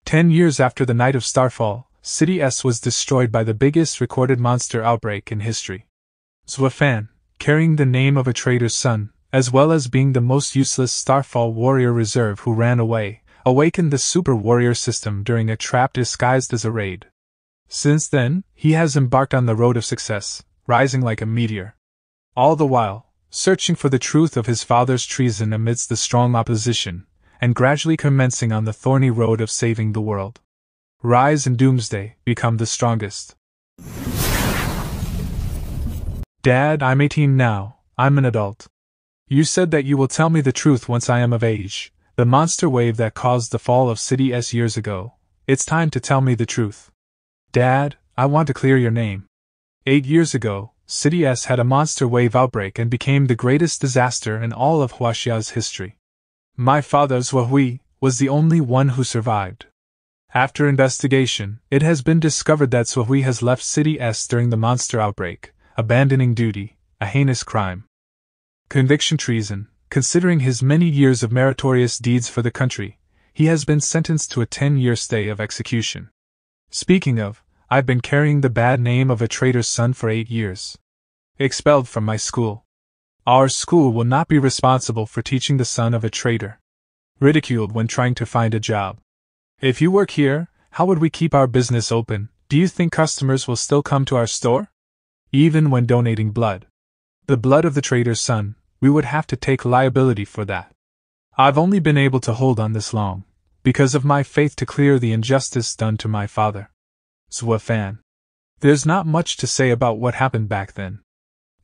10 years after the night of Starfall, City S was destroyed by the biggest recorded monster outbreak in history. Zwafan, carrying the name of a trader's son, as well as being the most useless Starfall warrior reserve who ran away, awakened the Super Warrior system during a trap disguised as a raid. Since then, he has embarked on the road of success, rising like a meteor. All the while, searching for the truth of his father's treason amidst the strong opposition, and gradually commencing on the thorny road of saving the world. Rise in Doomsday, become the strongest. Dad, I'm 18 now, I'm an adult. You said that you will tell me the truth once I am of age, the monster wave that caused the fall of City S years ago. It's time to tell me the truth. Dad, I want to clear your name. 8 years ago, City S had a monster wave outbreak and became the greatest disaster in all of Huaxia's history. My father, Zhuhui, was the only one who survived. After investigation, it has been discovered that Zhuhui has left City S during the monster outbreak, abandoning duty, a heinous crime. Conviction treason. Considering his many years of meritorious deeds for the country, he has been sentenced to a 10-year stay of execution. Speaking of, I've been carrying the bad name of a trader's son for 8 years. Expelled from my school. Our school will not be responsible for teaching the son of a trader. Ridiculed when trying to find a job. If you work here, how would we keep our business open? Do you think customers will still come to our store? Even when donating blood. The blood of the trader's son, we would have to take liability for that. I've only been able to hold on this long, because of my faith to clear the injustice done to my father. Zwafan. There's not much to say about what happened back then.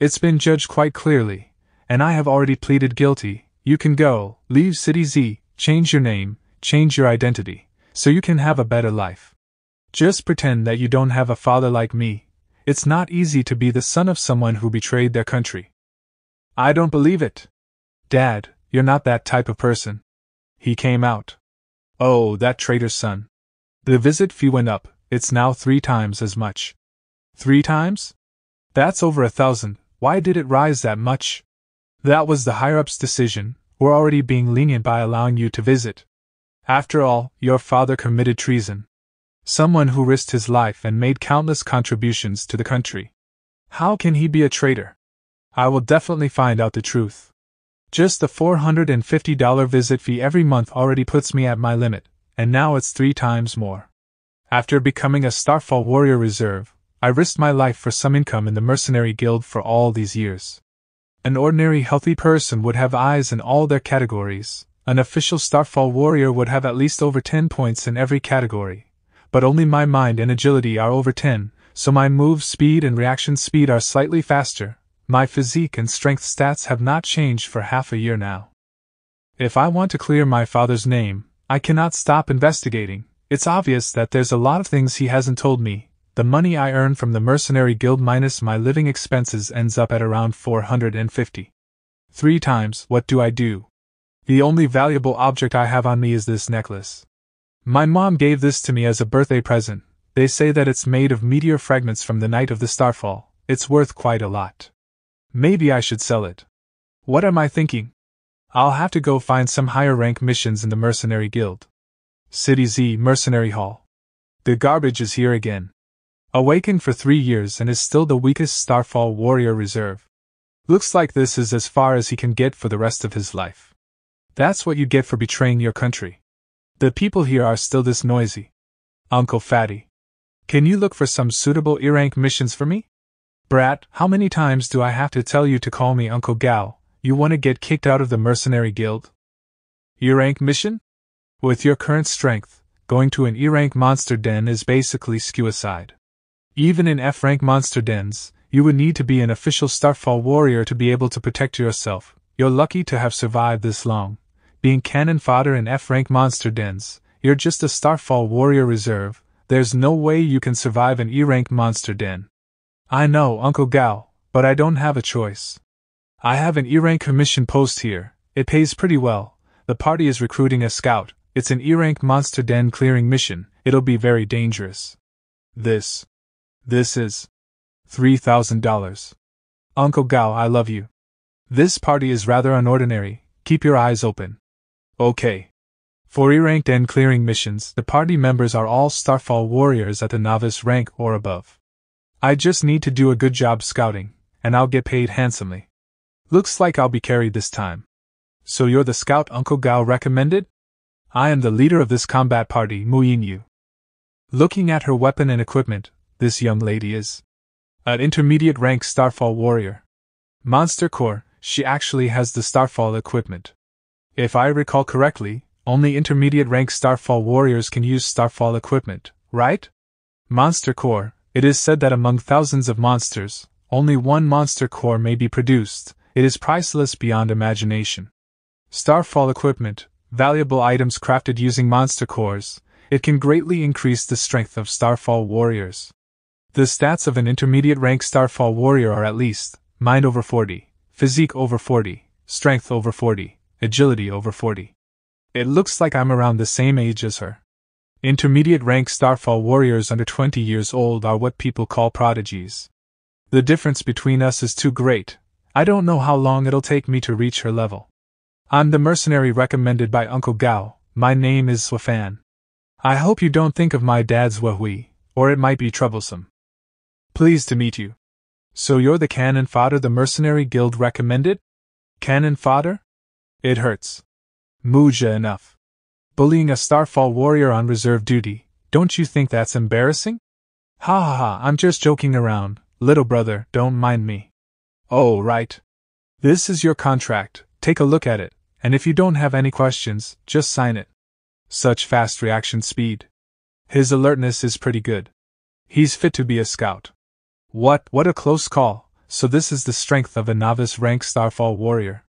It's been judged quite clearly, and I have already pleaded guilty. You can go, leave City Z, change your name, change your identity, so you can have a better life. Just pretend that you don't have a father like me. It's not easy to be the son of someone who betrayed their country. I don't believe it. Dad, you're not that type of person. He came out. Oh, that traitor's son. The visit fee went up, it's now 3 times as much. 3 times? That's over 1,000, why did it rise that much? That was the higher-ups' decision, we're already being lenient by allowing you to visit. After all, your father committed treason. Someone who risked his life and made countless contributions to the country. How can he be a traitor? I will definitely find out the truth. Just the $450 visit fee every month already puts me at my limit, and now it's 3 times more. After becoming a Starfall Warrior Reserve, I risked my life for some income in the Mercenary Guild for all these years. An ordinary healthy person would have eyes in all their categories. An official Starfall Warrior would have at least over 10 points in every category. But only my mind and agility are over 10, so my move speed and reaction speed are slightly faster. My physique and strength stats have not changed for half a year now. If I want to clear my father's name, I cannot stop investigating. It's obvious that there's a lot of things he hasn't told me. The money I earn from the Mercenary Guild minus my living expenses ends up at around 450. 3 times, what do I do? The only valuable object I have on me is this necklace. My mom gave this to me as a birthday present. They say that it's made of meteor fragments from the night of the Starfall. It's worth quite a lot. Maybe I should sell it. What am I thinking? I'll have to go find some higher rank missions in the Mercenary Guild. City Z Mercenary Hall. The garbage is here again. Awakened for 3 years and is still the weakest Starfall Warrior Reserve. Looks like this is as far as he can get for the rest of his life. That's what you get for betraying your country. The people here are still this noisy. Uncle Fatty. Can you look for some suitable E-rank missions for me? Brat, how many times do I have to tell you to call me Uncle Gao? You want to get kicked out of the Mercenary Guild? E-rank mission? With your current strength, going to an E-rank monster den is basically suicide. Even in F-rank monster dens, you would need to be an official Starfall warrior to be able to protect yourself. You're lucky to have survived this long. Being cannon fodder in F-rank monster dens, you're just a Starfall warrior reserve. There's no way you can survive an E-rank monster den. I know, Uncle Gao, but I don't have a choice. I have an E-rank commission post here. It pays pretty well. The party is recruiting a scout. It's an E-rank monster den clearing mission. It'll be very dangerous. This is $3,000. Uncle Gao, I love you. This party is rather unordinary. Keep your eyes open. Okay. For E-rank den clearing missions, the party members are all Starfall warriors at the novice rank or above. I just need to do a good job scouting, and I'll get paid handsomely. Looks like I'll be carried this time. So you're the scout Uncle Gao recommended? I am the leader of this combat party, Mu Yingyu. Looking at her weapon and equipment, this young lady is an intermediate rank Starfall warrior. Monster Core, she actually has the Starfall equipment. If I recall correctly, only intermediate rank Starfall warriors can use Starfall equipment, right? Monster Core, it is said that among thousands of monsters, only one Monster Core may be produced. It is priceless beyond imagination. Starfall equipment, valuable items crafted using Monster Cores, it can greatly increase the strength of Starfall warriors. The stats of an intermediate rank Starfall warrior are at least mind over 40, physique over 40, strength over 40, agility over 40. It looks like I'm around the same age as her. Intermediate rank Starfall warriors under 20 years old are what people call prodigies. The difference between us is too great. I don't know how long it'll take me to reach her level. I'm the mercenary recommended by Uncle Gao. My name is Swafan. I hope you don't think of my dad's Wahui, or it might be troublesome. Pleased to meet you. So you're the cannon fodder the mercenary guild recommended? Cannon fodder? It hurts. Muja enough. Bullying a Starfall warrior on reserve duty, don't you think that's embarrassing? Ha ha ha, I'm just joking around, little brother, don't mind me. Oh, right. This is your contract, take a look at it, and if you don't have any questions, just sign it. Such fast reaction speed. His alertness is pretty good. He's fit to be a scout. What a close call. So this is the strength of a novice rank Starfall warrior.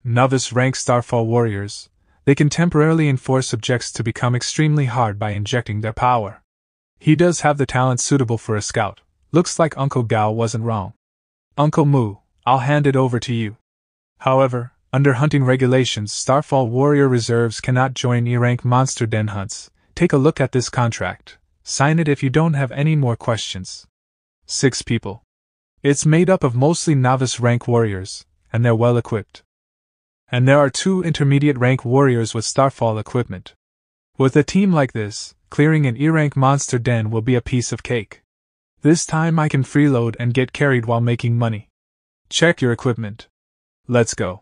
Novice rank Starfall warriors, they can temporarily enforce subjects to become extremely hard by injecting their power. He does have the talent suitable for a scout. Looks like Uncle Gao wasn't wrong. Uncle Mu, I'll hand it over to you. However, under hunting regulations, Starfall warrior reserves cannot join E-rank monster den hunts. Take a look at this contract. Sign it if you don't have any more questions. 6 people. It's made up of mostly novice rank warriors, and they're well equipped. And there are 2 intermediate rank warriors with Starfall equipment. With a team like this, clearing an E-rank monster den will be a piece of cake. This time I can freeload and get carried while making money. Check your equipment. Let's go.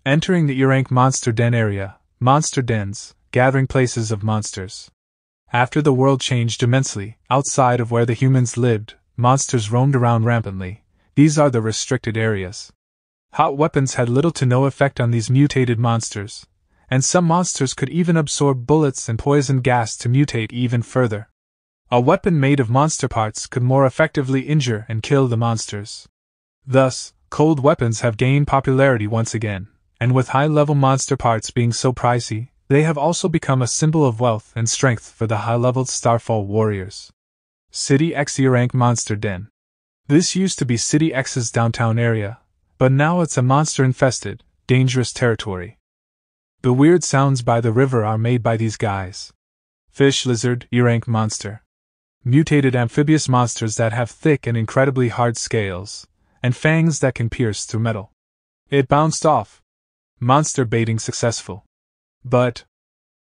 Entering the E-rank monster den area, monster dens, gathering places of monsters. After the world changed immensely, outside of where the humans lived, monsters roamed around rampantly. These are the restricted areas. Hot weapons had little to no effect on these mutated monsters, and some monsters could even absorb bullets and poison gas to mutate even further. A weapon made of monster parts could more effectively injure and kill the monsters. Thus, cold weapons have gained popularity once again, and with high-level monster parts being so pricey, they have also become a symbol of wealth and strength for the high-leveled Starfall warriors. City X E-rank Monster Den. This used to be City X's downtown area, but now it's a monster-infested, dangerous territory. The weird sounds by the river are made by these guys. Fish Lizard E-rank Monster. Mutated amphibious monsters that have thick and incredibly hard scales, and fangs that can pierce through metal. It bounced off. Monster baiting successful. But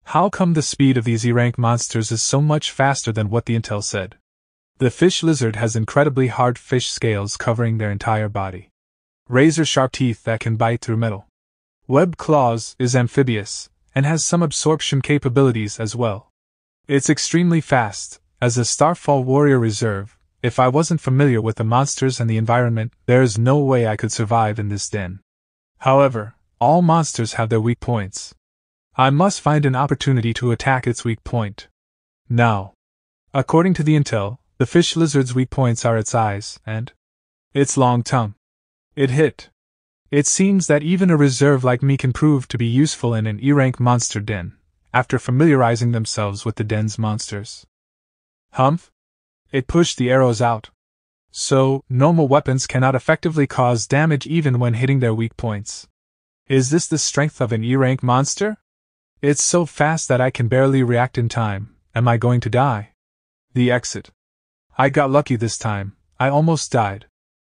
how come the speed of these E-rank monsters is so much faster than what the intel said? The fish lizard has incredibly hard fish scales covering their entire body. Razor-sharp teeth that can bite through metal. Webbed claws is amphibious, and has some absorption capabilities as well. It's extremely fast. As a Starfall warrior reserve, if I wasn't familiar with the monsters and the environment, there is no way I could survive in this den. However, all monsters have their weak points. I must find an opportunity to attack its weak point. Now, according to the intel, the fish lizard's weak points are its eyes and its long tongue. It hit. It seems that even a reserve like me can prove to be useful in an E-rank monster den, after familiarizing themselves with the den's monsters. Humph? It pushed the arrows out. So, normal weapons cannot effectively cause damage even when hitting their weak points. Is this the strength of an E-rank monster? It's so fast that I can barely react in time. Am I going to die? The exit. I got lucky this time. I almost died.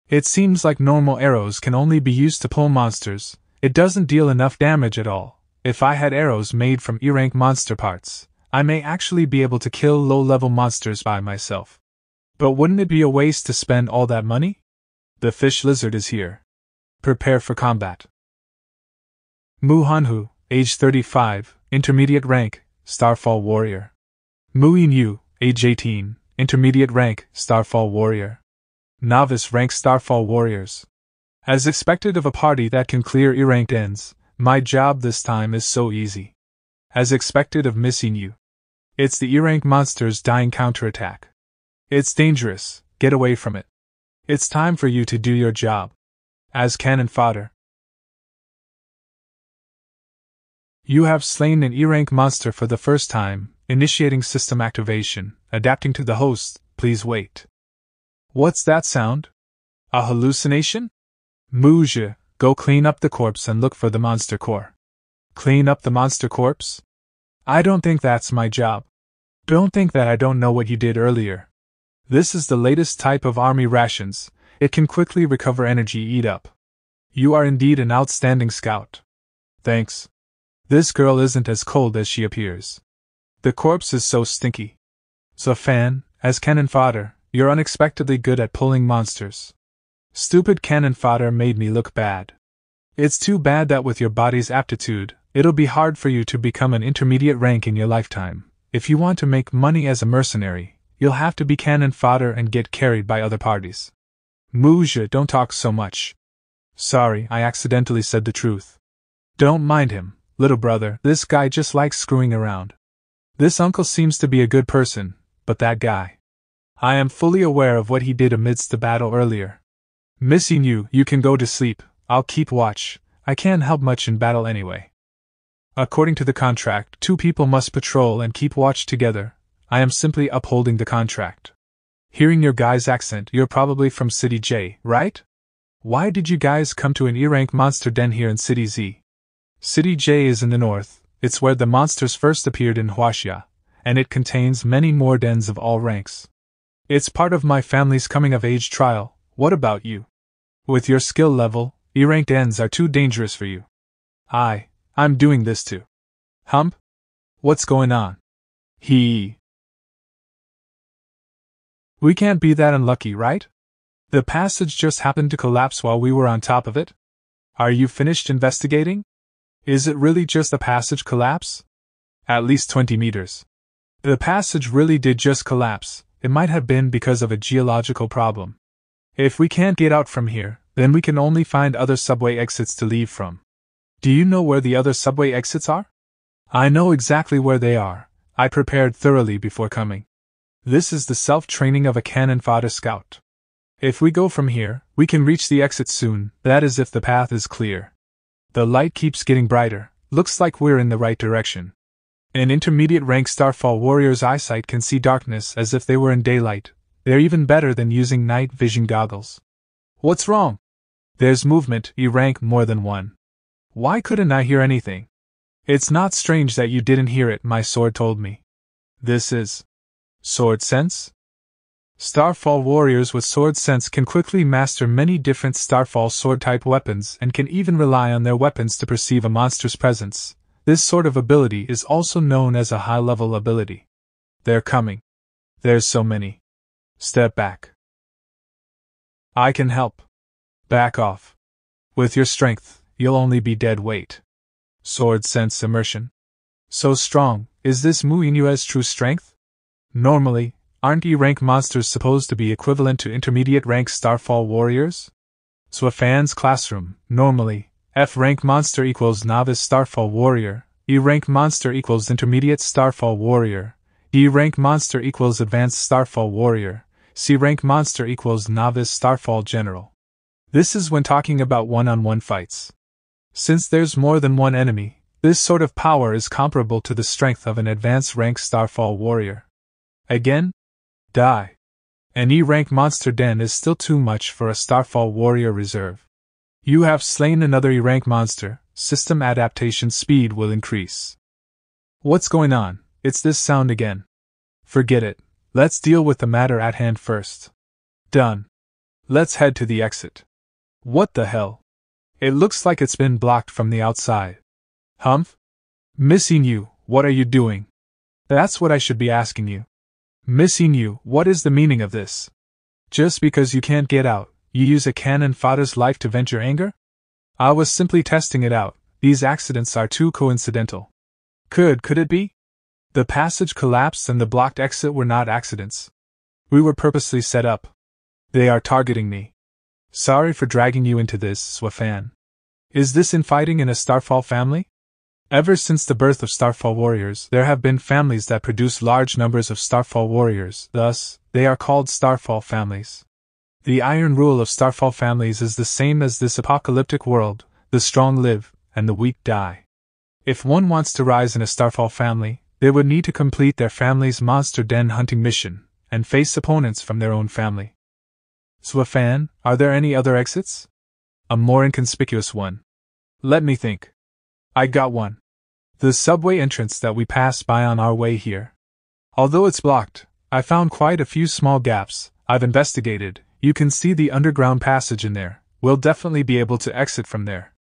It seems like normal arrows can only be used to pull monsters. It doesn't deal enough damage at all. If I had arrows made from E-rank monster parts, I may actually be able to kill low-level monsters by myself. But wouldn't it be a waste to spend all that money? The fish lizard is here. Prepare for combat. Mu Hanhu, age 35, intermediate rank, Starfall Warrior. Mu Yinyu, age 18, intermediate rank, Starfall Warrior. Novice rank Starfall Warriors. As expected of a party that can clear E-ranked ends, my job this time is so easy. As expected of Miss Yinyu. It's the E-rank monster's dying counterattack. It's dangerous, get away from it. It's time for you to do your job. As cannon fodder. You have slain an E-rank monster for the first time, initiating system activation, adapting to the host, please wait. What's that sound? A hallucination? Muja, go clean up the corpse and look for the monster core. Clean up the monster corpse? I don't think that's my job. Don't think that I don't know what you did earlier. This is the latest type of army rations, it can quickly recover energy eat up. You are indeed an outstanding scout. Thanks. This girl isn't as cold as she appears. The corpse is so stinky. Zafan, as cannon fodder, you're unexpectedly good at pulling monsters. Stupid cannon fodder made me look bad. It's too bad that with your body's aptitude, it'll be hard for you to become an intermediate rank in your lifetime. If you want to make money as a mercenary, you'll have to be cannon fodder and get carried by other parties. Muja, don't talk so much. Sorry, I accidentally said the truth. Don't mind him, little brother, this guy just likes screwing around. This uncle seems to be a good person, but that guy. I am fully aware of what he did amidst the battle earlier. Miss Yinyu, you can go to sleep, I'll keep watch, I can't help much in battle anyway. According to the contract, 2 people must patrol and keep watch together. I am simply upholding the contract. Hearing your guy's accent, you're probably from City J, right? Why did you guys come to an E-rank monster den here in City Z? City J is in the north, it's where the monsters first appeared in Huaxia, and it contains many more dens of all ranks. It's part of my family's coming-of-age trial. What about you? With your skill level, E-ranked ends are too dangerous for you. I'm doing this too. Hump? What's going on? We can't be that unlucky, right? The passage just happened to collapse while we were on top of it? Are you finished investigating? Is it really just a passage collapse? At least 20 meters. The passage really did just collapse. It might have been because of a geological problem. If we can't get out from here, then we can only find other subway exits to leave from. Do you know where the other subway exits are? I know exactly where they are. I prepared thoroughly before coming. This is the self-training of a cannon fodder scout. If we go from here, we can reach the exit soon, that is if the path is clear. The light keeps getting brighter, looks like we're in the right direction. An intermediate rank Starfall Warrior's eyesight can see darkness as if they were in daylight. They're even better than using night vision goggles. What's wrong? There's movement, you rank more than 1. Why couldn't I hear anything? It's not strange that you didn't hear it, my sword told me. This is sword sense? Starfall warriors with sword sense can quickly master many different Starfall sword-type weapons and can even rely on their weapons to perceive a monster's presence. This sort of ability is also known as a high-level ability. They're coming. There's so many. Step back. I can help. Back off. With your strength, you'll only be dead weight. Sword sense immersion. So strong, is this Mu Yinyue's true strength? Normally, aren't E-rank monsters supposed to be equivalent to intermediate rank Starfall warriors? Swafan's classroom, normally, F-rank monster equals novice Starfall warrior, E-rank monster equals intermediate Starfall warrior, E-rank monster equals advanced Starfall warrior, C-rank monster equals novice Starfall general. This is when talking about one-on-one fights. Since there's more than one enemy, this sort of power is comparable to the strength of an advanced rank Starfall warrior. Again? Die. An E-rank monster den is still too much for a Starfall warrior reserve. You have slain another E-rank monster, system adaptation speed will increase. What's going on? It's this sound again. Forget it, let's deal with the matter at hand first. Done. Let's head to the exit. What the hell? It looks like it's been blocked from the outside. Humph? Missing you, what are you doing? That's what I should be asking you. Missing you, what is the meaning of this? Just because you can't get out, you use a cannon fodder's life to vent your anger? I was simply testing it out. These accidents are too coincidental. Could it be? The passage collapsed and the blocked exit were not accidents. We were purposely set up. They are targeting me. Sorry for dragging you into this, Swafan. Is this infighting in a Starfall family? Ever since the birth of Starfall warriors, there have been families that produce large numbers of Starfall warriors, thus, they are called Starfall families. The iron rule of Starfall families is the same as this apocalyptic world: the strong live, and the weak die. If one wants to rise in a Starfall family, they would need to complete their family's monster den hunting mission, and face opponents from their own family. Swafan, are there any other exits? A more inconspicuous one. Let me think. I got one. The subway entrance that we passed by on our way here. Although it's blocked, I found quite a few small gaps. I've investigated. You can see the underground passage in there. We'll definitely be able to exit from there.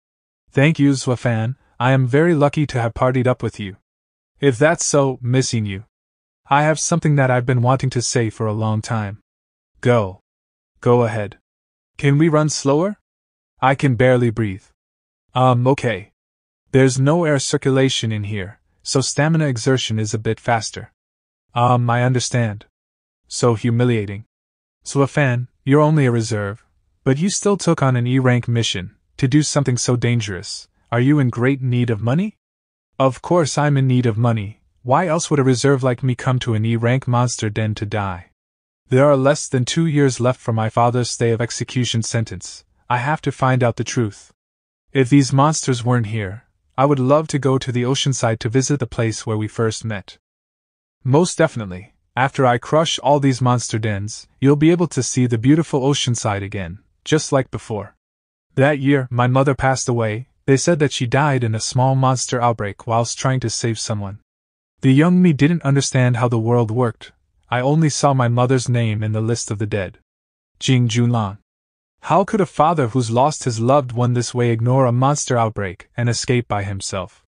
Thank you, Swafan. I am very lucky to have partied up with you. If that's so, missing you. I have something that I've been wanting to say for a long time. Go. Go ahead. Can we run slower? I can barely breathe. Okay. There's no air circulation in here, so stamina exertion is a bit faster. I understand. So humiliating. Swafan, you're only a reserve, but you still took on an E-rank mission, to do something so dangerous. Are you in great need of money? Of course I'm in need of money. Why else would a reserve like me come to an E-rank monster den to die? There are less than 2 years left for my father's stay of execution sentence. I have to find out the truth. If these monsters weren't here, I would love to go to the Oceanside to visit the place where we first met. Most definitely. After I crush all these monster dens, you'll be able to see the beautiful Oceanside again, just like before. That year, my mother passed away. They said that she died in a small monster outbreak whilst trying to save someone. The young me didn't understand how the world worked. I only saw my mother's name in the list of the dead. Jing Junlan. How could a father who's lost his loved one this way ignore a monster outbreak and escape by himself?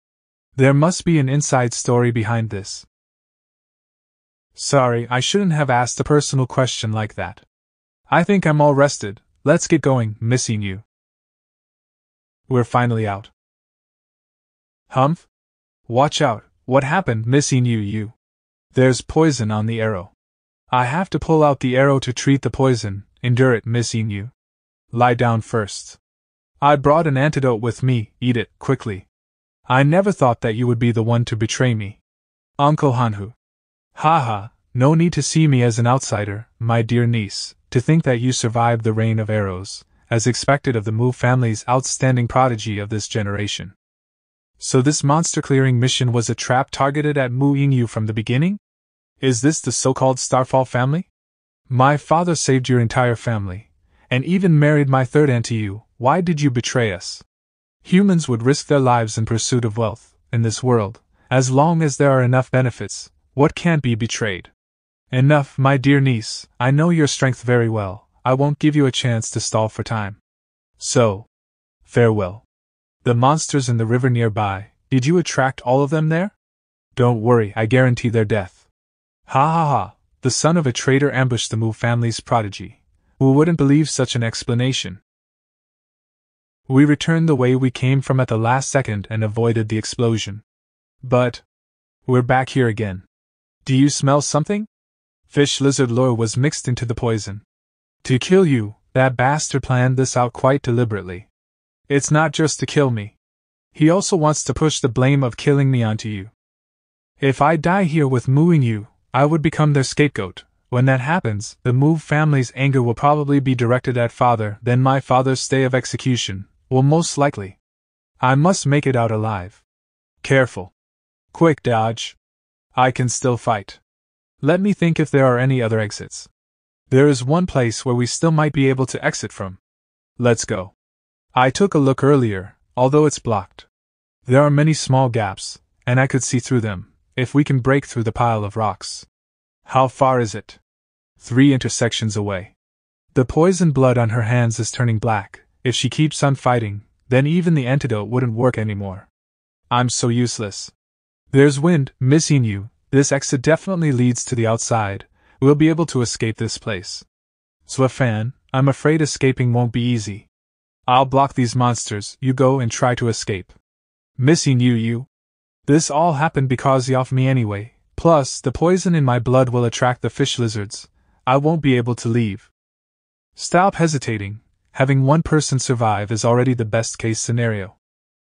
There must be an inside story behind this. Sorry, I shouldn't have asked a personal question like that. I think I'm all rested. Let's get going, missing you. We're finally out. Humph? Watch out, what happened, missing you? There's poison on the arrow. I have to pull out the arrow to treat the poison. Endure it, missing you. Lie down first. I brought an antidote with me, eat it, quickly. I never thought that you would be the one to betray me. Uncle Hanhu. Haha, no need to see me as an outsider, my dear niece, to think that you survived the rain of arrows, as expected of the Mu family's outstanding prodigy of this generation. So this monster-clearing mission was a trap targeted at Mu Yingyu from the beginning? Is this the so-called Starfall family? My father saved your entire family, and even married my third aunt to you. Why did you betray us? Humans would risk their lives in pursuit of wealth, in this world, as long as there are enough benefits. What can't be betrayed? Enough, my dear niece, I know your strength very well. I won't give you a chance to stall for time. So, farewell. The monsters in the river nearby, did you attract all of them there? Don't worry, I guarantee their death. Ha ha ha, the son of a traitor ambushed the Mu family's prodigy. Who wouldn't believe such an explanation? We returned the way we came from at the last second and avoided the explosion. But we're back here again. Do you smell something? Fish lizard lore was mixed into the poison. To kill you, that bastard planned this out quite deliberately. It's not just to kill me. He also wants to push the blame of killing me onto you. If I die here with Mu Yingyu, I would become their scapegoat. When that happens, the Mu family's anger will probably be directed at father, then my father's stay of execution will most likely. I must make it out alive. Careful. Quick dodge. I can still fight. Let me think if there are any other exits. There is one place where we still might be able to exit from. Let's go. I took a look earlier, although it's blocked. There are many small gaps, and I could see through them, if we can break through the pile of rocks. How far is it? 3 intersections away. The poison blood on her hands is turning black. If she keeps on fighting, then even the antidote wouldn't work anymore. I'm so useless. There's wind, missing you. This exit definitely leads to the outside. We'll be able to escape this place. Zwafan, I'm afraid escaping won't be easy. I'll block these monsters, you go and try to escape. Missing you. This all happened because you off me anyway, plus the poison in my blood will attract the fish lizards. I won't be able to leave. Stop hesitating. Having one person survive is already the best case scenario.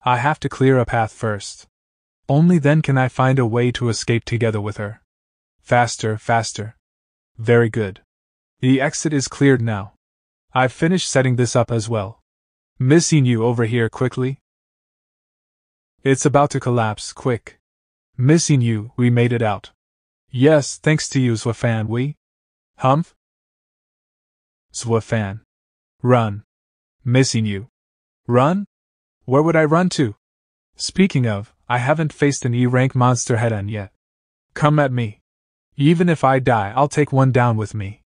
I have to clear a path first. Only then can I find a way to escape together with her. Faster, faster. Very good. The exit is cleared now. I've finished setting this up as well. Missing you over here quickly. It's about to collapse, quick. Missing you, we made it out. Yes, thanks to you, Zwafan, we. Humph? Zwafan. Run. Missing you. Run? Where would I run to? Speaking of, I haven't faced an E-rank monster head-on yet. Come at me. Even if I die, I'll take one down with me.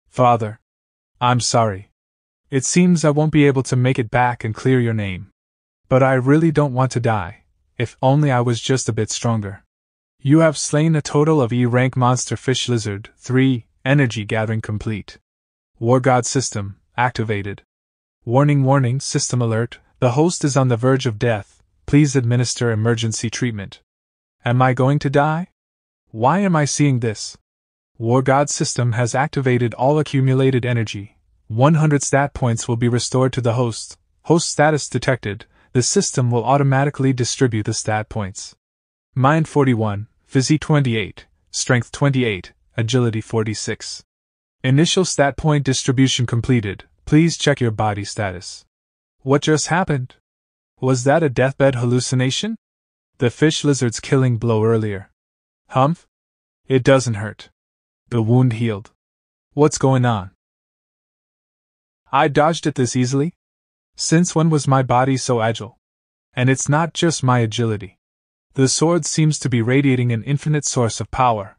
Father. I'm sorry. It seems I won't be able to make it back and clear your name. But I really don't want to die. If only I was just a bit stronger. You have slain a total of E-rank monster fish lizard. 3. Energy gathering complete. War God system activated. Warning, warning, system alert. The host is on the verge of death. Please administer emergency treatment. Am I going to die? Why am I seeing this? War God system has activated all accumulated energy. 100 stat points will be restored to the host. Host status detected. The system will automatically distribute the stat points. Mind 41, Physi 28, Strength 28, Agility 46. Initial stat point distribution completed. Please check your body status. What just happened? Was that a deathbed hallucination? The fish lizard's killing blow earlier. Humph? It doesn't hurt. The wound healed. What's going on? I dodged it this easily? Since when was my body so agile? And it's not just my agility. The sword seems to be radiating an infinite source of power.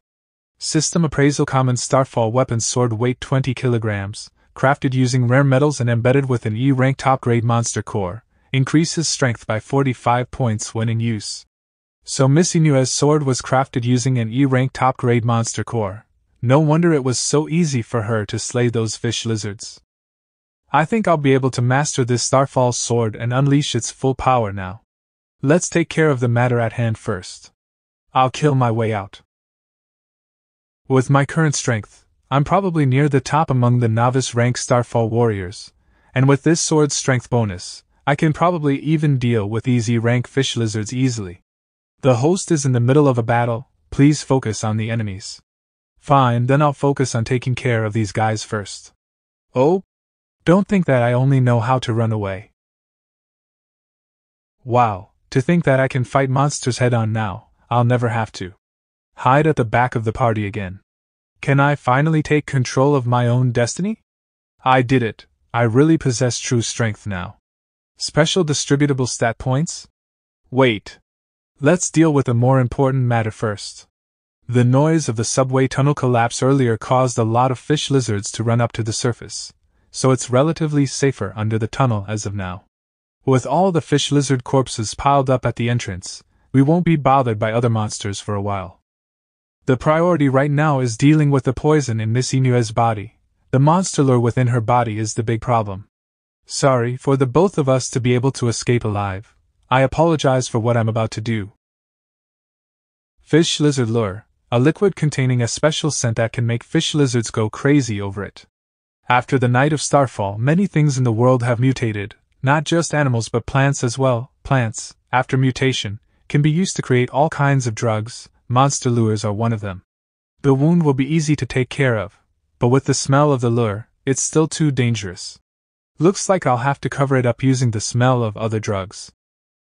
System appraisal: common Starfall weapon sword, weight 20 kilograms, crafted using rare metals and embedded with an E-rank top-grade monster core, increases strength by 45 points when in use. So Missinua's sword was crafted using an E-rank top-grade monster core. No wonder it was so easy for her to slay those fish lizards. I think I'll be able to master this Starfall sword and unleash its full power now. Let's take care of the matter at hand first. I'll kill my way out. With my current strength, I'm probably near the top among the novice rank Starfall warriors, and with this sword's strength bonus, I can probably even deal with easy rank fish lizards easily. The host is in the middle of a battle. Please focus on the enemies. Fine, then I'll focus on taking care of these guys first. Oh? Don't think that I only know how to run away. Wow, to think that I can fight monsters head-on now. I'll never have to hide at the back of the party again. Can I finally take control of my own destiny? I did it. I really possess true strength now. Special distributable stat points? Wait. Let's deal with a more important matter first. The noise of the subway tunnel collapse earlier caused a lot of fish lizards to run up to the surface, so it's relatively safer under the tunnel as of now. With all the fish lizard corpses piled up at the entrance, we won't be bothered by other monsters for a while. The priority right now is dealing with the poison in Miss Inue's body. The monster lure within her body is the big problem. Sorry for the both of us to be able to escape alive. I apologize for what I'm about to do. Fish lizard lure, a liquid containing a special scent that can make fish lizards go crazy over it. After the night of Starfall, many things in the world have mutated, not just animals but plants as well. Plants, after mutation, can be used to create all kinds of drugs. Monster lures are one of them. The wound will be easy to take care of, but with the smell of the lure, it's still too dangerous. Looks like I'll have to cover it up using the smell of other drugs.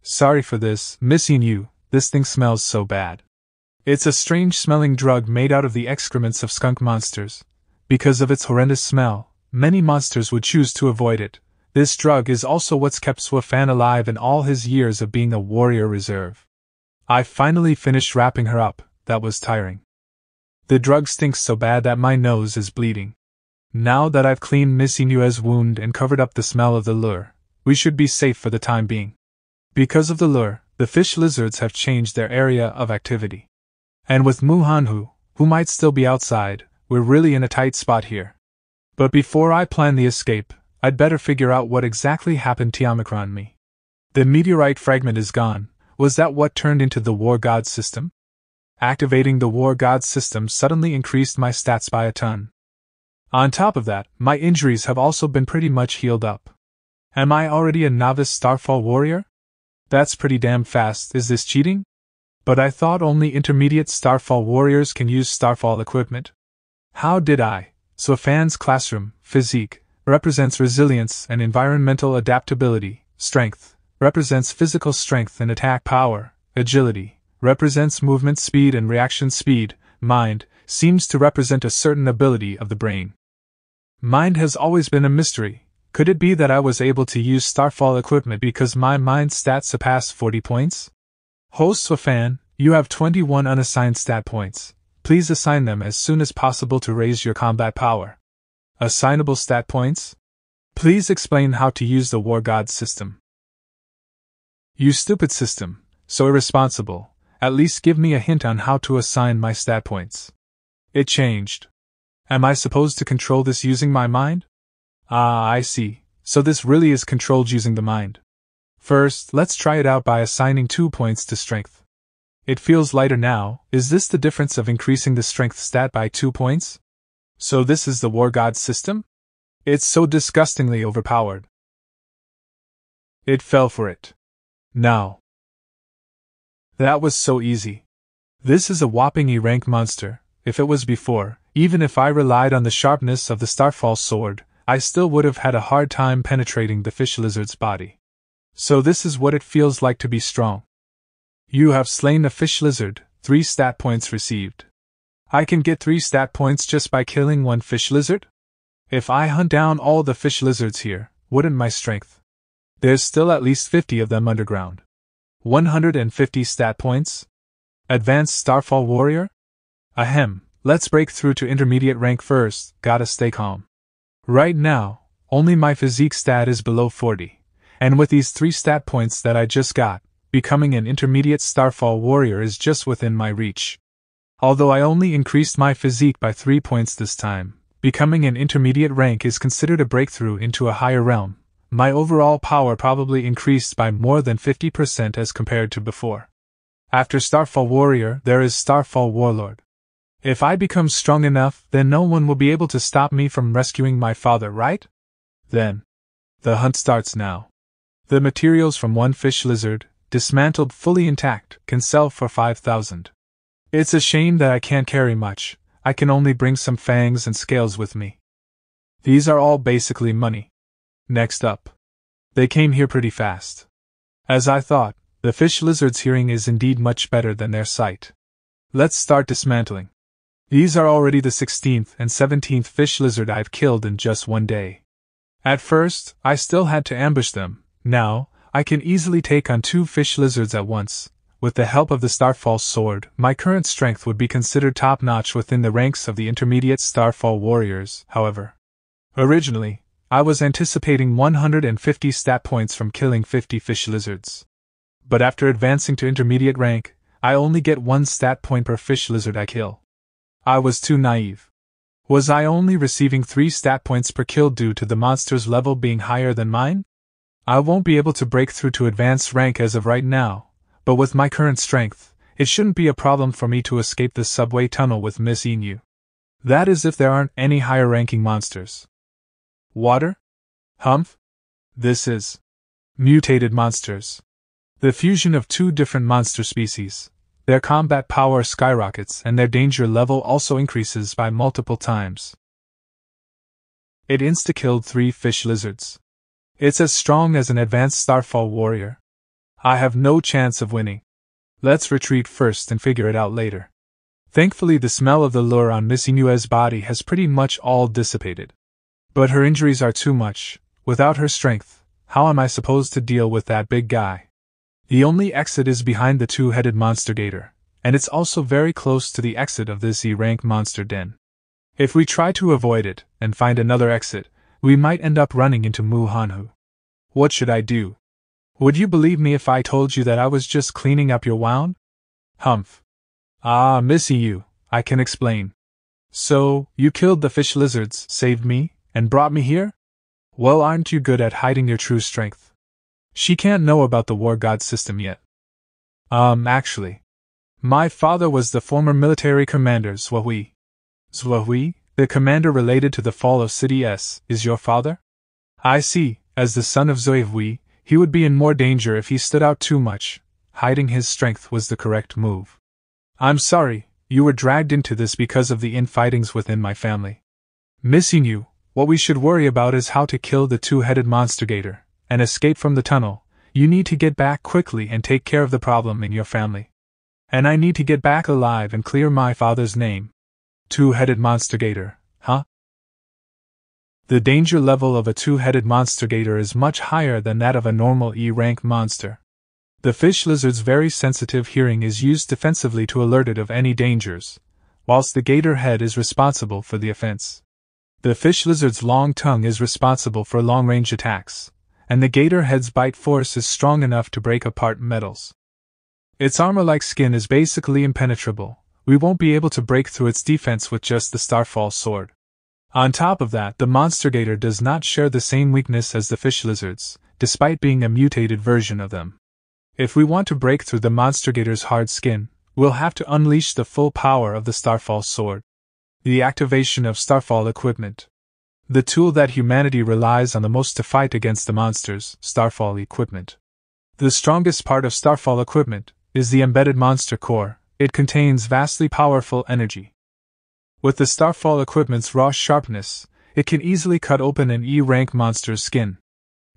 Sorry for this, missing you, this thing smells so bad. It's a strange smelling drug made out of the excrements of skunk monsters. Because of its horrendous smell, many monsters would choose to avoid it. This drug is also what's kept Zwafan alive in all his years of being a warrior reserve. I finally finished wrapping her up. That was tiring. The drug stinks so bad that my nose is bleeding. Now that I've cleaned Miss Inue's wound and covered up the smell of the lure, we should be safe for the time being. Because of the lure, The fish lizards have changed their area of activity. And with Mu Hanhu, who might still be outside, we're really in a tight spot here. But before I plan the escape, I'd better figure out what exactly happened to Omicron me. The meteorite fragment is gone. Was that what turned into the War God system? Activating the War God system suddenly increased my stats by a ton. On top of that, my injuries have also been pretty much healed up. Am I already a novice Starfall warrior? That's pretty damn fast. Is this cheating? But I thought only intermediate Starfall warriors can use Starfall equipment. How did I? Swafan's classroom, physique, represents resilience and environmental adaptability. Strength represents physical strength and attack power. Agility represents movement speed and reaction speed. Mind seems to represent a certain ability of the brain. Mind has always been a mystery. Could it be that I was able to use Starfall equipment because my mind stats surpassed 40 points? Host Swafan, you have 21 unassigned stat points. Please assign them as soon as possible to raise your combat power. Assignable stat points? Please explain how to use the War God system. You stupid system, so irresponsible. At least give me a hint on how to assign my stat points. It changed. Am I supposed to control this using my mind? Ah, I see. So this really is controlled using the mind. First, let's try it out by assigning 2 points to strength. It feels lighter now. Is this the difference of increasing the strength stat by 2 points? So this is the War God system? It's so disgustingly overpowered. It fell for it. Now. That was so easy. This is a whopping E-rank monster. If it was before, even if I relied on the sharpness of the Starfall sword, I still would have had a hard time penetrating the fish lizard's body. So this is what it feels like to be strong. You have slain a fish lizard, 3 stat points received. I can get 3 stat points just by killing one fish lizard? If I hunt down all the fish lizards here, wouldn't my strength? There's still at least 50 of them underground. 150 stat points? Advanced Starfall warrior? Ahem, let's break through to intermediate rank first, gotta stay calm. Right now, only my physique stat is below 40, and with these 3 stat points that I just got, becoming an intermediate Starfall warrior is just within my reach. Although I only increased my physique by 3 points this time, becoming an intermediate rank is considered a breakthrough into a higher realm. My overall power probably increased by more than 50% as compared to before. After Starfall warrior, there is Starfall warlord. If I become strong enough, then no one will be able to stop me from rescuing my father, right? Then, the hunt starts now. The materials from one fish lizard, dismantled fully intact, can sell for 5,000. It's a shame that I can't carry much. I can only bring some fangs and scales with me. These are all basically money. Next up. They came here pretty fast. As I thought, the fish lizard's hearing is indeed much better than their sight. Let's start dismantling. These are already the 16th and 17th fish lizard I've killed in just one day. At first, I still had to ambush them. Now, I can easily take on 2 fish lizards at once. With the help of the Starfall sword, my current strength would be considered top-notch within the ranks of the intermediate Starfall warriors, however. Originally, I was anticipating 150 stat points from killing 50 fish lizards. But after advancing to intermediate rank, I only get 1 stat point per fish lizard I kill. I was too naive. Was I only receiving 3 stat points per kill due to the monster's level being higher than mine? I won't be able to break through to advanced rank as of right now, but with my current strength, it shouldn't be a problem for me to escape the subway tunnel with Miss Inu. That is if there aren't any higher-ranking monsters. Water? Humph? This is mutated monsters. The fusion of 2 different monster species. Their combat power skyrockets and their danger level also increases by multiple times. It insta-killed 3 fish lizards. It's as strong as an advanced Starfall warrior. I have no chance of winning. Let's retreat first and figure it out later. Thankfully the smell of the lure on Miss Inue's body has pretty much all dissipated. But her injuries are too much. Without her strength, how am I supposed to deal with that big guy? The only exit is behind the 2-headed monster gator, and it's also very close to the exit of this E-rank monster den. If we try to avoid it and find another exit, we might end up running into Mu Hanhu. What should I do? Would you believe me if I told you that I was just cleaning up your wound? Humph. Ah, Missy you, I can explain. So, you killed the fish lizards, saved me, and brought me here? Well, aren't you good at hiding your true strength? She can't know about the war god system yet. Actually. My father was the former military commander Zwahui. Zwahui, the commander related to the fall of City S, is your father? I see, as the son of Zwahui, he would be in more danger if he stood out too much. Hiding his strength was the correct move. I'm sorry, you were dragged into this because of the infightings within my family. Missing you, what we should worry about is how to kill the two-headed monster gator, and escape from the tunnel. You need to get back quickly and take care of the problem in your family. And I need to get back alive and clear my father's name. Two-headed monster gator, huh? The danger level of a two-headed monster gator is much higher than that of a normal E-rank monster. The fish lizard's very sensitive hearing is used defensively to alert it of any dangers, whilst the gator head is responsible for the offense. The fish lizard's long tongue is responsible for long-range attacks, and the gator head's bite force is strong enough to break apart metals. Its armor-like skin is basically impenetrable. We won't be able to break through its defense with just the Starfall sword. On top of that, the monster gator does not share the same weakness as the fish lizards, despite being a mutated version of them. If we want to break through the monster gator's hard skin, we'll have to unleash the full power of the Starfall sword. The activation of Starfall equipment. The tool that humanity relies on the most to fight against the monsters, Starfall equipment. The strongest part of Starfall equipment is the embedded monster core. It contains vastly powerful energy. With the Starfall equipment's raw sharpness, it can easily cut open an E-rank monster's skin.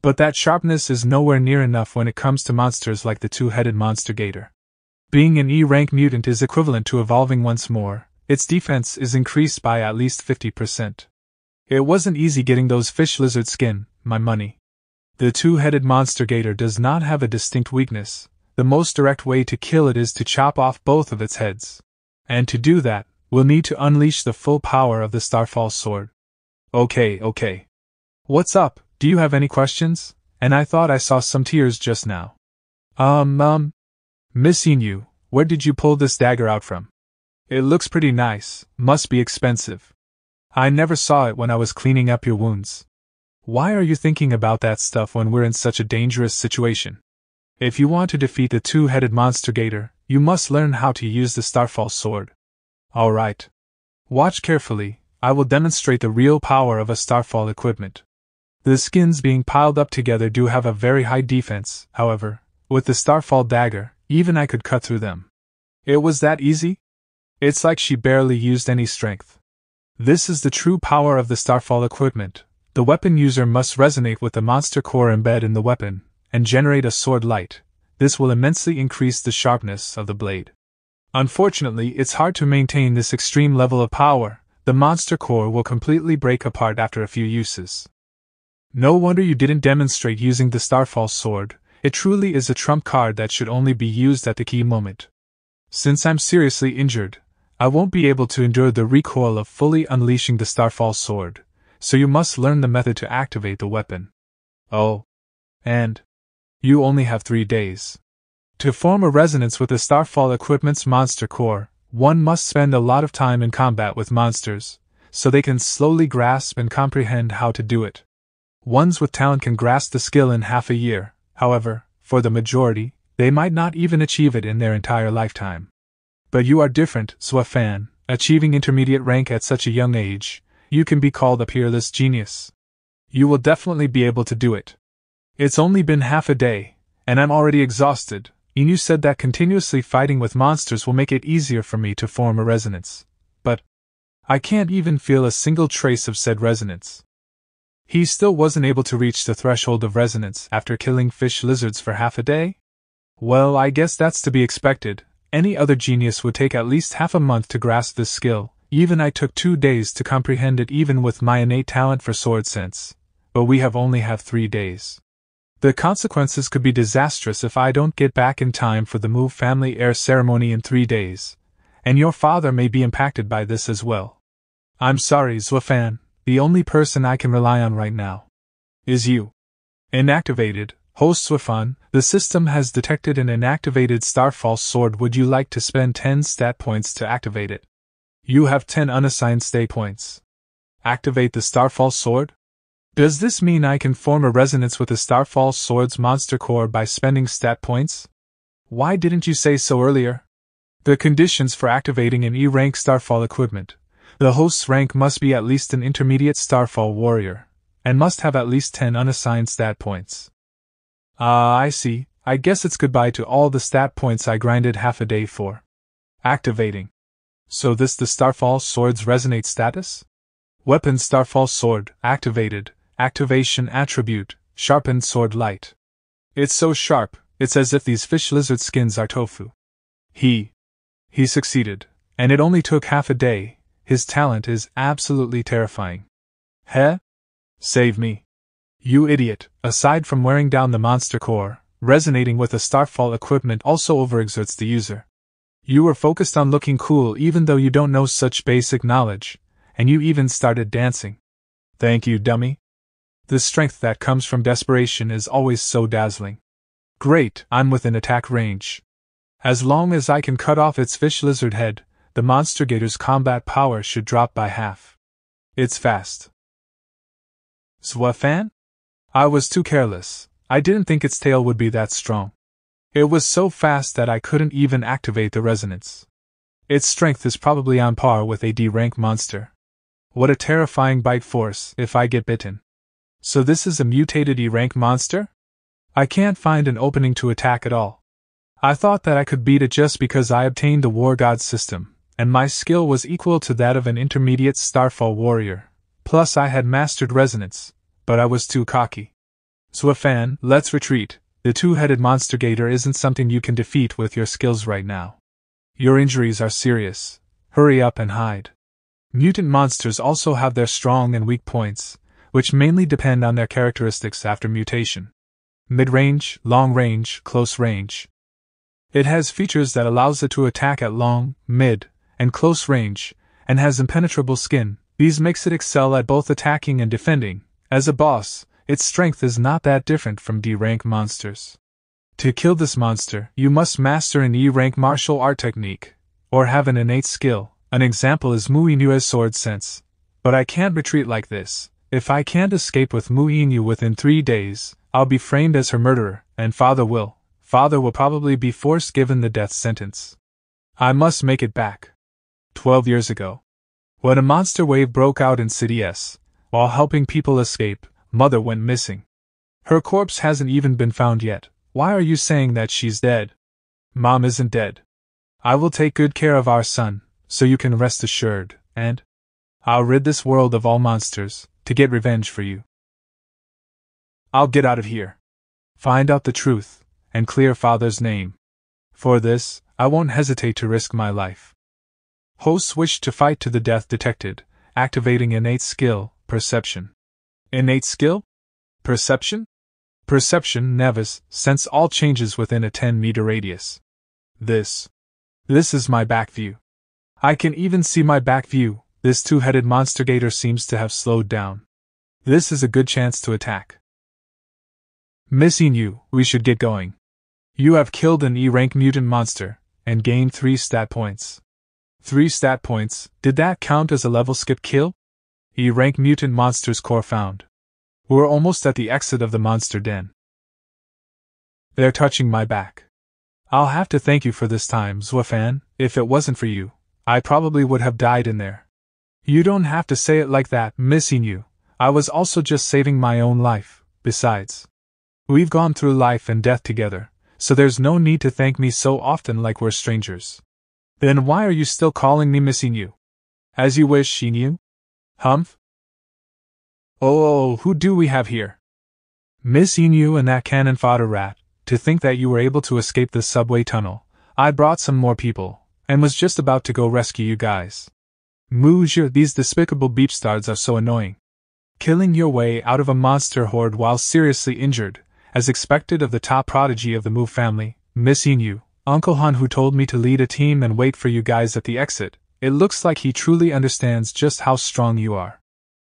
But that sharpness is nowhere near enough when it comes to monsters like the two-headed monster gator. Being an E-rank mutant is equivalent to evolving once more. Its defense is increased by at least 50%. It wasn't easy getting those fish lizard skin, my money. The two-headed monster gator does not have a distinct weakness. The most direct way to kill it is to chop off both of its heads. And to do that, we'll need to unleash the full power of the Starfall sword. Okay. What's up? Do you have any questions? And I thought I saw some tears just now. Missing you, where did you pull this dagger out from? It looks pretty nice, must be expensive. I never saw it when I was cleaning up your wounds. Why are you thinking about that stuff when we're in such a dangerous situation? If you want to defeat the two-headed monster gator, you must learn how to use the Starfall sword. Alright. Watch carefully, I will demonstrate the real power of a Starfall equipment. The skins being piled up together do have a very high defense, however, with the Starfall dagger, even I could cut through them. It was that easy? It's like she barely used any strength. This is the true power of the Starfall equipment. The weapon user must resonate with the monster core embed in the weapon, and generate a sword light. This will immensely increase the sharpness of the blade. Unfortunately, it's hard to maintain this extreme level of power. The monster core will completely break apart after a few uses. No wonder you didn't demonstrate using the Starfall sword. It truly is a trump card that should only be used at the key moment. Since I'm seriously injured, I won't be able to endure the recoil of fully unleashing the Starfall sword, so you must learn the method to activate the weapon. Oh. And you only have 3 days. To form a resonance with the Starfall equipment's monster core, one must spend a lot of time in combat with monsters, so they can slowly grasp and comprehend how to do it. Ones with talent can grasp the skill in half a year, however, for the majority, they might not even achieve it in their entire lifetime. But you are different, Zwafan, achieving intermediate rank at such a young age. You can be called a peerless genius. You will definitely be able to do it. It's only been half a day, and I'm already exhausted. Inu said that continuously fighting with monsters will make it easier for me to form a resonance. But I can't even feel a single trace of said resonance. He still wasn't able to reach the threshold of resonance after killing fish lizards for half a day? Well, I guess that's to be expected. Any other genius would take at least half a month to grasp this skill. Even I took 2 days to comprehend it even with my innate talent for sword sense. But we only have 3 days. The consequences could be disastrous if I don't get back in time for the Move family heir ceremony in 3 days, and your father may be impacted by this as well. I'm sorry, Zwafan, the only person I can rely on right now is you. Inactivated, Host Swifan, the system has detected an inactivated Starfall sword. Would you like to spend 10 stat points to activate it? You have 10 unassigned stat points. Activate the Starfall sword? Does this mean I can form a resonance with the Starfall sword's monster core by spending stat points? Why didn't you say so earlier? The conditions for activating an E-rank Starfall equipment. The host's rank must be at least an intermediate Starfall warrior, and must have at least 10 unassigned stat points. Ah, I see. I guess it's goodbye to all the stat points I grinded half a day for. Activating. So this the Starfall sword's resonate status? Weapon Starfall sword, activated, activation attribute, sharpened sword light. It's so sharp, it's as if these fish lizard skins are tofu. He succeeded, and it only took half a day. His talent is absolutely terrifying. Heh? Save me. You idiot, aside from wearing down the monster core, resonating with the Starfall equipment also overexerts the user. You were focused on looking cool even though you don't know such basic knowledge, and you even started dancing. Thank you, dummy. The strength that comes from desperation is always so dazzling. Great, I'm within attack range. As long as I can cut off its fish lizard head, the monster gator's combat power should drop by half. It's fast. Swifan? I was too careless. I didn't think its tail would be that strong. It was so fast that I couldn't even activate the resonance. Its strength is probably on par with a D-rank monster. What a terrifying bite force if I get bitten. So this is a mutated E-rank monster? I can't find an opening to attack at all. I thought that I could beat it just because I obtained the War God system, and my skill was equal to that of an intermediate Starfall warrior. Plus I had mastered resonance, but I was too cocky. Swifan, let's retreat. The two-headed monster gator isn't something you can defeat with your skills right now. Your injuries are serious. Hurry up and hide. Mutant monsters also have their strong and weak points, which mainly depend on their characteristics after mutation. Mid-range, long-range, close range. It has features that allows it to attack at long, mid, and close range, and has impenetrable skin. These makes it excel at both attacking and defending. As a boss, its strength is not that different from D-rank monsters. To kill this monster, you must master an E-rank martial art technique, or have an innate skill. An example is Muinue's sword sense. But I can't retreat like this. If I can't escape with Muinu within 3 days, I'll be framed as her murderer, and Father will probably be forced given the death sentence. I must make it back. 12 years ago, when a monster wave broke out in City S, while helping people escape, Mother went missing. Her corpse hasn't even been found yet. Why are you saying that she's dead? Mom isn't dead. I will take good care of our son, so you can rest assured, and I'll rid this world of all monsters, to get revenge for you. I'll get out of here. Find out the truth, and clear Father's name. For this, I won't hesitate to risk my life. Hosts wish to fight to the death detected, activating innate skill, perception. Innate skill? Perception? Perception, Nevis, sense all changes within a 10-meter radius. This is my back view. I can even see my back view. This two-headed monster gator seems to have slowed down. This is a good chance to attack. Missing you, we should get going. You have killed an E-rank mutant monster, and gained 3 stat points. 3 stat points, did that count as a level skip kill? E-rank mutant monsters core found. We're almost at the exit of the monster den. They're touching my back. I'll have to thank you for this time, Swifan. If it wasn't for you, I probably would have died in there. You don't have to say it like that, missing you. I was also just saving my own life. Besides, we've gone through life and death together, so there's no need to thank me so often like we're strangers. Then why are you still calling me missing you? As you wish, Shinyu. Humph? Oh, who do we have here? Missing you and that cannon fodder rat. To think that you were able to escape the subway tunnel. I brought some more people, and was just about to go rescue you guys. Muja, these despicable beepstards are so annoying. Killing your way out of a monster horde while seriously injured, as expected of the top prodigy of the Mu family, missing you. Uncle Han, who told me to lead a team and wait for you guys at the exit, it looks like he truly understands just how strong you are.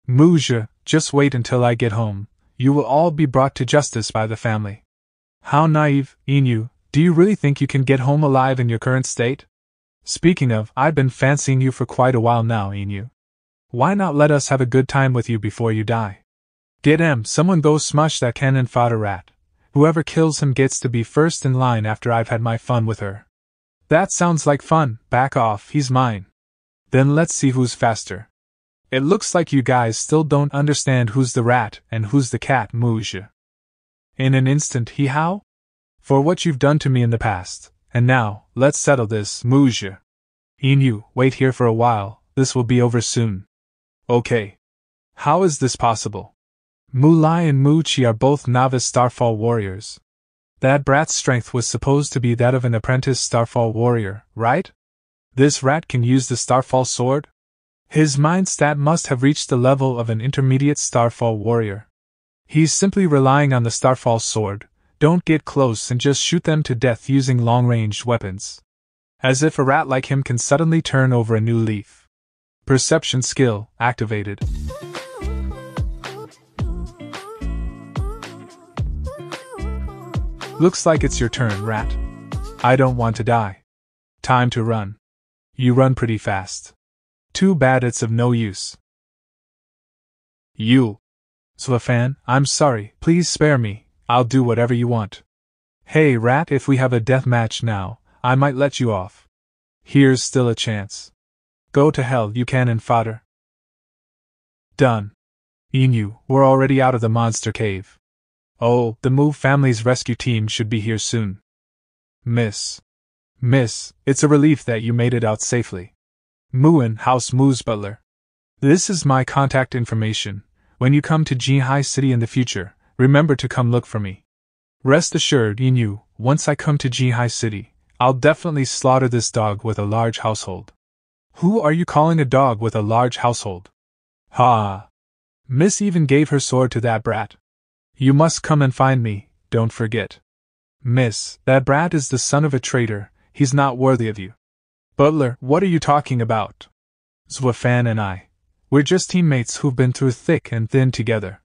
Muja, just wait until I get home. You will all be brought to justice by the family. How naive, Inu, do you really think you can get home alive in your current state? Speaking of, I've been fancying you for quite a while now, Inu. Why not let us have a good time with you before you die? Someone go smush that cannon fodder rat. Whoever kills him gets to be first in line after I've had my fun with her. That sounds like fun, back off, he's mine. Then let's see who's faster. It looks like you guys still don't understand who's the rat and who's the cat, Muja. In an instant he howled. For what you've done to me in the past, and now, let's settle this, Muja. Inu, wait here for a while, this will be over soon. Okay. How is this possible? Mulai and Muchi are both novice Starfall warriors. That brat's strength was supposed to be that of an apprentice Starfall warrior, right? This rat can use the Starfall sword? His mind stat must have reached the level of an intermediate Starfall warrior. He's simply relying on the Starfall sword. Don't get close and just shoot them to death using long-ranged weapons. As if a rat like him can suddenly turn over a new leaf. Perception skill activated. Looks like it's your turn, rat. I don't want to die. Time to run. You run pretty fast. Too bad it's of no use. You. Zwafan, I'm sorry, please spare me, I'll do whatever you want. Hey rat, if we have a death match now, I might let you off. Here's still a chance. Go to hell, you cannon fodder. Done. Inu, we're already out of the monster cave. Oh, the Mu family's rescue team should be here soon. Miss, it's a relief that you made it out safely. Muin, House Mu's butler. This is my contact information. When you come to Jinhai City in the future, remember to come look for me. Rest assured, Inu, once I come to Jinhai City, I'll definitely slaughter this dog with a large household. Who are you calling a dog with a large household? Ha! Miss even gave her sword to that brat. You must come and find me, don't forget. Miss, that brat is the son of a traitor, he's not worthy of you. Butler, what are you talking about? Zwafan and I. We're just teammates who've been through thick and thin together.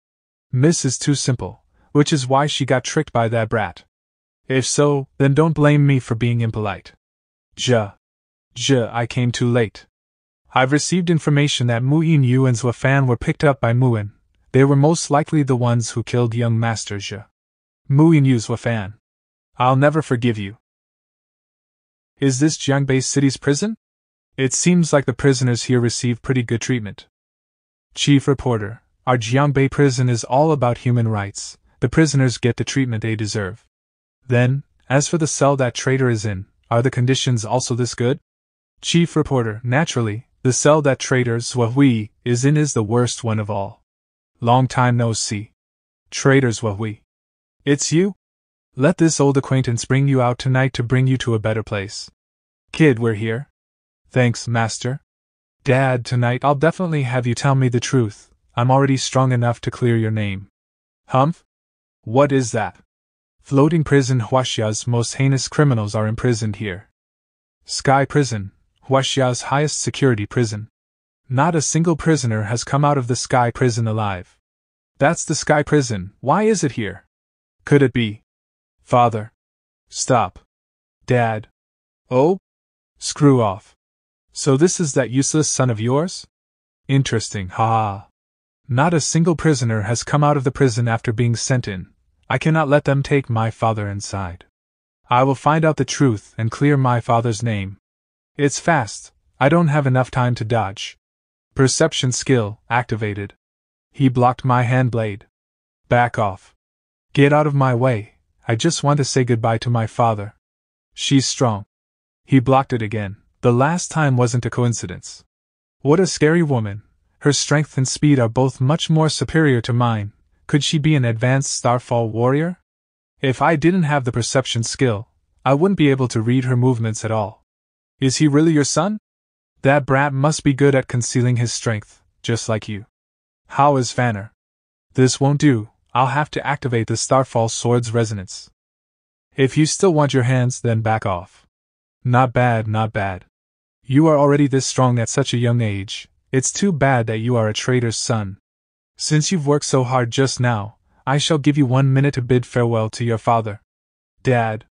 Miss is too simple, which is why she got tricked by that brat. If so, then don't blame me for being impolite. I came too late. I've received information that Inu and Zwafan were picked up by Muin. They were most likely the ones who killed young Master Zhe. Inu Zwafan. I'll never forgive you. Is this Jiangbei City's prison? It seems like the prisoners here receive pretty good treatment. Chief Reporter, our Jiangbei prison is all about human rights. The prisoners get the treatment they deserve. Then, as for the cell that traitor is in, are the conditions also this good? Chief Reporter, naturally, the cell that traitor Zhuhui is in is the worst one of all. Long time no see. Traitor Zhuhui. It's you? Let this old acquaintance bring you out tonight to bring you to a better place. Kid, we're here. Thanks, Master. Dad, tonight I'll definitely have you tell me the truth. I'm already strong enough to clear your name. Humph? What is that? Floating prison. Huaxia's most heinous criminals are imprisoned here. Sky Prison, Huaxia's highest security prison. Not a single prisoner has come out of the Sky Prison alive. That's the Sky Prison, why is it here? Could it be? Father. Stop. Dad. Oh? Screw off. So this is that useless son of yours? Interesting, ha. Not a single prisoner has come out of the prison after being sent in. I cannot let them take my father inside. I will find out the truth and clear my father's name. It's fast, I don't have enough time to dodge. Perception skill activated. He blocked my hand blade. Back off. Get out of my way, I just want to say goodbye to my father. She's strong. He blocked it again, the last time wasn't a coincidence. What a scary woman, her strength and speed are both much more superior to mine. Could she be an advanced Starfall warrior? If I didn't have the perception skill, I wouldn't be able to read her movements at all. Is he really your son? That brat must be good at concealing his strength, just like you. How is Fanner? This won't do, I'll have to activate the Starfall sword's resonance. If you still want your hands, then back off. Not bad, not bad. You are already this strong at such a young age, it's too bad that you are a traitor's son. Since you've worked so hard just now, I shall give you 1 minute to bid farewell to your father. Dad.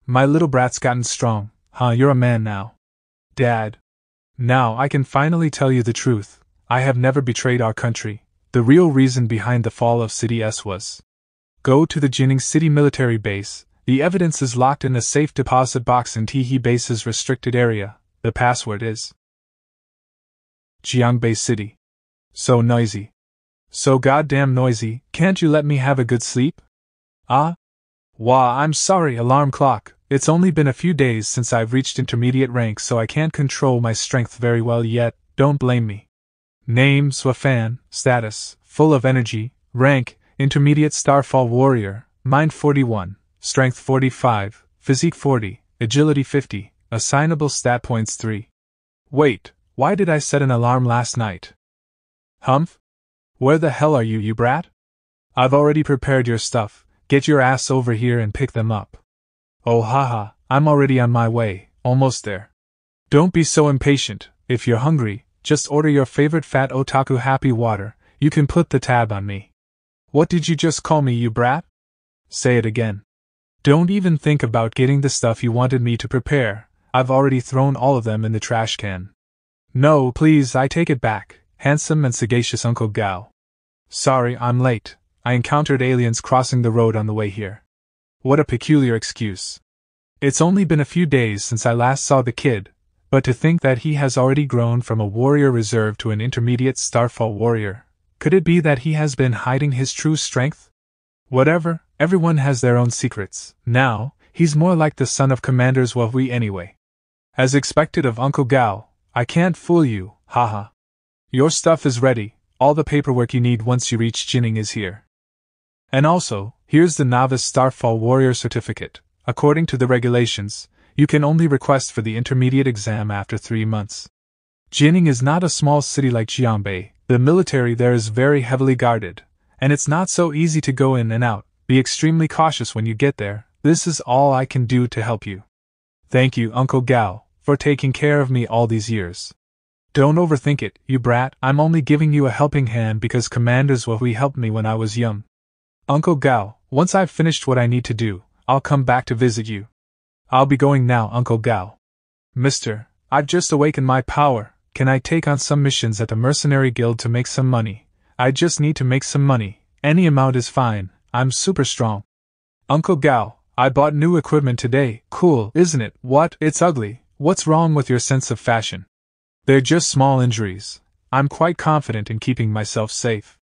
My little brat's gotten strong, huh? You're a man now. Dad. Now I can finally tell you the truth. I have never betrayed our country. The real reason behind the fall of City S was. Go to the Jining City military base. The evidence is locked in a safe deposit box in Tihe Base's restricted area. The password is Jiangbei City. So noisy. So goddamn noisy, can't you let me have a good sleep? Ah? Wah, I'm sorry, alarm clock. It's only been a few days since I've reached intermediate rank, so I can't control my strength very well yet, don't blame me. Name, Swafan, status, full of energy, rank, intermediate Starfall Warrior, mind 41, strength 45, physique 40, agility 50, assignable stat points 3. Wait, why did I set an alarm last night? Humph? Where the hell are you, you brat? I've already prepared your stuff, get your ass over here and pick them up. Oh haha, I'm already on my way, almost there. Don't be so impatient, if you're hungry, just order your favorite fat otaku happy water, you can put the tab on me. What did you just call me, you brat? Say it again. Don't even think about getting the stuff you wanted me to prepare, I've already thrown all of them in the trash can. No, please, I take it back, handsome and sagacious Uncle Gao. Sorry, I'm late, I encountered aliens crossing the road on the way here. What a peculiar excuse. It's only been a few days since I last saw the kid, but to think that he has already grown from a warrior reserve to an intermediate Starfall warrior, could it be that he has been hiding his true strength? Whatever, everyone has their own secrets. Now, he's more like the son of Commanders Wahui anyway. As expected of Uncle Gao, I can't fool you, haha. Your stuff is ready, all the paperwork you need once you reach Jining is here. And also, here's the Novice Starfall Warrior Certificate. According to the regulations, you can only request for the intermediate exam after 3 months. Jining is not a small city like Jiangbei, the military there is very heavily guarded, and it's not so easy to go in and out, be extremely cautious when you get there, this is all I can do to help you. Thank you, Uncle Gao, for taking care of me all these years. Don't overthink it, you brat, I'm only giving you a helping hand because Commanders Wahui helped me when I was young. Uncle Gao, once I've finished what I need to do, I'll come back to visit you. I'll be going now, Uncle Gao. Mister, I've just awakened my power, can I take on some missions at the mercenary guild to make some money? I just need to make some money, any amount is fine, I'm super strong. Uncle Gao, I bought new equipment today, cool, isn't it? What? It's ugly, what's wrong with your sense of fashion? They're just small injuries, I'm quite confident in keeping myself safe.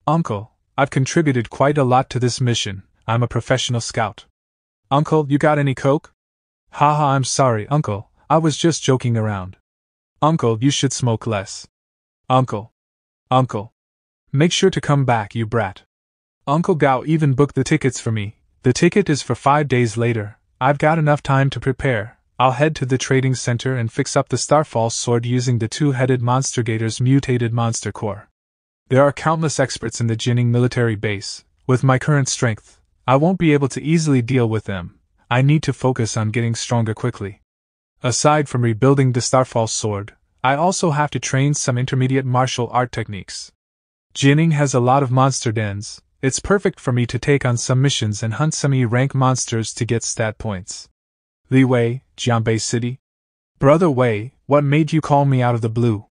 Uncle, I've contributed quite a lot to this mission, I'm a professional scout. Uncle, you got any coke? Haha, I'm sorry, Uncle, I was just joking around. Uncle, you should smoke less. Uncle. Make sure to come back, you brat. Uncle Gao even booked the tickets for me, the ticket is for 5 days later, I've got enough time to prepare, I'll head to the trading center and fix up the Starfall sword using the two-headed monster gator's mutated monster core. There are countless experts in the Jining military base. With my current strength, I won't be able to easily deal with them. I need to focus on getting stronger quickly. Aside from rebuilding the Starfall sword, I also have to train some intermediate martial art techniques. Jining has a lot of monster dens. It's perfect for me to take on some missions and hunt some E-rank monsters to get stat points. Li Wei, Jiangbei City. Brother Wei, what made you call me out of the blue?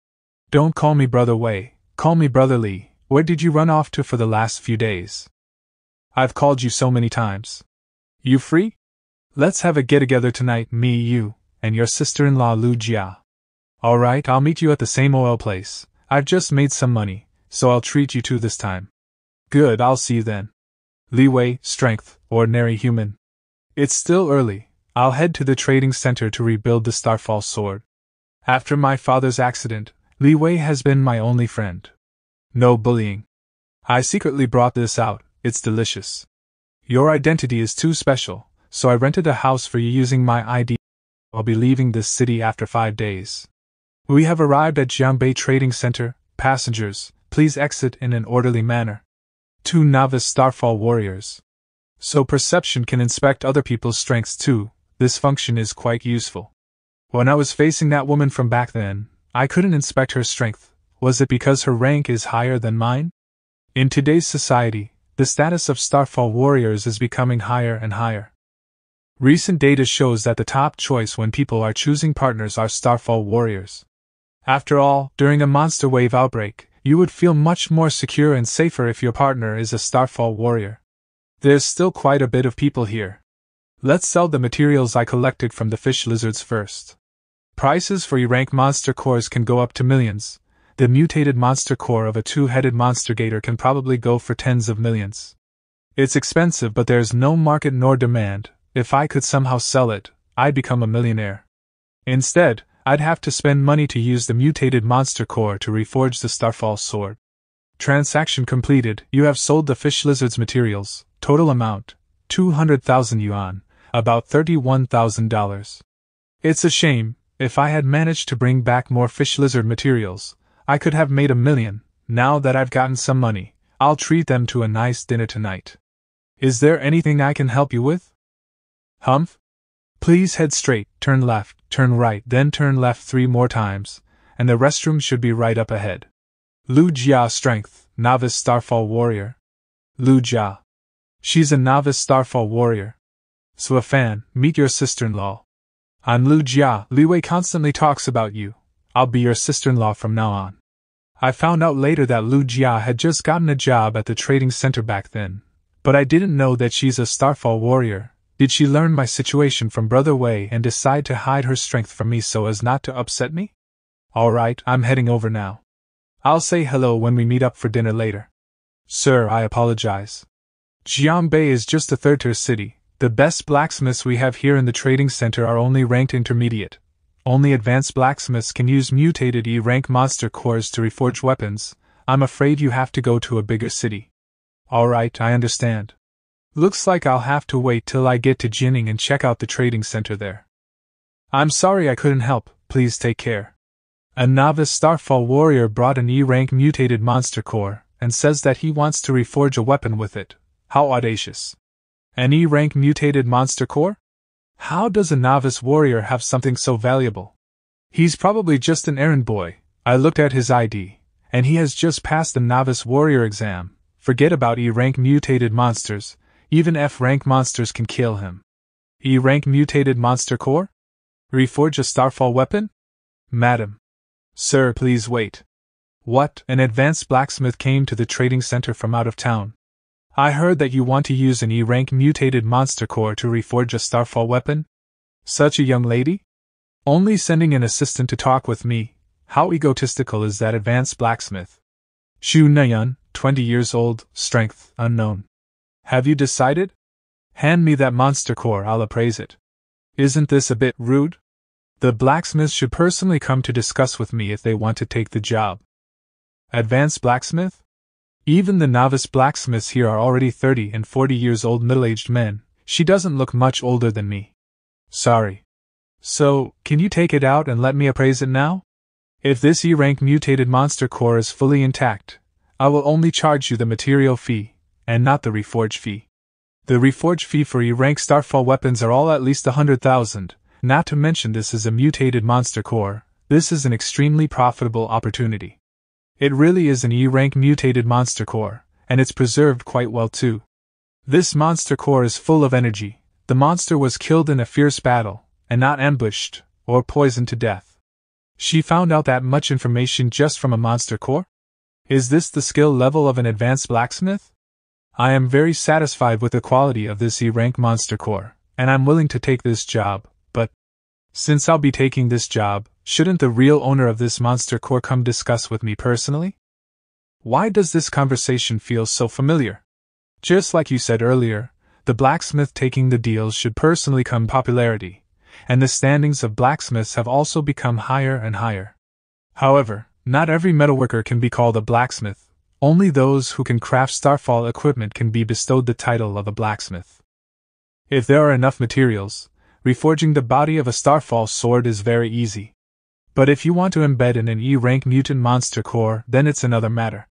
Don't call me Brother Wei. Call me Brother Li, where did you run off to for the last few days? I've called you so many times. You free? Let's have a get-together tonight, me, you, and your sister-in-law Lu Jia. Alright, I'll meet you at the same oil place. I've just made some money, so I'll treat you to this time. Good, I'll see you then. Li Wei, strength, ordinary human. It's still early, I'll head to the trading center to rebuild the Starfall sword. After my father's accident, Li Wei has been my only friend. No bullying. I secretly brought this out, it's delicious. Your identity is too special, so I rented a house for you using my ID. I'll be leaving this city after 5 days. We have arrived at Jiangbei Trading Center, passengers, please exit in an orderly manner. 2 novice Starfall warriors. So perception can inspect other people's strengths too, this function is quite useful. When I was facing that woman from back then, I couldn't inspect her strength. Was it because her rank is higher than mine? In today's society, the status of Starfall warriors is becoming higher and higher. Recent data shows that the top choice when people are choosing partners are Starfall warriors. After all, during a monster wave outbreak, you would feel much more secure and safer if your partner is a Starfall warrior. There's still quite a bit of people here. Let's sell the materials I collected from the fish lizards first. Prices for E-rank monster cores can go up to millions. The mutated monster core of a two-headed monster gator can probably go for tens of millions. It's expensive, but there's no market nor demand. If I could somehow sell it, I'd become a millionaire. Instead, I'd have to spend money to use the mutated monster core to reforge the Starfall sword. Transaction completed. You have sold the fish lizard's materials. Total amount, 200,000 yuan, about $31,000. It's a shame. If I had managed to bring back more fish lizard materials, I could have made $1 million. Now that I've gotten some money, I'll treat them to a nice dinner tonight. Is there anything I can help you with? Humph? Please head straight, turn left, turn right, then turn left 3 more times, and the restroom should be right up ahead. Lu Jia, strength, novice Starfall warrior. Lu Jia. She's a novice Starfall warrior. So a fan, meet your sister-in-law. I'm Lu Jia. Li Wei constantly talks about you. I'll be your sister-in-law from now on. I found out later that Lu Jia had just gotten a job at the trading center back then, but I didn't know that she's a Starfall warrior. Did she learn my situation from Brother Wei and decide to hide her strength from me so as not to upset me? Alright, I'm heading over now. I'll say hello when we meet up for dinner later. Sir, I apologize. Jiangbei is just a third-tier city. The best blacksmiths we have here in the trading center are only ranked intermediate. Only advanced blacksmiths can use mutated E-rank monster cores to reforge weapons. I'm afraid you have to go to a bigger city. Alright, I understand. Looks like I'll have to wait till I get to Jining and check out the trading center there. I'm sorry I couldn't help, please take care. A novice Starfall warrior brought an E-rank mutated monster core, and says that he wants to reforge a weapon with it. How audacious. An E-rank mutated monster core? How does a novice warrior have something so valuable? He's probably just an errand boy. I looked at his ID, and he has just passed the novice warrior exam. Forget about E-rank mutated monsters. Even F-rank monsters can kill him. E-rank mutated monster core? Reforge a Starfall weapon? Madam. Sir, please wait. What? An advanced blacksmith came to the trading center from out of town. I heard that you want to use an E-rank mutated monster core to reforge a Starfall weapon? Such a young lady? Only sending an assistant to talk with me. How egotistical is that advanced blacksmith? Xu Neyun, 20 years old, strength, unknown. Have you decided? Hand me that monster core, I'll appraise it. Isn't this a bit rude? The blacksmith should personally come to discuss with me if they want to take the job. Advanced blacksmith? Even the novice blacksmiths here are already 30 and 40 years old middle-aged men. She doesn't look much older than me. Sorry. So, can you take it out and let me appraise it now? If this E-rank mutated monster core is fully intact, I will only charge you the material fee, and not the reforge fee. The reforge fee for E-rank Starfall weapons are all at least 100,000, not to mention this is a mutated monster core. This is an extremely profitable opportunity. It really is an E-rank mutated monster core, and it's preserved quite well too. This monster core is full of energy. The monster was killed in a fierce battle, and not ambushed, or poisoned to death. She found out that much information just from a monster core? Is this the skill level of an advanced blacksmith? I am very satisfied with the quality of this E-rank monster core, and I'm willing to take this job, but since I'll be taking this job, shouldn't the real owner of this monster core come discuss with me personally? Why does this conversation feel so familiar? Just like you said earlier, the blacksmith taking the deals should personally come popularity, and the standings of blacksmiths have also become higher and higher. However, not every metalworker can be called a blacksmith. Only those who can craft Starfall equipment can be bestowed the title of a blacksmith. If there are enough materials, reforging the body of a Starfall sword is very easy. But if you want to embed in an E-rank mutant monster core, then it's another matter.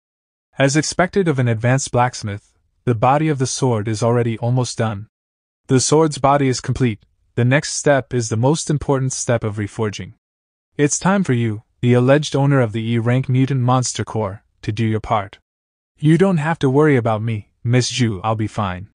As expected of an advanced blacksmith, the body of the sword is already almost done. The sword's body is complete. The next step is the most important step of reforging. It's time for you, the alleged owner of the E-rank mutant monster core, to do your part. You don't have to worry about me, Miss Zhu, I'll be fine.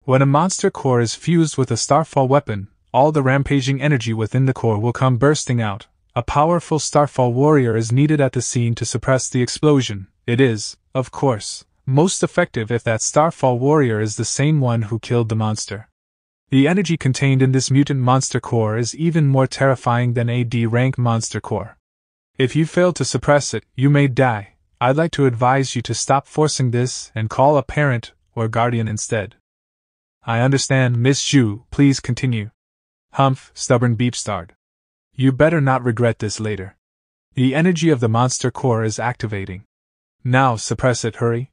When a monster core is fused with a Starfall weapon, all the rampaging energy within the core will come bursting out. A powerful Starfall warrior is needed at the scene to suppress the explosion. It is, of course, most effective if that Starfall warrior is the same one who killed the monster. The energy contained in this mutant monster core is even more terrifying than a D-rank monster core. If you fail to suppress it, you may die. I'd like to advise you to stop forcing this and call a parent or guardian instead. I understand, Miss Zhu, please continue. Humph, stubborn Beepstard. You better not regret this later. The energy of the monster core is activating. Now suppress it, hurry.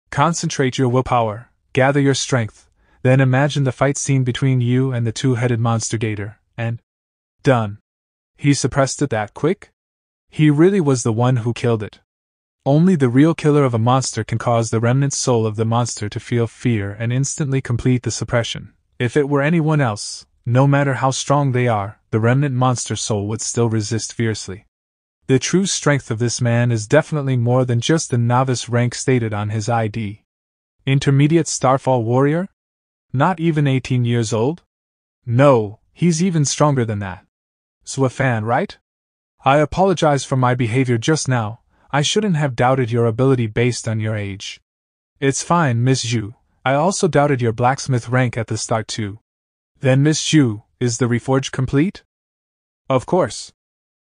Concentrate your willpower, gather your strength, then imagine the fight scene between you and the two-headed monster gator, and… done. He suppressed it that quick? He really was the one who killed it. Only the real killer of a monster can cause the remnant soul of the monster to feel fear and instantly complete the suppression. If it were anyone else, no matter how strong they are, the remnant monster soul would still resist fiercely. The true strength of this man is definitely more than just the novice rank stated on his ID. Intermediate Starfall warrior? Not even 18 years old? No, he's even stronger than that. Swafan, right? I apologize for my behavior just now. I shouldn't have doubted your ability based on your age. It's fine, Miss Zhu. I also doubted your blacksmith rank at the start too. Then, Miss Zhu, is the reforge complete? Of course.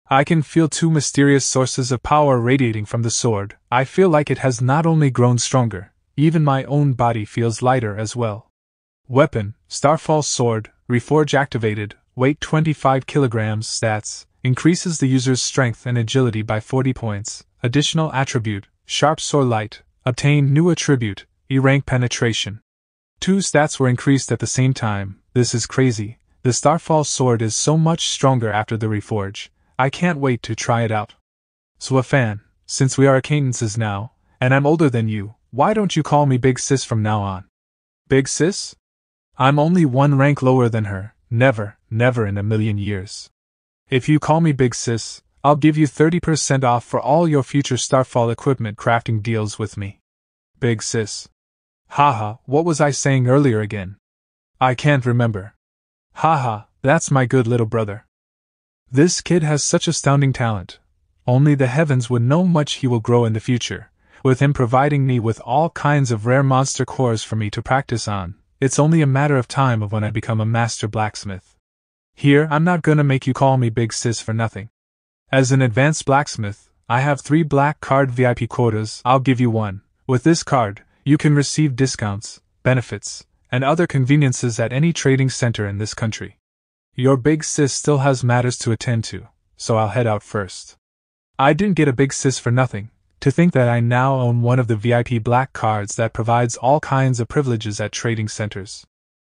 I can feel two mysterious sources of power radiating from the sword. I feel like it has not only grown stronger, even my own body feels lighter as well. Weapon, Starfall Sword, Reforge activated, weight 25 kilograms, stats, increases the user's strength and agility by 40 points. Additional attribute, Sharp Sword Light, obtained new attribute, E-rank penetration. 2 stats were increased at the same time. This is crazy. The Starfall Sword is so much stronger after the reforge. I can't wait to try it out. Swafan, since we are acquaintances now, and I'm older than you, why don't you call me Big Sis from now on? Big Sis? I'm only 1 rank lower than her, never in a million years. If you call me Big Sis, I'll give you 30% off for all your future Starfall equipment crafting deals with me. Big Sis. Haha, what was I saying earlier again? I can't remember. Haha, that's my good little brother. This kid has such astounding talent. Only the heavens would know much he will grow in the future. With him providing me with all kinds of rare monster cores for me to practice on, it's only a matter of time of when I become a master blacksmith. Here, I'm not gonna make you call me Big Sis for nothing. As an advanced blacksmith, I have 3 black card VIP quotas. I'll give you 1. With this card, you can receive discounts, benefits, and other conveniences at any trading center in this country. Your Big Sis still has matters to attend to, so I'll head out first. I didn't get a Big Sis for nothing. To think that I now own one of the VIP black cards that provides all kinds of privileges at trading centers.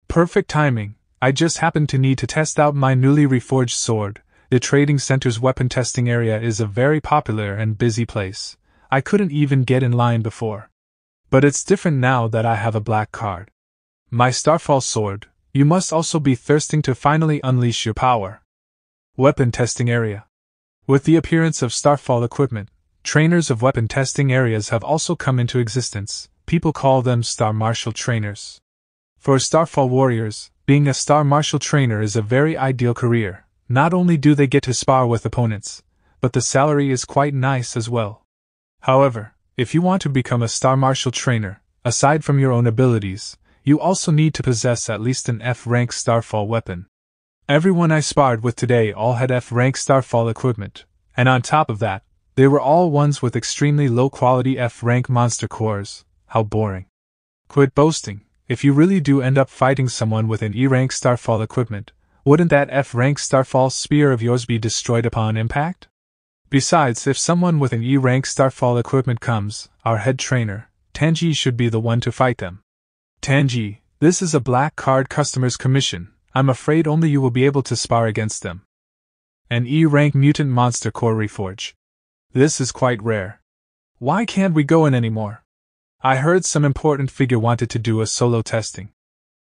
Perfect timing. I just happened to need to test out my newly reforged sword. The trading center's weapon testing area is a very popular and busy place. I couldn't even get in line before. But it's different now that I have a black card. My Starfall sword. You must also be thirsting to finally unleash your power. Weapon testing area. With the appearance of Starfall equipment, trainers of weapon testing areas have also come into existence. People call them Star Martial trainers. For Starfall warriors, being a Star Martial trainer is a very ideal career. Not only do they get to spar with opponents, but the salary is quite nice as well. However, if you want to become a Star Martial trainer, aside from your own abilities, you also need to possess at least an F-rank Starfall weapon. Everyone I sparred with today all had F-rank Starfall equipment, and on top of that, they were all ones with extremely low-quality F-rank monster cores. How boring. Quit boasting. If you really do end up fighting someone with an E-rank Starfall equipment, wouldn't that F-rank Starfall spear of yours be destroyed upon impact? Besides, if someone with an E-rank Starfall equipment comes, our head trainer, Tanji, should be the one to fight them. Tanji, this is a black card customer's commission. I'm afraid only you will be able to spar against them. An E-rank mutant monster core reforge. This is quite rare. Why can't we go in anymore? I heard some important figure wanted to do a solo testing.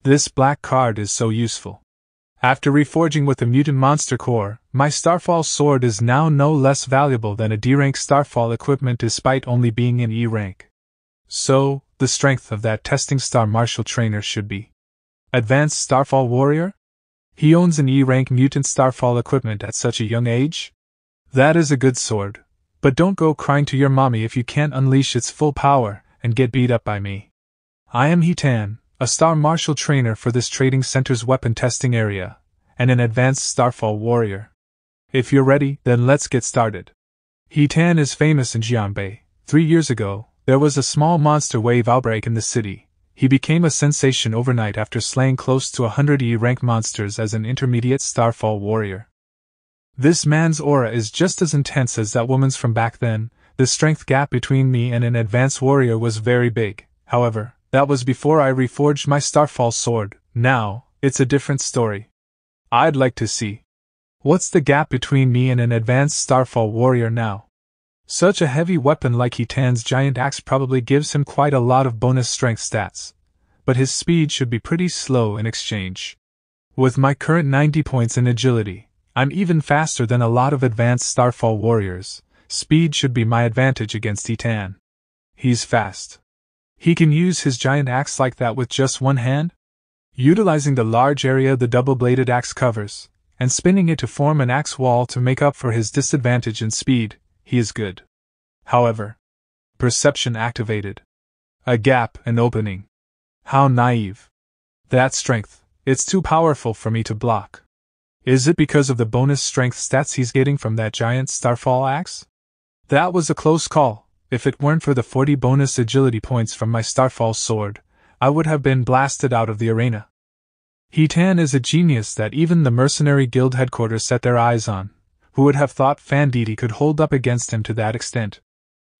This black card is so useful. After reforging with the mutant monster core, my Starfall sword is now no less valuable than a D-rank Starfall equipment despite only being in E-rank. So, the strength of that testing Star Martial trainer should be Advanced Starfall Warrior? He owns an E-rank mutant Starfall equipment at such a young age? That is a good sword, but don't go crying to your mommy if you can't unleash its full power and get beat up by me. I am He-Tan, a Star Martial trainer for this trading center's weapon testing area, and an advanced Starfall warrior. If you're ready, then let's get started. He-Tan is famous in Jiangbei. 3 years ago, there was a small monster wave outbreak in the city. He became a sensation overnight after slaying close to 100 E-rank monsters as an intermediate Starfall warrior. This man's aura is just as intense as that woman's from back then. The strength gap between me and an advanced warrior was very big. However, that was before I reforged my Starfall sword. Now, it's a different story. I'd like to see. What's the gap between me and an advanced Starfall warrior now? Such a heavy weapon like He-Tan's giant axe probably gives him quite a lot of bonus strength stats, but his speed should be pretty slow in exchange. With my current 90 points in agility, I'm even faster than a lot of advanced Starfall warriors. Speed should be my advantage against He-Tan. He's fast. He can use his giant axe like that with just one hand? Utilizing the large area the double-bladed axe covers, and spinning it to form an axe wall to make up for his disadvantage in speed, he is good. However, perception activated. A gap, an opening. How naive. That strength, it's too powerful for me to block. Is it because of the bonus strength stats he's getting from that giant Starfall axe? That was a close call. If it weren't for the 40 bonus agility points from my Starfall sword, I would have been blasted out of the arena. He-Tan is a genius that even the Mercenary Guild headquarters set their eyes on. Who would have thought Fanditi could hold up against him to that extent?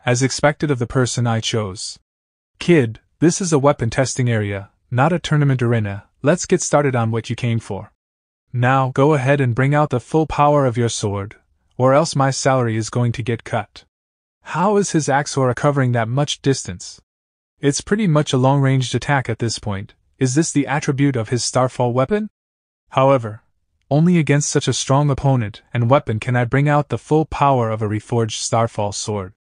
As expected of the person I chose. Kid, this is a weapon testing area, not a tournament arena. Let's get started on what you came for. Now go ahead and bring out the full power of your sword, or else my salary is going to get cut. How is his axe aura covering that much distance? It's pretty much a long-ranged attack at this point. Is this the attribute of his Starfall weapon? However, only against such a strong opponent and weapon can I bring out the full power of a reforged Starfall sword.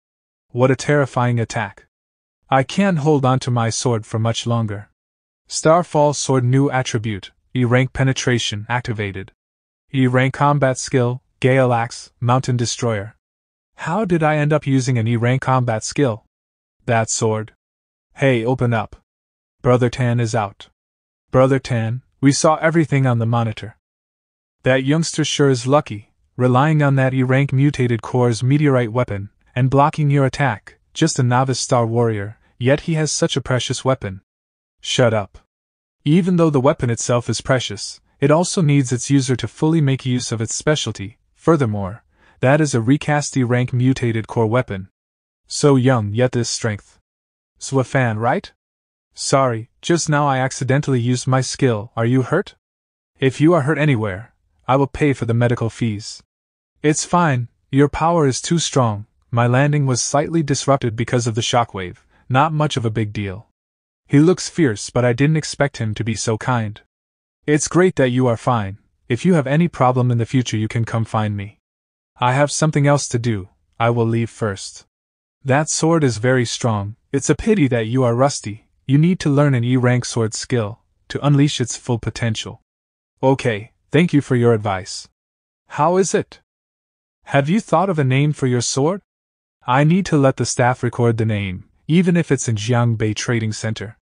What a terrifying attack. I can't hold on to my sword for much longer. Starfall sword new attribute, E-rank penetration activated. E-rank combat skill, Gale Axe, Mountain Destroyer. How did I end up using an E-rank combat skill? That sword. Hey, open up. Brother Tan is out. Brother Tan, we saw everything on the monitor. That youngster sure is lucky, relying on that E-rank mutated core's meteorite weapon, and blocking your attack, just a novice Star Warrior, yet he has such a precious weapon. Shut up. Even though the weapon itself is precious, it also needs its user to fully make use of its specialty. Furthermore, that is a recast E-rank mutated core weapon. So young, yet this strength. Zwafan, right? Sorry, just now I accidentally used my skill. Are you hurt? If you are hurt anywhere, I will pay for the medical fees. It's fine, your power is too strong. My landing was slightly disrupted because of the shockwave, not much of a big deal. He looks fierce, but I didn't expect him to be so kind. It's great that you are fine. If you have any problem in the future, you can come find me. I have something else to do. I will leave first. That sword is very strong. It's a pity that you are rusty. You need to learn an E-rank sword skill to unleash its full potential. Okay, thank you for your advice. How is it? Have you thought of a name for your sword? I need to let the staff record the name, even if it's in Jiangbei Trading Center.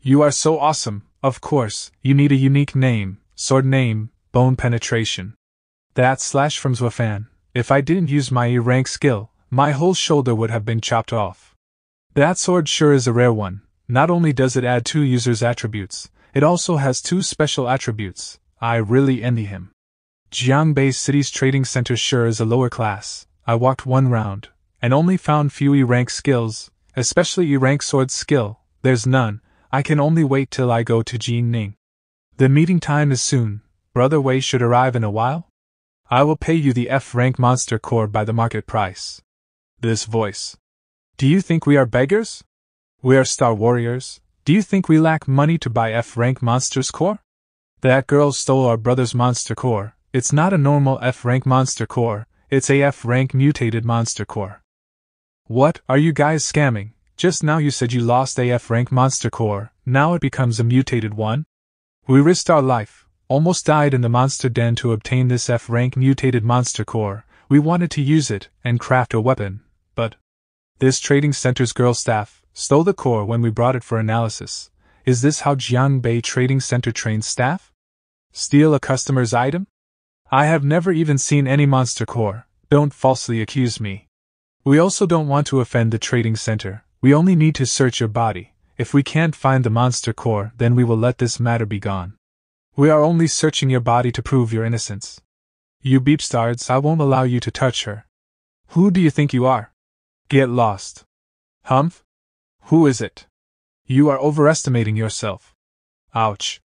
You are so awesome. Of course, you need a unique name. Sword name, Bone Penetration. That slash from Zwafan. If I didn't use my E-rank skill, my whole shoulder would have been chopped off. That sword sure is a rare one. Not only does it add 2 users' attributes, it also has 2 special attributes. I really envy him. Jiangbei City's trading center sure is a lower class. I walked 1 round, and only found few E-rank skills, especially E-rank sword skill. There's none. I can only wait till I go to Jinning. The meeting time is soon. Brother Wei should arrive in a while. I will pay you the F-rank monster core by the market price. This voice. Do you think we are beggars? We are Star Warriors. Do you think we lack money to buy F-rank monsters core? That girl stole our brother's monster core. It's not a normal F-rank monster core, it's a F-rank mutated monster core. What, are you guys scamming? Just now you said you lost a F-rank monster core, now it becomes a mutated one? We risked our life, almost died in the monster den to obtain this F-rank mutated monster core. We wanted to use it and craft a weapon, but this trading center's girl staff stole the core when we brought it for analysis. Is this how Jiangbei Trading Center trains staff? Steal a customer's item? I have never even seen any monster core, don't falsely accuse me. We also don't want to offend the trading center, we only need to search your body. If we can't find the monster core, then we will let this matter be gone. We are only searching your body to prove your innocence. You beepstards, I won't allow you to touch her. Who do you think you are? Get lost. Humph? Who is it? You are overestimating yourself. Ouch.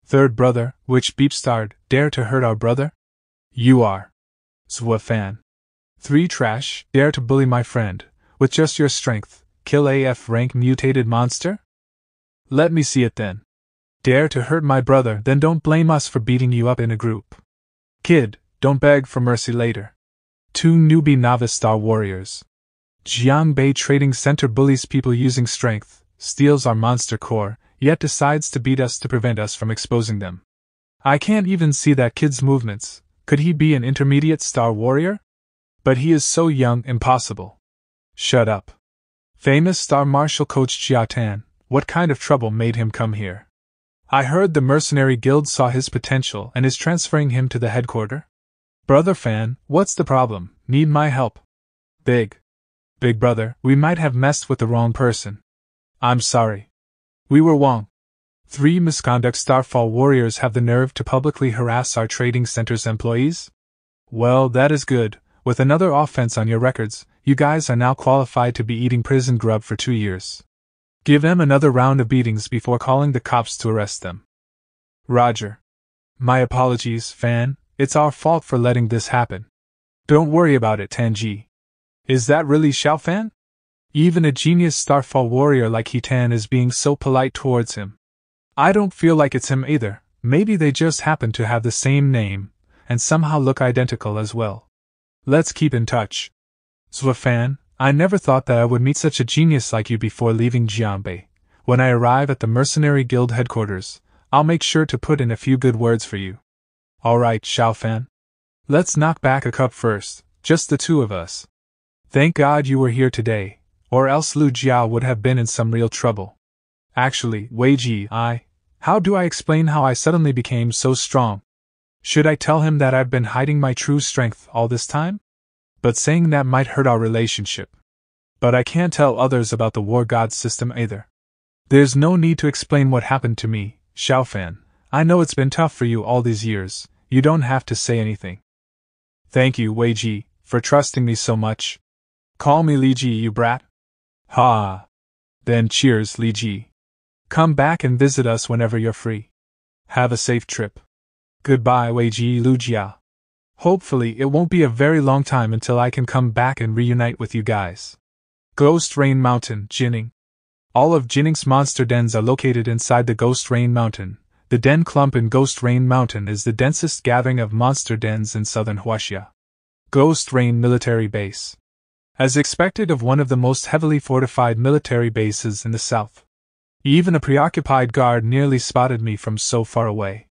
Third brother, which beepstard dare to hurt our brother? You are. Zwafan. 3 trash, dare to bully my friend, with just your strength, kill a F-rank mutated monster? Let me see it then. Dare to hurt my brother, then don't blame us for beating you up in a group. Kid, don't beg for mercy later. 2 newbie novice star warriors. Jiangbei Trading Center bullies people using strength, steals our monster core, yet decides to beat us to prevent us from exposing them. I can't even see that kid's movements. Could he be an intermediate star warrior? But he is so young, impossible. Shut up. Famous star martial coach Jia Tan, what kind of trouble made him come here? I heard the mercenary guild saw his potential and is transferring him to the headquarters. Brother Fan, what's the problem? Need my help? Big brother, we might have messed with the wrong person. I'm sorry. We were wrong. 3 misconduct Starfall warriors have the nerve to publicly harass our trading center's employees? Well, that is good. With another offense on your records, you guys are now qualified to be eating prison grub for 2 years. Give them another round of beatings before calling the cops to arrest them. Roger. My apologies, Fan. It's our fault for letting this happen. Don't worry about it, Tanji. Is that really Xiao Fan? Even a genius Starfall warrior like He Tan is being so polite towards him. I don't feel like it's him either. Maybe they just happen to have the same name, and somehow look identical as well. Let's keep in touch. Zwafan, I never thought that I would meet such a genius like you before leaving Jiangbei. When I arrive at the Mercenary Guild headquarters, I'll make sure to put in a few good words for you. Alright, Xiaofan. Let's knock back a cup first, just the 2 of us. Thank God you were here today, or else Lu Jiao would have been in some real trouble. Actually, Wei Ji, how do I explain how I suddenly became so strong? Should I tell him that I've been hiding my true strength all this time? But saying that might hurt our relationship. But I can't tell others about the War God system either. There's no need to explain what happened to me, Xiaofan. I know it's been tough for you all these years. You don't have to say anything. Thank you, Wei Ji, for trusting me so much. Call me Li Ji, you brat. Ha! Then cheers, Li Ji. Come back and visit us whenever you're free. Have a safe trip. Goodbye, Wei Ji Lu Jia. Hopefully it won't be a very long time until I can come back and reunite with you guys. Ghost Rain Mountain, Jining. All of Jining's monster dens are located inside the Ghost Rain Mountain. The Den Clump in Ghost Rain Mountain is the densest gathering of monster dens in southern Huaxia. Ghost Rain Military Base. As expected of one of the most heavily fortified military bases in the south. Even a preoccupied guard nearly spotted me from so far away.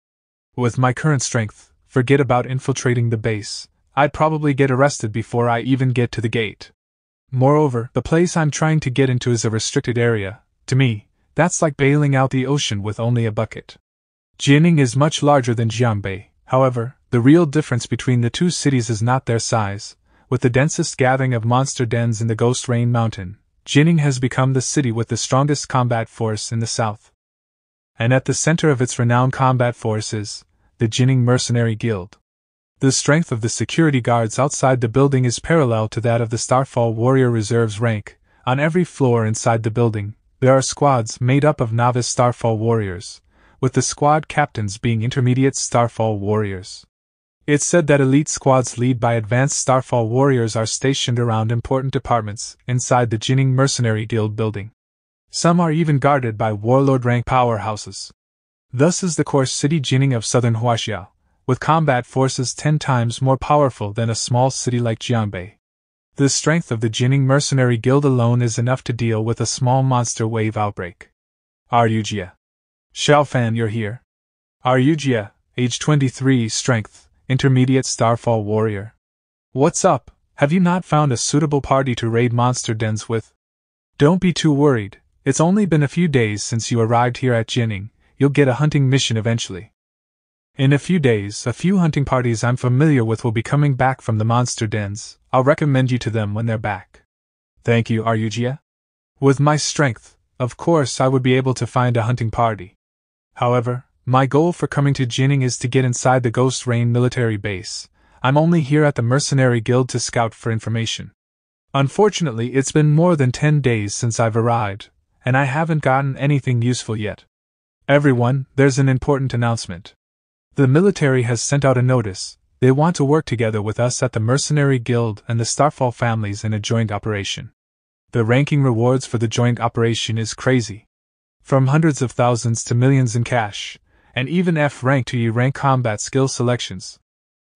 With my current strength, forget about infiltrating the base. I'd probably get arrested before I even get to the gate. Moreover, the place I'm trying to get into is a restricted area. To me, that's like bailing out the ocean with only a bucket. Jining is much larger than Jiangbei. However, the real difference between the 2 cities is not their size. With the densest gathering of monster dens in the Ghost Rain Mountain, Jining has become the city with the strongest combat force in the south. And at the center of its renowned combat force is the Jining Mercenary Guild. The strength of the security guards outside the building is parallel to that of the Starfall Warrior Reserve's rank. On every floor inside the building, there are squads made up of novice Starfall warriors, with the squad captains being intermediate Starfall warriors. It's said that elite squads led by advanced Starfall warriors are stationed around important departments inside the Jining Mercenary Guild building. Some are even guarded by warlord-rank powerhouses. Thus is the core city Jining of southern Huaxia, with combat forces 10 times more powerful than a small city like Jiangbei. The strength of the Jining Mercenary Guild alone is enough to deal with a small monster wave outbreak. Are you Jia? Xiaofan, you're here? Aryujia, age 23, strength, intermediate Starfall warrior. What's up? Have you not found a suitable party to raid monster dens with? Don't be too worried, it's only been a few days since you arrived here at Jinning, you'll get a hunting mission eventually. In a few days, a few hunting parties I'm familiar with will be coming back from the monster dens. I'll recommend you to them when they're back. Thank you, Aryujia. With my strength, of course I would be able to find a hunting party. However, my goal for coming to Jinning is to get inside the Ghost Rain military base. I'm only here at the Mercenary Guild to scout for information. Unfortunately, it's been more than 10 days since I've arrived, and I haven't gotten anything useful yet. Everyone, there's an important announcement. The military has sent out a notice. They want to work together with us at the Mercenary Guild and the Starfall families in a joint operation. The ranking rewards for the joint operation is crazy. From hundreds of thousands to millions in cash, and even F rank to E rank combat skill selections.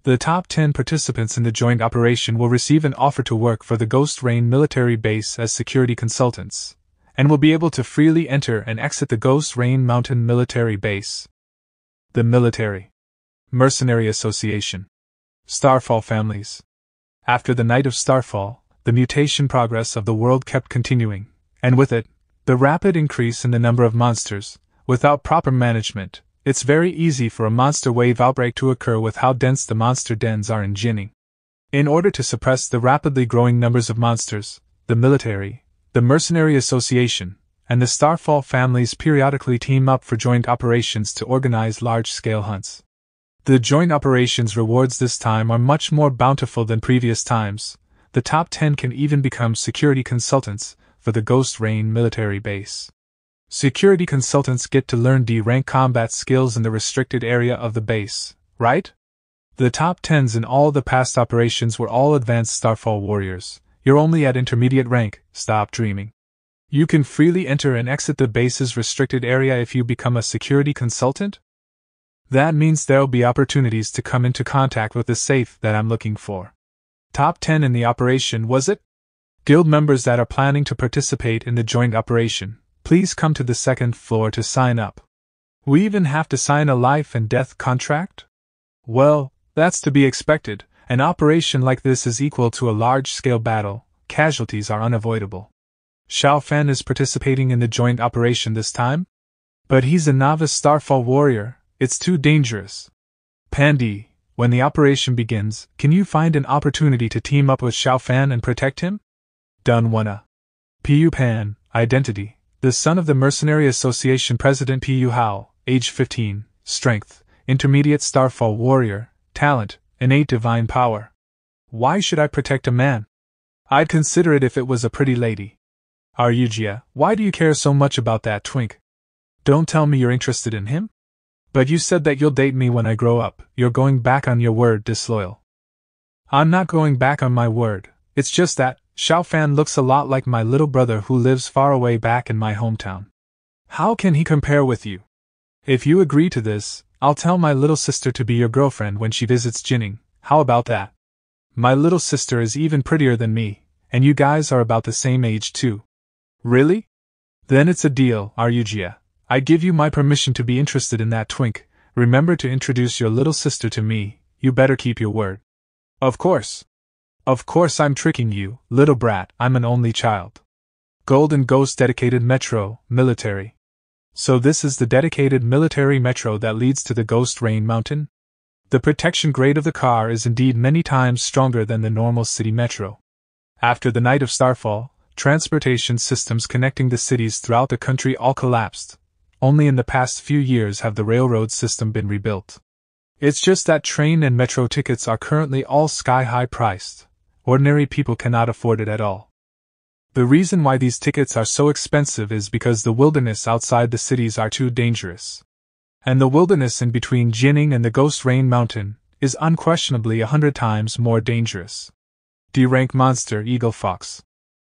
The top 10 participants in the joint operation will receive an offer to work for the Ghost Rain military base as security consultants, and will be able to freely enter and exit the Ghost Rain Mountain military base. The Military Mercenary Association. Starfall families. After the night of Starfall, the mutation progress of the world kept continuing, and with it, the rapid increase in the number of monsters. Without proper management, it's very easy for a monster wave outbreak to occur with how dense the monster dens are in Jinning. In order to suppress the rapidly growing numbers of monsters, the military, the Mercenary Association, and the Starfall families periodically team up for joint operations to organize large-scale hunts. The joint operations rewards this time are much more bountiful than previous times. The top 10 can even become security consultants for the Ghost Rain military base. Security consultants get to learn D-rank combat skills in the restricted area of the base, right? The top 10s in all the past operations were all advanced Starfall warriors. You're only at intermediate rank, stop dreaming. You can freely enter and exit the base's restricted area if you become a security consultant? That means there'll be opportunities to come into contact with the safe that I'm looking for. Top 10 in the operation, was it? Guild members that are planning to participate in the joint operation, please come to the second floor to sign up. We even have to sign a life and death contract? Well, that's to be expected. An operation like this is equal to a large-scale battle. Casualties are unavoidable. Xiao Fan is participating in the joint operation this time? But he's a novice Starfall warrior, it's too dangerous. Pandy, when the operation begins, can you find an opportunity to team up with Xiao Fan and protect him? Dunwana. Pu Pan, identity, the son of the Mercenary Association President Pu Hao, age 15, strength, intermediate Starfall warrior, talent, innate divine power. Why should I protect a man? I'd consider it if it was a pretty lady. Aryujia, why do you care so much about that twink? Don't tell me you're interested in him? But you said that you'll date me when I grow up. You're going back on your word, disloyal. I'm not going back on my word. It's just that Xiao Fan looks a lot like my little brother who lives far away back in my hometown. How can he compare with you? If you agree to this, I'll tell my little sister to be your girlfriend when she visits Jinning. How about that? My little sister is even prettier than me, and you guys are about the same age too. Really? Then it's a deal, Aryujia. I give you my permission to be interested in that twink. Remember to introduce your little sister to me. You better keep your word. Of course. Of course I'm tricking you, little brat, I'm an only child. Golden Ghost dedicated metro, military. So this is the dedicated military metro that leads to the Ghost Rain Mountain? The protection grade of the car is indeed many times stronger than the normal city metro. After the night of Starfall, transportation systems connecting the cities throughout the country all collapsed. Only in the past few years have the railroad system been rebuilt. It's just that train and metro tickets are currently all sky-high priced. Ordinary people cannot afford it at all. The reason why these tickets are so expensive is because the wilderness outside the cities are too dangerous. And the wilderness in between Jinning and the Ghost Rain Mountain is unquestionably 100 times more dangerous. D-rank monster Eagle Fox.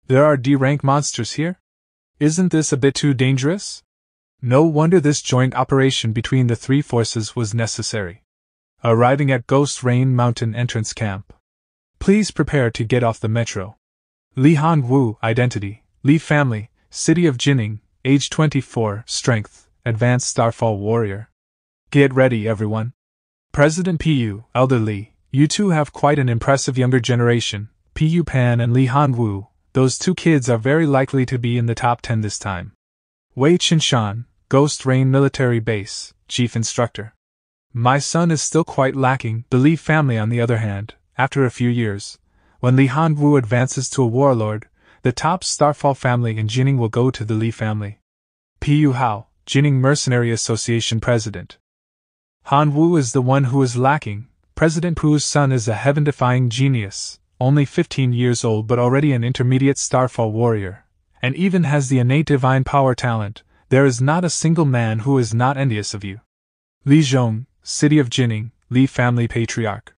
There are D-rank monsters here? Isn't this a bit too dangerous? No wonder this joint operation between the three forces was necessary. Arriving at Ghost Rain Mountain entrance camp. Please prepare to get off the metro. Li Han Wu, identity, Li family, city of Jinning, age 24, strength, advanced Starfall warrior. Get ready, everyone. President Pu, elderly, you two have quite an impressive younger generation. Pu Pan and Li Hanwu, those two kids are very likely to be in the top 10 this time. Wei Qinshan, Ghost Rain Military Base, Chief Instructor. My son is still quite lacking. The Li family, on the other hand, after a few years, when Li Hanwu advances to a warlord, the top Starfall family in Jining will go to the Li family. Pu Hao, Jining Mercenary Association President. Hanwu is the one who is lacking. President Pu's son is a heaven-defying genius, only 15 years old but already an intermediate Starfall warrior, and even has the innate divine power talent. There is not a single man who is not envious of you. Li Zhong, City of Jining, Li family patriarch.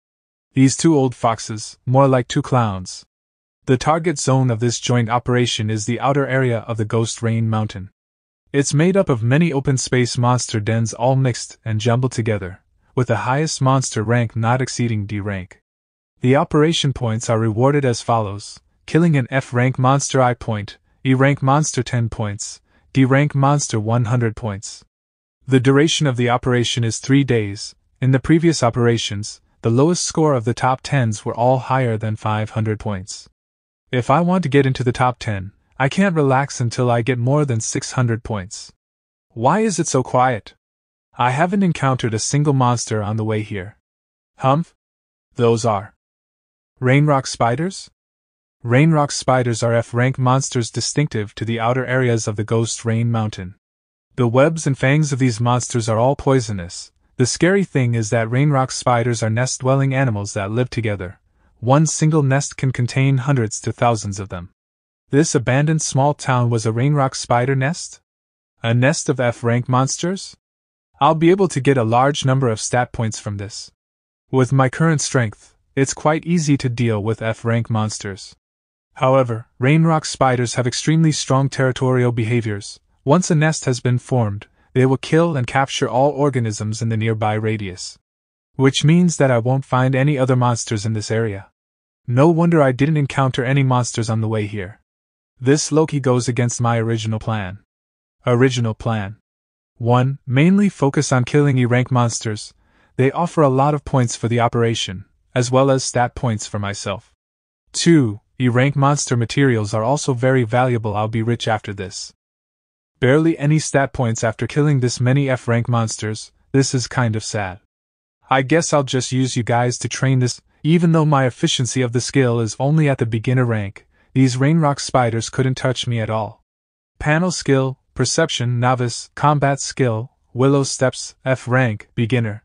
These two old foxes, more like two clowns. The target zone of this joint operation is the outer area of the Ghost Rain Mountain. It's made up of many open space monster dens all mixed and jumbled together, with the highest monster rank not exceeding D rank. The operation points are rewarded as follows: killing an F rank monster I point, E rank monster 10 points, D rank monster 100 points. The duration of the operation is 3 days. In the previous operations, the lowest score of the top 10s were all higher than 500 points. If I want to get into the top 10, I can't relax until I get more than 600 points. Why is it so quiet? I haven't encountered a single monster on the way here. Humph? Those are Rainrock Spiders? Rainrock Spiders are F-rank monsters distinctive to the outer areas of the Ghost Rain Mountain. The webs and fangs of these monsters are all poisonous. The scary thing is that Rainrock Spiders are nest-dwelling animals that live together. One single nest can contain hundreds to thousands of them. This abandoned small town was a Rainrock Spider nest? A nest of F-rank monsters? I'll be able to get a large number of stat points from this. With my current strength, it's quite easy to deal with F-rank monsters. However, Rainrock Spiders have extremely strong territorial behaviors. Once a nest has been formed, they will kill and capture all organisms in the nearby radius. Which means that I won't find any other monsters in this area. No wonder I didn't encounter any monsters on the way here. This Loki goes against my original plan. Original plan. 1. Mainly focus on killing E-rank monsters. They offer a lot of points for the operation, as well as stat points for myself. 2. E-rank monster materials are also very valuable. I'll be rich after this. Barely any stat points after killing this many F-rank monsters. This is kind of sad. I guess I'll just use you guys to train this. Even though my efficiency of the skill is only at the beginner rank, these Rainrock Spiders couldn't touch me at all. Panel skill, perception, novice, combat skill, Willow Steps, F rank, beginner.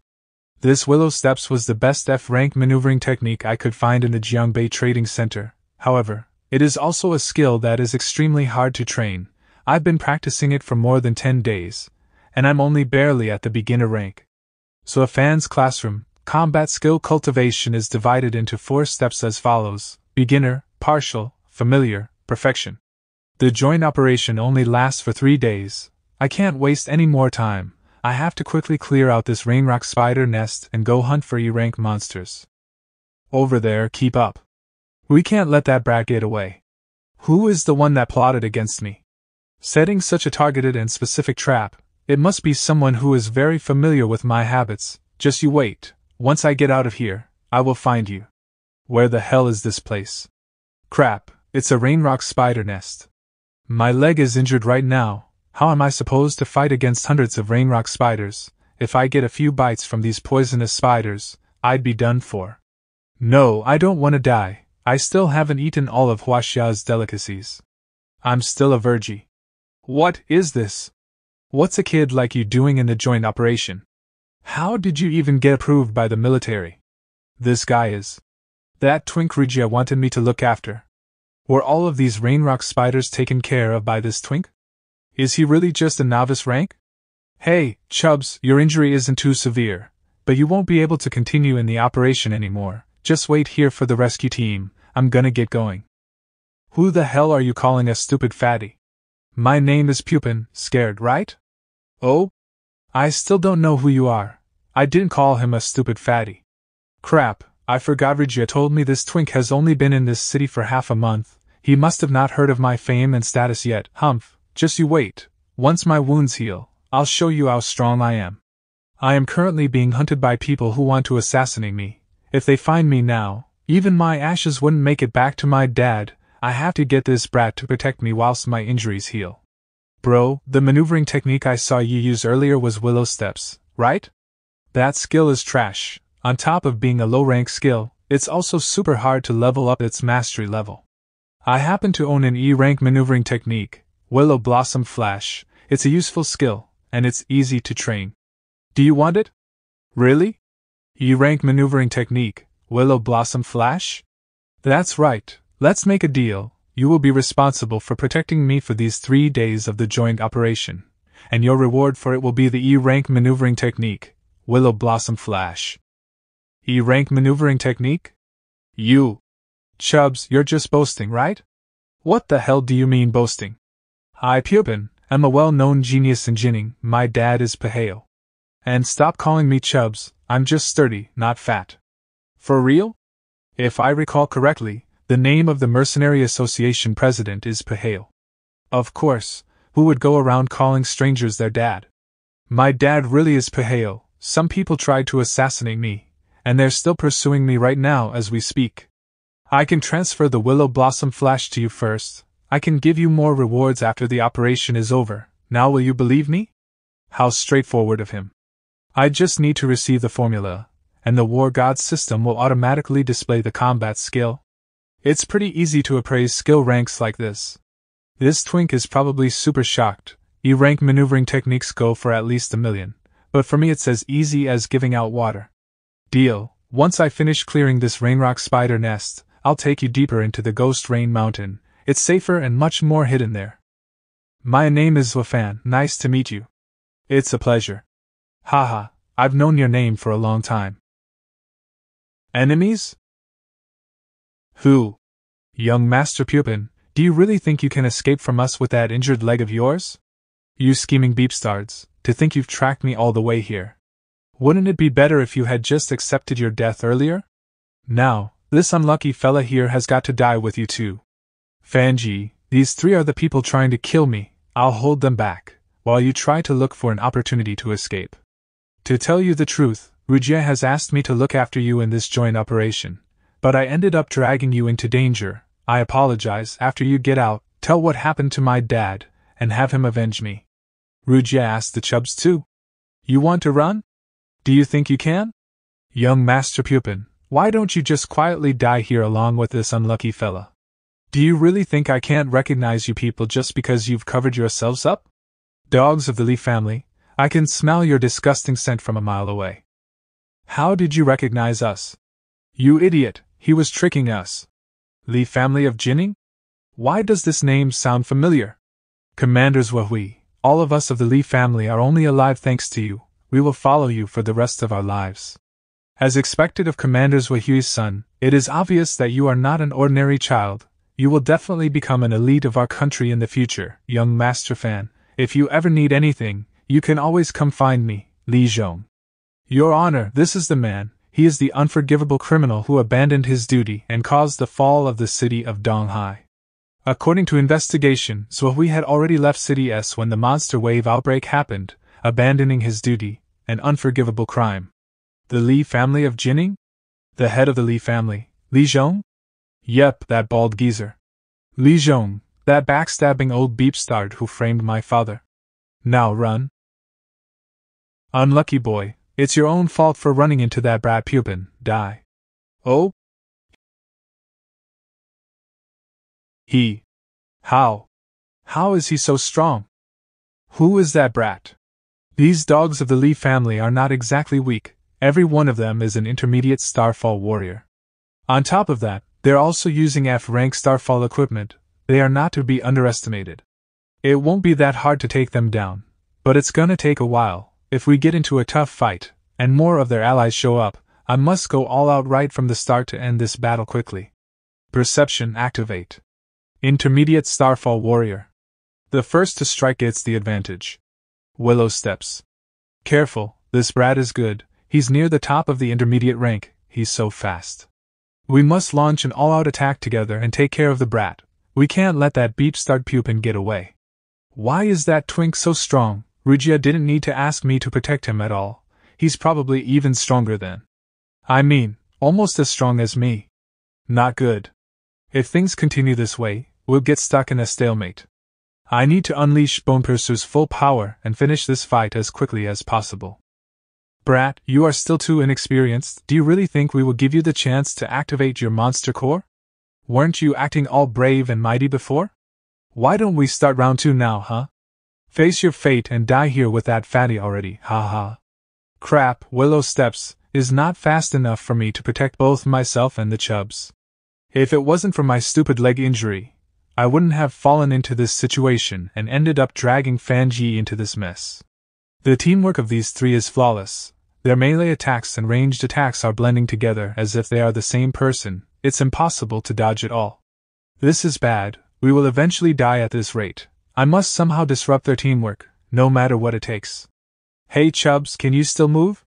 This Willow Steps was the best F rank maneuvering technique I could find in the Jiangbei Trading Center. However, it is also a skill that is extremely hard to train. I've been practicing it for more than 10 days, and I'm only barely at the beginner rank. So a fan's classroom, combat skill cultivation is divided into 4 steps as follows: beginner, partial, familiar, perfection. The joint operation only lasts for 3 days. I can't waste any more time. I have to quickly clear out this Rainrock Spider nest and go hunt for E-rank monsters. Over there, keep up. We can't let that brat get away. Who is the one that plotted against me? Setting such a targeted and specific trap, it must be someone who is very familiar with my habits. Just you wait. Once I get out of here, I will find you. Where the hell is this place? Crap, it's a Rainrock Spider nest. My leg is injured right now. How am I supposed to fight against hundreds of Rainrock Spiders? If I get a few bites from these poisonous spiders, I'd be done for. No, I don't want to die. I still haven't eaten all of Huaxia's delicacies. I'm still a virgin. What is this? What's a kid like you doing in the joint operation? How did you even get approved by the military? This guy is. That twink Regia wanted me to look after. Were all of these Rainrock Spiders taken care of by this twink? Is he really just a novice rank? Hey, Chubbs, your injury isn't too severe, but you won't be able to continue in the operation anymore. Just wait here for the rescue team. I'm gonna get going. Who the hell are you calling a stupid fatty? My name is Pupin, scared, right? Oh? I still don't know who you are. I didn't call him a stupid fatty. Crap, I forgot Regia told me this twink has only been in this city for half a month. He must have not heard of my fame and status yet. Humph, just you wait. Once my wounds heal, I'll show you how strong I am. I am currently being hunted by people who want to assassinate me. If they find me now, even my ashes wouldn't make it back to my dad. I have to get this brat to protect me whilst my injuries heal. Bro, the maneuvering technique I saw you use earlier was Willow Steps, right? That skill is trash. On top of being a low-rank skill, it's also super hard to level up its mastery level. I happen to own an E-rank maneuvering technique, Willow Blossom Flash. It's a useful skill, and it's easy to train. Do you want it? Really? E-rank maneuvering technique, Willow Blossom Flash? That's right, let's make a deal. You will be responsible for protecting me for these 3 days of the joint operation, and your reward for it will be the E-rank maneuvering technique, Willow Blossom Flash. E-rank maneuvering technique? You. Chubbs, you're just boasting, right? What the hell do you mean boasting? I, Pupin, am a well-known genius in ginning. My dad is Paheo. And stop calling me Chubbs, I'm just sturdy, not fat. For real? If I recall correctly, the name of the Mercenary Association president is Paheo. Of course, who would go around calling strangers their dad? My dad really is Paheo. Some people tried to assassinate me, and they're still pursuing me right now as we speak. I can transfer the Willow Blossom Flash to you first. I can give you more rewards after the operation is over. Now will you believe me? How straightforward of him. I just need to receive the formula, and the War God system will automatically display the combat skill. It's pretty easy to appraise skill ranks like this. This twink is probably super shocked. E-rank maneuvering techniques go for at least 1 million, but for me it's as easy as giving out water. Deal. Once I finish clearing this rainrock spider nest, I'll take you deeper into the Ghost Rain Mountain. It's safer and much more hidden there. My name is Wafan. Nice to meet you. It's a pleasure. Haha, I've known your name for a long time. Enemies? Who? Young Master Pupin, do you really think you can escape from us with that injured leg of yours? You scheming beepstards, to think you've tracked me all the way here. Wouldn't it be better if you had just accepted your death earlier? Now, this unlucky fella here has got to die with you too. Fanji, these 3 are the people trying to kill me. I'll hold them back, while you try to look for an opportunity to escape. To tell you the truth, Rujia has asked me to look after you in this joint operation, but I ended up dragging you into danger. I apologize. After you get out, tell what happened to my dad, and have him avenge me. Rujia asked the Chubbs too. You want to run? Do you think you can? Young Master Pupin, why don't you just quietly die here along with this unlucky fella? Do you really think I can't recognize you people just because you've covered yourselves up? Dogs of the Lee family, I can smell your disgusting scent from a mile away. How did you recognize us? You idiot, he was tricking us. Lee family of Jinning? Why does this name sound familiar? Commanders Wahui, all of us of the Lee family are only alive thanks to you. We will follow you for the rest of our lives. As expected of Commanders Wahui's son, it is obvious that you are not an ordinary child. You will definitely become an elite of our country in the future, young Master Fan. If you ever need anything, you can always come find me, Li Zhong. Your Honor, this is the man. He is the unforgivable criminal who abandoned his duty and caused the fall of the city of Donghai. According to investigation, Zhuhui had already left City S when the monster wave outbreak happened, abandoning his duty, an unforgivable crime. The Li family of Jinning? The head of the Li family, Li Zhong? Yep, that bald geezer. Li Zhong, that backstabbing old beepstard who framed my father. Now run. Unlucky boy, it's your own fault for running into that brat Pupin. Die. Oh? He. How? How is he so strong? Who is that brat? These dogs of the Li family are not exactly weak. Every one of them is an intermediate Starfall warrior. On top of that, they're also using F-rank Starfall equipment. They are not to be underestimated. It won't be that hard to take them down, but it's gonna take a while. If we get into a tough fight, and more of their allies show up, I must go all out right from the start to end this battle quickly. Perception activate. Intermediate Starfall warrior. The first to strike gets the advantage. Willow Steps. Careful, this brat is good. He's near the top of the intermediate rank. He's so fast. We must launch an all-out attack together and take care of the brat. We can't let that beepstard Pupin get away. Why is that twink so strong? Rujia didn't need to ask me to protect him at all. he's probably even stronger than. I mean, almost as strong as me. Not good. If things continue this way, we'll get stuck in a stalemate. I need to unleash Bonepursu's full power and finish this fight as quickly as possible. Brat, you are still too inexperienced. Do you really think we will give you the chance to activate your monster core? Weren't you acting all brave and mighty before? Why don't we start round 2 now, huh? Face your fate and die here with that fatty already, ha. Crap, Willow Steps is not fast enough for me to protect both myself and the chubs. If it wasn't for my stupid leg injury, I wouldn't have fallen into this situation and ended up dragging Fanji into this mess. The teamwork of these 3 is flawless. Their melee attacks and ranged attacks are blending together as if they are the same person. It's impossible to dodge it all. This is bad. We will eventually die at this rate. I must somehow disrupt their teamwork, no matter what it takes. Hey chubs, can you still move?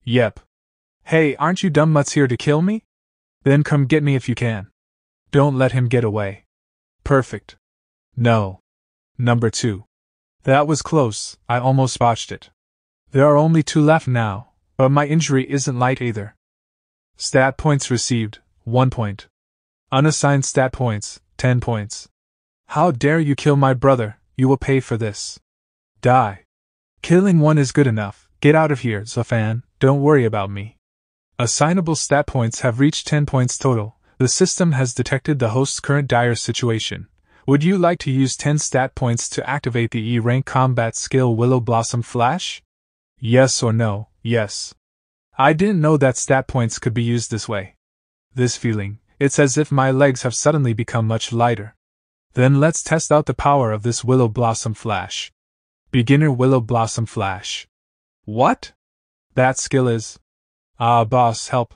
Yep. Hey, aren't you dumb mutts here to kill me? Then come get me if you can. Don't let him get away. Perfect. No. Number 2. That was close, I almost botched it. There are only 2 left now, but my injury isn't light either. Stat points received, 1 point. Unassigned stat points, 10 points. How dare you kill my brother, you will pay for this. Die. Killing one is good enough, get out of here, Zafan, don't worry about me. Assignable stat points have reached 10 points total. The system has detected the host's current dire situation. Would you like to use 10 stat points to activate the E-rank combat skill Willow Blossom Flash? Yes or no? Yes. I didn't know that stat points could be used this way. This feeling, it's as if my legs have suddenly become much lighter. Then let's test out the power of this Willow Blossom Flash. Beginner Willow Blossom Flash. What? That skill is? Ah, boss, help.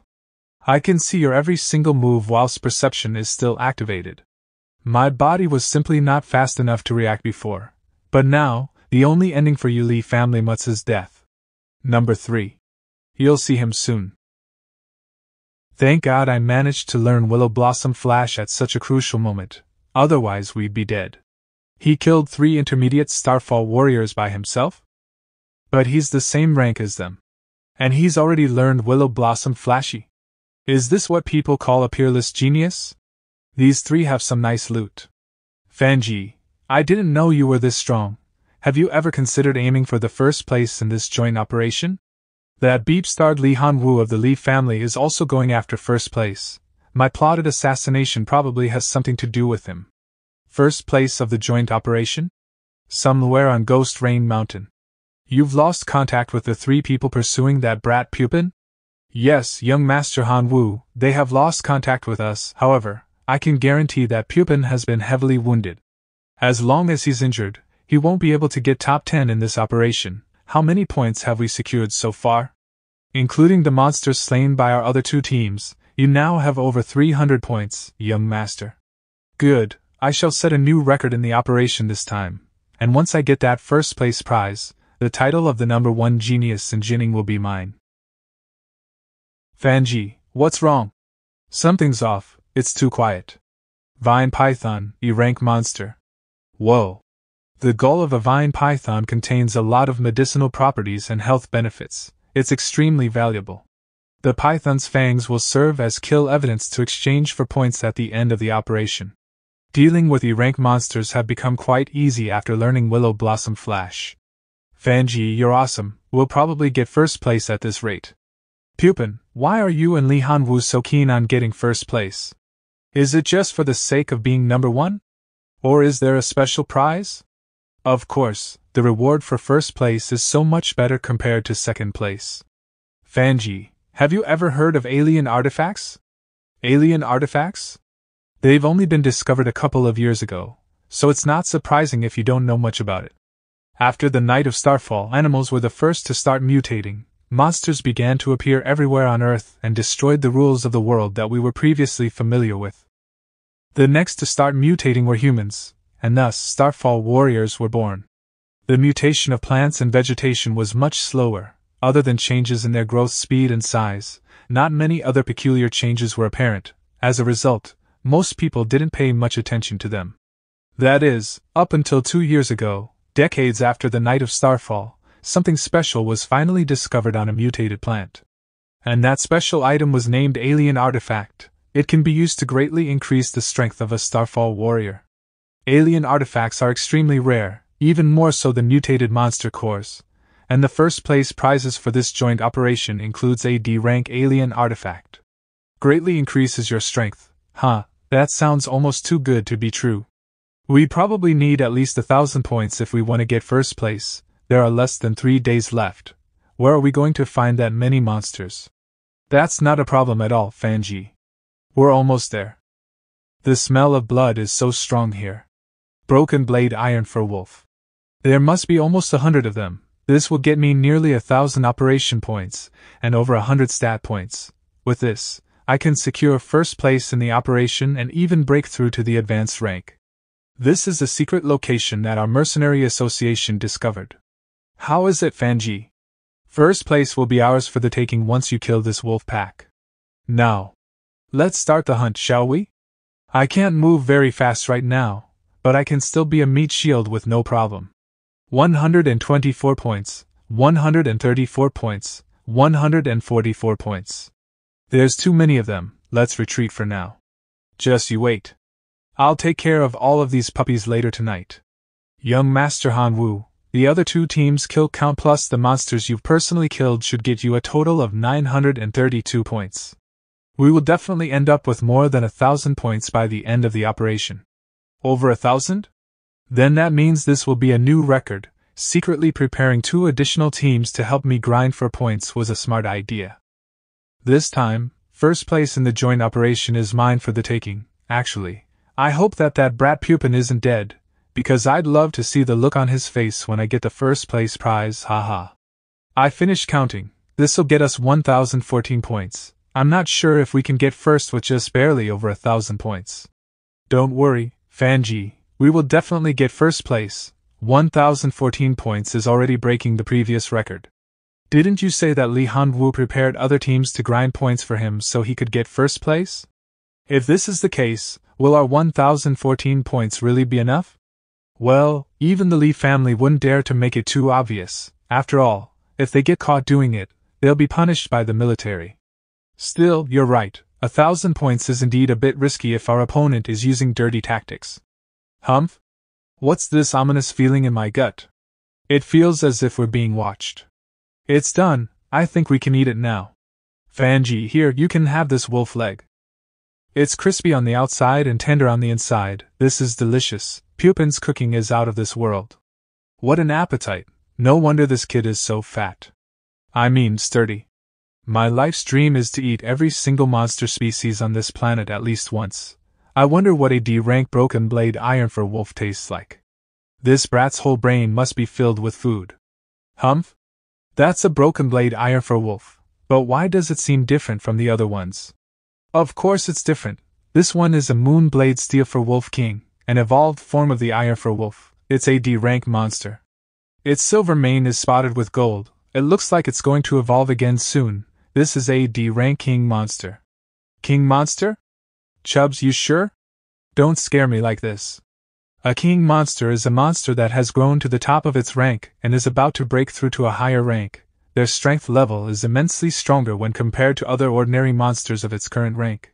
I can see your every single move whilst perception is still activated. My body was simply not fast enough to react before, but now, the only ending for you Lee family mutts is death. Number 3. You'll see him soon. Thank God I managed to learn Willow Blossom Flash at such a crucial moment, otherwise we'd be dead. He killed 3 intermediate Starfall warriors by himself? But he's the same rank as them. And he's already learned Willow Blossom Flashy. Is this what people call a peerless genius? These 3 have some nice loot. Fanji, I didn't know you were this strong. Have you ever considered aiming for the first place in this joint operation? That beep-starred Li Hanwu of the Li family is also going after first place. My plotted assassination probably has something to do with him. First place of the joint operation? Somewhere on Ghost Rain Mountain. You've lost contact with the 3 people pursuing that brat Pupin? Yes, young Master Hanwu, they have lost contact with us. However, I can guarantee that Pupin has been heavily wounded. As long as he's injured, he won't be able to get top 10 in this operation. How many points have we secured so far? Including the monsters slain by our other 2 teams, you now have over 300 points, young master. Good, I shall set a new record in the operation this time, and once I get that first place prize, the title of the number 1 genius in Jinning will be mine. Fanji, what's wrong? Something's off, it's too quiet. Vine Python, E-rank monster. Whoa. The gall of a vine python contains a lot of medicinal properties and health benefits. It's extremely valuable. The python's fangs will serve as kill evidence to exchange for points at the end of the operation. Dealing with E-rank monsters have become quite easy after learning Willow Blossom Flash. Fanji, you're awesome, we'll probably get first place at this rate. Pupin, why are you and Li Hanwu so keen on getting first place? Is it just for the sake of being number 1? Or is there a special prize? Of course, the reward for first place is so much better compared to second place. Fanji, have you ever heard of alien artifacts? Alien artifacts? They've only been discovered a couple of years ago, so it's not surprising if you don't know much about it. After the night of Starfall, animals were the first to start mutating. Monsters began to appear everywhere on Earth and destroyed the rules of the world that we were previously familiar with. The next to start mutating were humans, and thus Starfall warriors were born. The mutation of plants and vegetation was much slower. Other than changes in their growth speed and size, not many other peculiar changes were apparent. As a result, most people didn't pay much attention to them. That is, up until 2 years ago, decades after the night of Starfall, something special was finally discovered on a mutated plant. And that special item was named Alien Artifact. It can be used to greatly increase the strength of a Starfall warrior. Alien artifacts are extremely rare, even more so than mutated monster cores, and the first place prizes for this joint operation includes a D-rank alien artifact. Greatly increases your strength. Huh, that sounds almost too good to be true. We probably need at least 1,000 points if we want to get first place. There are less than 3 days left. Where are we going to find that many monsters? That's not a problem at all, Fanji. We're almost there. The smell of blood is so strong here. Broken blade iron for wolf. There must be almost 100 of them. This will get me nearly 1,000 operation points, and over 100 stat points. With this, I can secure first place in the operation and even break through to the advanced rank. This is a secret location that our mercenary association discovered. How is it, Fanji? First place will be ours for the taking once you kill this wolf pack. Now, let's start the hunt, shall we? I can't move very fast right now, but I can still be a meat shield with no problem. 124 points, 134 points, 144 points. There's too many of them, let's retreat for now. Just you wait. I'll take care of all of these puppies later tonight. Young Master Han Wu, the other 2 teams' kill count plus the monsters you've personally killed should get you a total of 932 points. We will definitely end up with more than 1,000 points by the end of the operation. Over 1,000? Then that means this will be a new record. Secretly preparing 2 additional teams to help me grind for points was a smart idea. This time, first place in the joint operation is mine for the taking. Actually, I hope that brat Pupin isn't dead, because I'd love to see the look on his face when I get the first place prize, haha. I finished counting. This'll get us 1,014 points. I'm not sure if we can get first with just barely over 1,000 points. Don't worry, Fanji, we will definitely get first place. 1,014 points is already breaking the previous record. Didn't you say that Li Hanwu prepared other teams to grind points for him so he could get first place? If this is the case, will our 1,014 points really be enough? Well, even the Li family wouldn't dare to make it too obvious. After all, if they get caught doing it, they'll be punished by the military. Still, you're right, 1,000 points is indeed a bit risky if our opponent is using dirty tactics. Humph? What's this ominous feeling in my gut? It feels as if we're being watched. It's done, I think we can eat it now. Fanji, here, you can have this wolf leg. It's crispy on the outside and tender on the inside. This is delicious. Pupin's cooking is out of this world. What an appetite. No wonder this kid is so fat. I mean sturdy. My life's dream is to eat every single monster species on this planet at least once. I wonder what a D-rank broken blade iron for wolf tastes like. This brat's whole brain must be filled with food. Humph? That's a broken blade iron for wolf, but why does it seem different from the other ones? Of course it's different. This one is a moon blade steel for Wolf King, an evolved form of the iron for wolf. It's a D-rank monster. Its silver mane is spotted with gold. It looks like it's going to evolve again soon. This is a D-rank king monster. King monster? Chubbs, you sure? Don't scare me like this. A king monster is a monster that has grown to the top of its rank and is about to break through to a higher rank. Their strength level is immensely stronger when compared to other ordinary monsters of its current rank.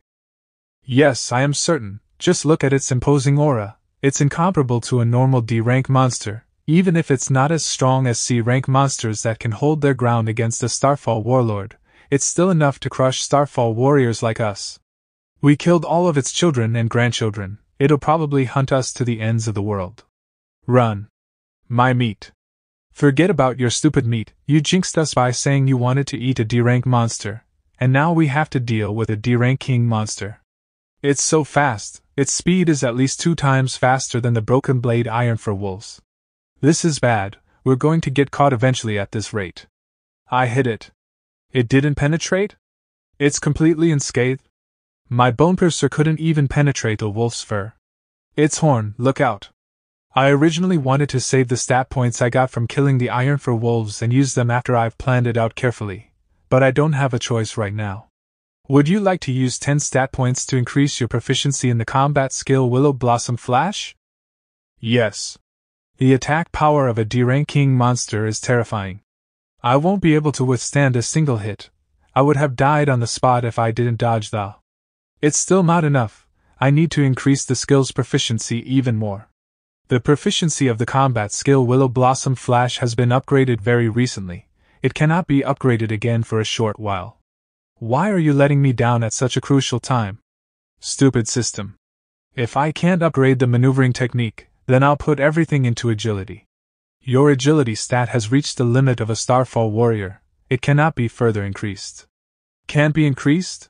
Yes, I am certain. Just look at its imposing aura. It's incomparable to a normal D-rank monster, even if it's not as strong as C-rank monsters that can hold their ground against a Starfall warlord. It's still enough to crush Starfall warriors like us. We killed all of its children and grandchildren. It'll probably hunt us to the ends of the world. Run. My meat. Forget about your stupid meat. You jinxed us by saying you wanted to eat a D-rank monster, and now we have to deal with a D-rank king monster. It's so fast. Its speed is at least 2 times faster than the broken blade iron for wolves. This is bad. We're going to get caught eventually at this rate. I hit it. It didn't penetrate? It's completely unscathed? My bone piercer couldn't even penetrate a wolf's fur. Its horn, look out. I originally wanted to save the stat points I got from killing the iron for wolves and use them after I've planned it out carefully, but I don't have a choice right now. Would you like to use 10 stat points to increase your proficiency in the combat skill Willow Blossom Flash? Yes. The attack power of a D-ranking monster is terrifying. I won't be able to withstand a single hit. I would have died on the spot if I didn't dodge the. It's still not enough. I need to increase the skill's proficiency even more. The proficiency of the combat skill Willow Blossom Flash has been upgraded very recently. It cannot be upgraded again for a short while. Why are you letting me down at such a crucial time? Stupid system. If I can't upgrade the maneuvering technique, then I'll put everything into agility. Your agility stat has reached the limit of a Starfall warrior. It cannot be further increased. Can't be increased?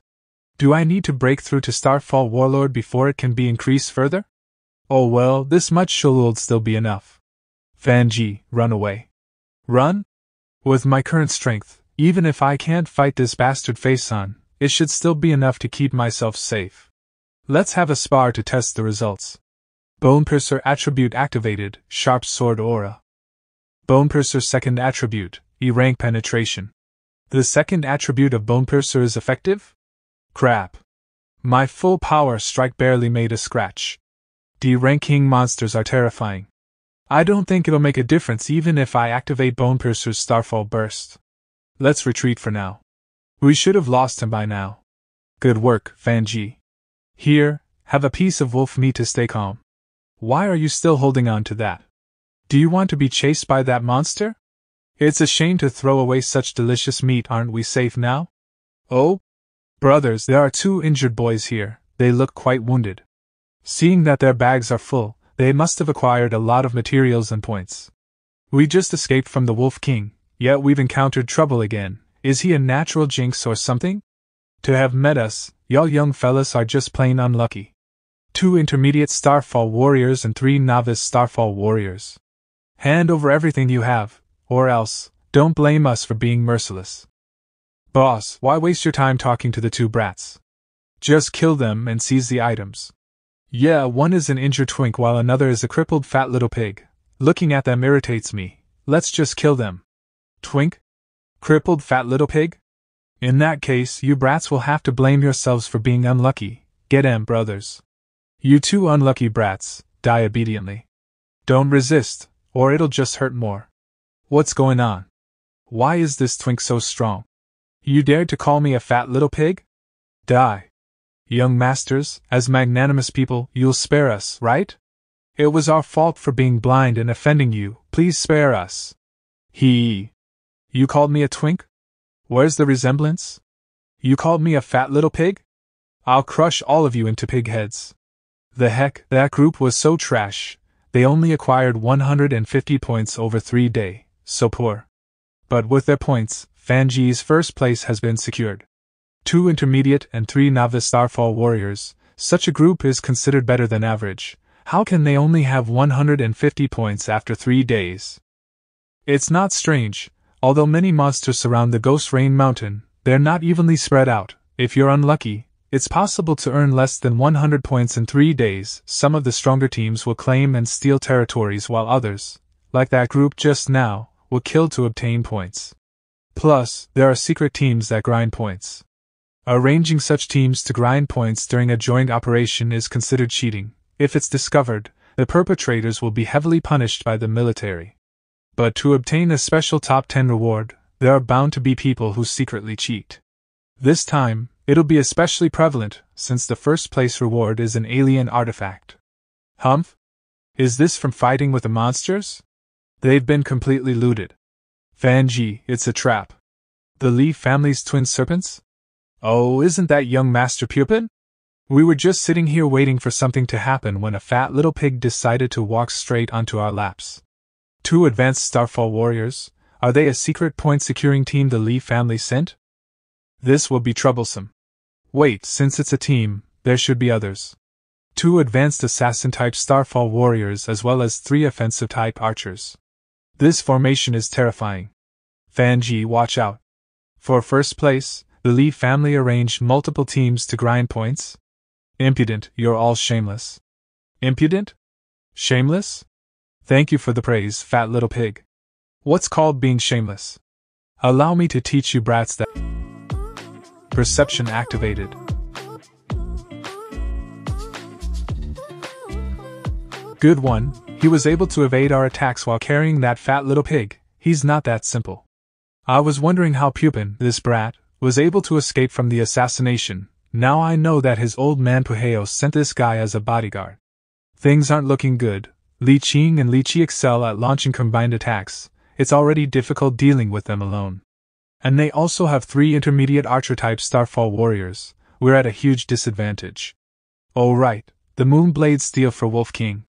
Do I need to break through to Starfall Warlord before it can be increased further? Oh well, this much should still be enough. Fanji, run away. Run? With my current strength, even if I can't fight this bastard Faison, it should still be enough to keep myself safe. Let's have a spar to test the results. Bonepiercer attribute activated, Sharp Sword Aura. Bonepiercer second attribute, E-rank penetration. The second attribute of Bonepiercer is effective? Crap. My full power strike barely made a scratch. D-ranking monsters are terrifying. I don't think it'll make a difference even if I activate Bonepiercer's Starfall Burst. Let's retreat for now. We should have lost him by now. Good work, Fanji. Here, have a piece of wolf meat to stay calm. Why are you still holding on to that? Do you want to be chased by that monster? It's a shame to throw away such delicious meat. Aren't we safe now? Oh? Brothers, there are 2 injured boys here. They look quite wounded. Seeing that their bags are full, they must have acquired a lot of materials and points. We just escaped from the Wolf King, yet we've encountered trouble again. Is he a natural jinx or something? To have met us, y'all young fellas are just plain unlucky. 2 intermediate Starfall warriors and 3 novice Starfall warriors. Hand over everything you have, or else, don't blame us for being merciless. Boss, why waste your time talking to the 2 brats? Just kill them and seize the items. Yeah, one is an injured twink while another is a crippled fat little pig. Looking at them irritates me. Let's just kill them. Twink? Crippled fat little pig? In that case, you brats will have to blame yourselves for being unlucky. Get 'em, brothers. You 2 unlucky brats, die obediently. Don't resist, or it'll just hurt more. What's going on? Why is this twink so strong? You dared to call me a fat little pig? Die. Young masters, as magnanimous people, you'll spare us, right? It was our fault for being blind and offending you. Please spare us. You called me a twink? Where's the resemblance? You called me a fat little pig? I'll crush all of you into pig heads. The heck, that group was so trash. They only acquired 150 points over 3 days, so poor. But with their points, Fanji's first place has been secured. 2 intermediate and 3 novice Starfall warriors, such a group is considered better than average. How can they only have 150 points after 3 days? It's not strange. Although many monsters surround the Ghost Rain Mountain, they're not evenly spread out. If you're unlucky, it's possible to earn less than 100 points in 3 days. Some of the stronger teams will claim and steal territories while others, like that group just now, will kill to obtain points. Plus, there are secret teams that grind points. Arranging such teams to grind points during a joint operation is considered cheating. If it's discovered, the perpetrators will be heavily punished by the military. But to obtain a special top 10 reward, there are bound to be people who secretly cheat. This time, it'll be especially prevalent, since the first place reward is an alien artifact. Humph? Is this from fighting with the monsters? They've been completely looted. Fanji, it's a trap. The Lee family's twin serpents? Oh, isn't that young Master Pupin? We were just sitting here waiting for something to happen when a fat little pig decided to walk straight onto our laps. 2 advanced Starfall warriors, are they a secret point-securing team the Lee family sent? This will be troublesome. Wait, since it's a team, there should be others. 2 advanced assassin-type Starfall warriors as well as 3 offensive-type archers. This formation is terrifying. Fanji, watch out. For first place, the Lee family arranged multiple teams to grind points. Impudent, you're all shameless. Impudent? Shameless? Thank you for the praise, fat little pig. What's called being shameless? Allow me to teach you brats that. Perception activated. Good one, He was able to evade our attacks while carrying that fat little pig. He's not that simple. I was wondering how Pupin, this brat, was able to escape from the assassination. Now I know that his old man Puheos sent this guy as a bodyguard. Things aren't looking good. Li Qing and Li Qi excel at launching combined attacks. It's already difficult dealing with them alone. And they also have 3 intermediate archer-type Starfall warriors. We're at a huge disadvantage. Oh right, the Moonblade Steel for Wolf King.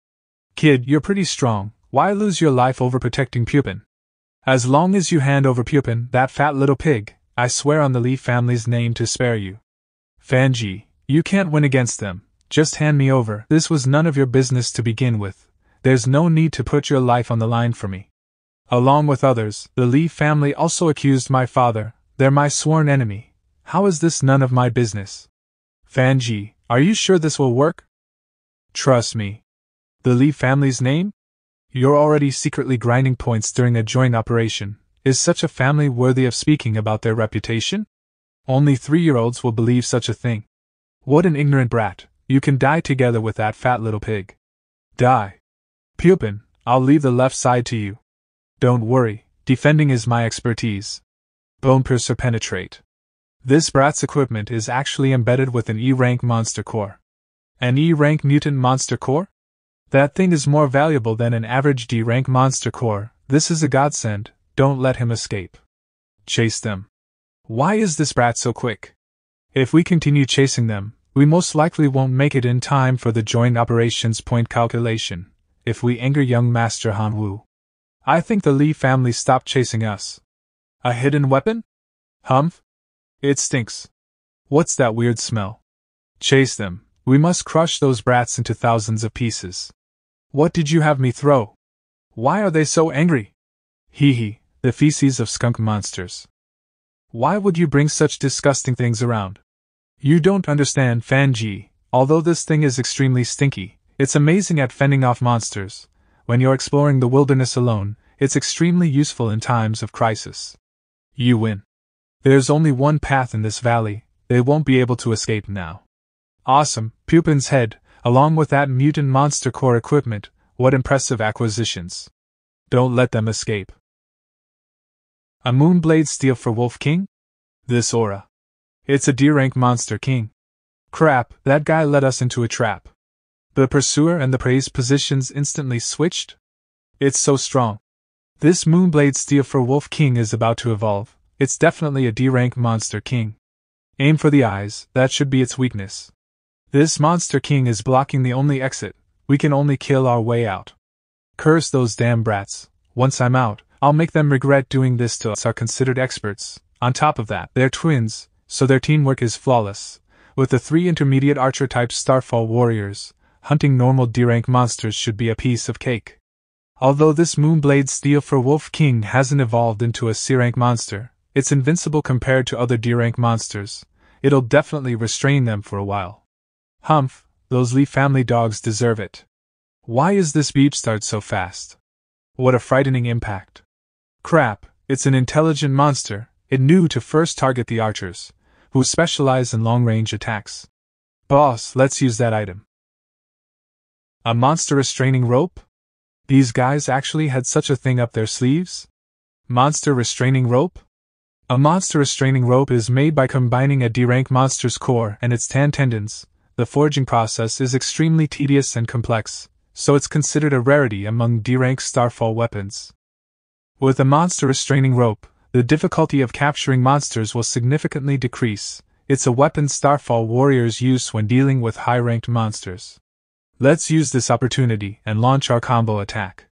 Kid, you're pretty strong. Why lose your life over protecting Pupin? As long as you hand over Pupin, that fat little pig, I swear on the Li family's name to spare you. Fanji, you can't win against them. Just hand me over. This was none of your business to begin with. There's no need to put your life on the line for me. Along with others, the Li family also accused my father. They're my sworn enemy. How is this none of my business? Fanji, are you sure this will work? Trust me. The Li family's name? You're already secretly grinding points during a joint operation. Is such a family worthy of speaking about their reputation? Only 3-year-olds will believe such a thing. What an ignorant brat. You can die together with that fat little pig. Die. Pupin, I'll leave the left side to you. Don't worry, defending is my expertise. Bone Piercer Penetrate. This brat's equipment is actually embedded with an E-rank monster core. An E-rank mutant monster core? That thing is more valuable than an average D-rank monster core. This is a godsend. Don't let him escape. Chase them. Why is this brat so quick? If we continue chasing them, we most likely won't make it in time for the joint operations point calculation, if we anger young Master Han Wu. I think the Li family stopped chasing us. A hidden weapon? Humph? It stinks. What's that weird smell? Chase them. We must crush those brats into thousands of pieces. What did you have me throw? Why are they so angry? Hee hee, the feces of skunk monsters. Why would you bring such disgusting things around? You don't understand, Fanji. Although this thing is extremely stinky, it's amazing at fending off monsters. When you're exploring the wilderness alone, it's extremely useful in times of crisis. You win. There's only one path in this valley. They won't be able to escape now. Awesome, Pupin's head, along with that mutant monster core equipment. What impressive acquisitions. Don't let them escape. A Moonblade Steel for Wolf King? This aura. It's a D-rank monster king. Crap, that guy led us into a trap. The pursuer and the prey's positions instantly switched? It's so strong. This Moonblade Steel for Wolf King is about to evolve. It's definitely a D-rank monster king. Aim for the eyes, that should be its weakness. This monster king is blocking the only exit. We can only kill our way out. Curse those damn brats. Once I'm out, I'll make them regret doing this to us. Are considered experts. On top of that, they're twins, so their teamwork is flawless. With the 3 intermediate archer-type Starfall warriors, hunting normal D-rank monsters should be a piece of cake. Although this Moonblade Steel for Wolf King hasn't evolved into a C-rank monster, it's invincible compared to other D-rank monsters. It'll definitely restrain them for a while. Humph, those Li family dogs deserve it. Why is this beep start so fast? What a frightening impact. Crap, it's an intelligent monster. It knew to first target the archers, who specialize in long-range attacks. Boss, let's use that item. A monster restraining rope? These guys actually had such a thing up their sleeves? Monster restraining rope? A monster restraining rope is made by combining a D-rank monster's core and its 10 tendons. The forging process is extremely tedious and complex, so it's considered a rarity among D-rank Starfall weapons. With a monster restraining rope, the difficulty of capturing monsters will significantly decrease. It's a weapon Starfall warriors use when dealing with high-ranked monsters. Let's use this opportunity and launch our combo attack.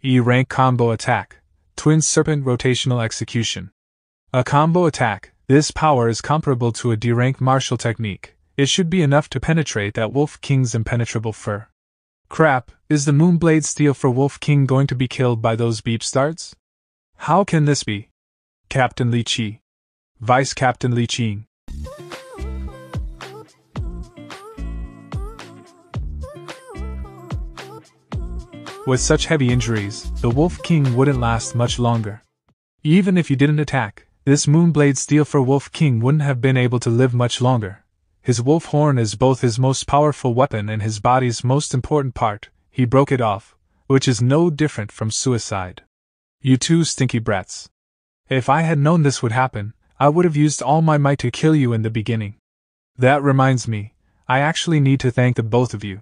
E-rank combo attack. Twin Serpent Rotational Execution. A combo attack. This power is comparable to a D-rank martial technique. It should be enough to penetrate that Wolf King's impenetrable fur. Crap, is the Moonblade Steel for Wolf King going to be killed by those beep starts? How can this be? Captain Li Qi. Vice Captain Li Qing. With such heavy injuries, the Wolf King wouldn't last much longer. Even if you didn't attack, this Moonblade Steel for Wolf King wouldn't have been able to live much longer. His wolf horn is both his most powerful weapon and his body's most important part. He broke it off. which is no different from suicide. You two stinky brats. If I had known this would happen, I would have used all my might to kill you in the beginning. That reminds me, I actually need to thank the both of you.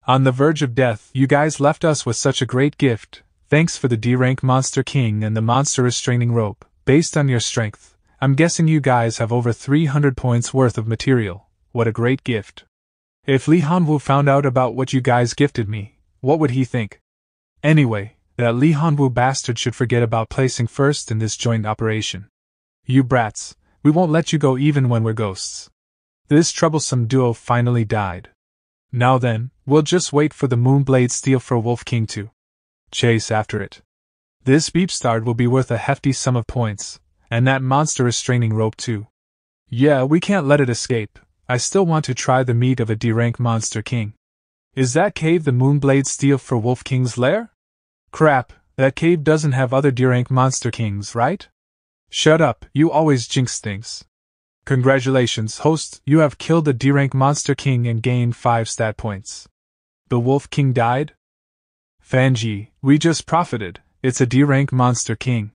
On the verge of death, you guys left us with such a great gift. Thanks for the D-rank Monster King and the monster restraining rope. Based on your strength, I'm guessing you guys have over 300 points worth of material. What a great gift. If Li Hanwu found out about what you guys gifted me, what would he think? Anyway, that Li Hanwu bastard should forget about placing first in this joint operation. You brats, we won't let you go even when we're ghosts. This troublesome duo finally died. Now then, we'll just wait for the Moonblade Steel for Wolf King to chase after it. This Beepstard will be worth a hefty sum of points, and that monster restraining rope too. Yeah, we can't let it escape. I still want to try the meat of a D-rank Monster King. Is that cave the Moonblade Steel for Wolf King's lair? Crap, that cave doesn't have other D-rank Monster Kings, right? Shut up, you always jinx things. Congratulations, host, you have killed a D-rank Monster King and gained 5 stat points. The Wolf King died? Fanji, we just profited, it's a D-rank Monster King.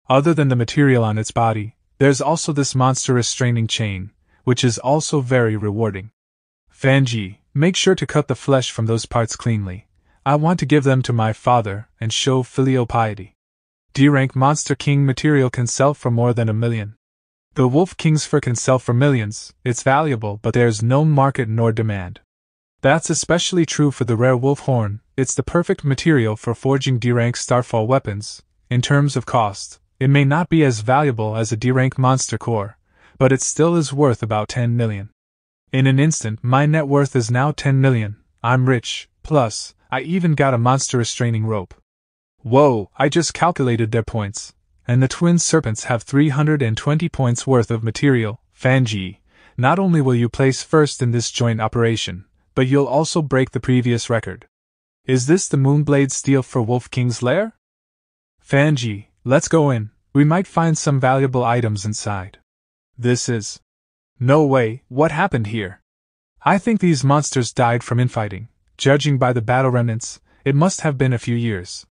Other than the material on its body, there's also this monster restraining chain, which is also very rewarding. Fanji, make sure to cut the flesh from those parts cleanly. I want to give them to my father and show filial piety. D-rank Monster King material can sell for more than 1 million. The Wolf King's fur can sell for millions, it's valuable but there's no market nor demand. That's especially true for the rare wolf horn, it's the perfect material for forging D-rank Starfall weapons. In terms of cost, it may not be as valuable as a D-rank monster core, but it still is worth about 10 million. In an instant, my net worth is now 10 million, I'm rich, plus, I even got a monster restraining rope. Whoa, I just calculated their points, and the twin serpents have 320 points worth of material. Fanji, not only will you place first in this joint operation, but you'll also break the previous record. Is this the Moonblade Steel for Wolf King's lair? Fanji, let's go in, we might find some valuable items inside. This is... No way, what happened here? I think these monsters died from infighting. Judging by the battle remnants, it must have been a few years.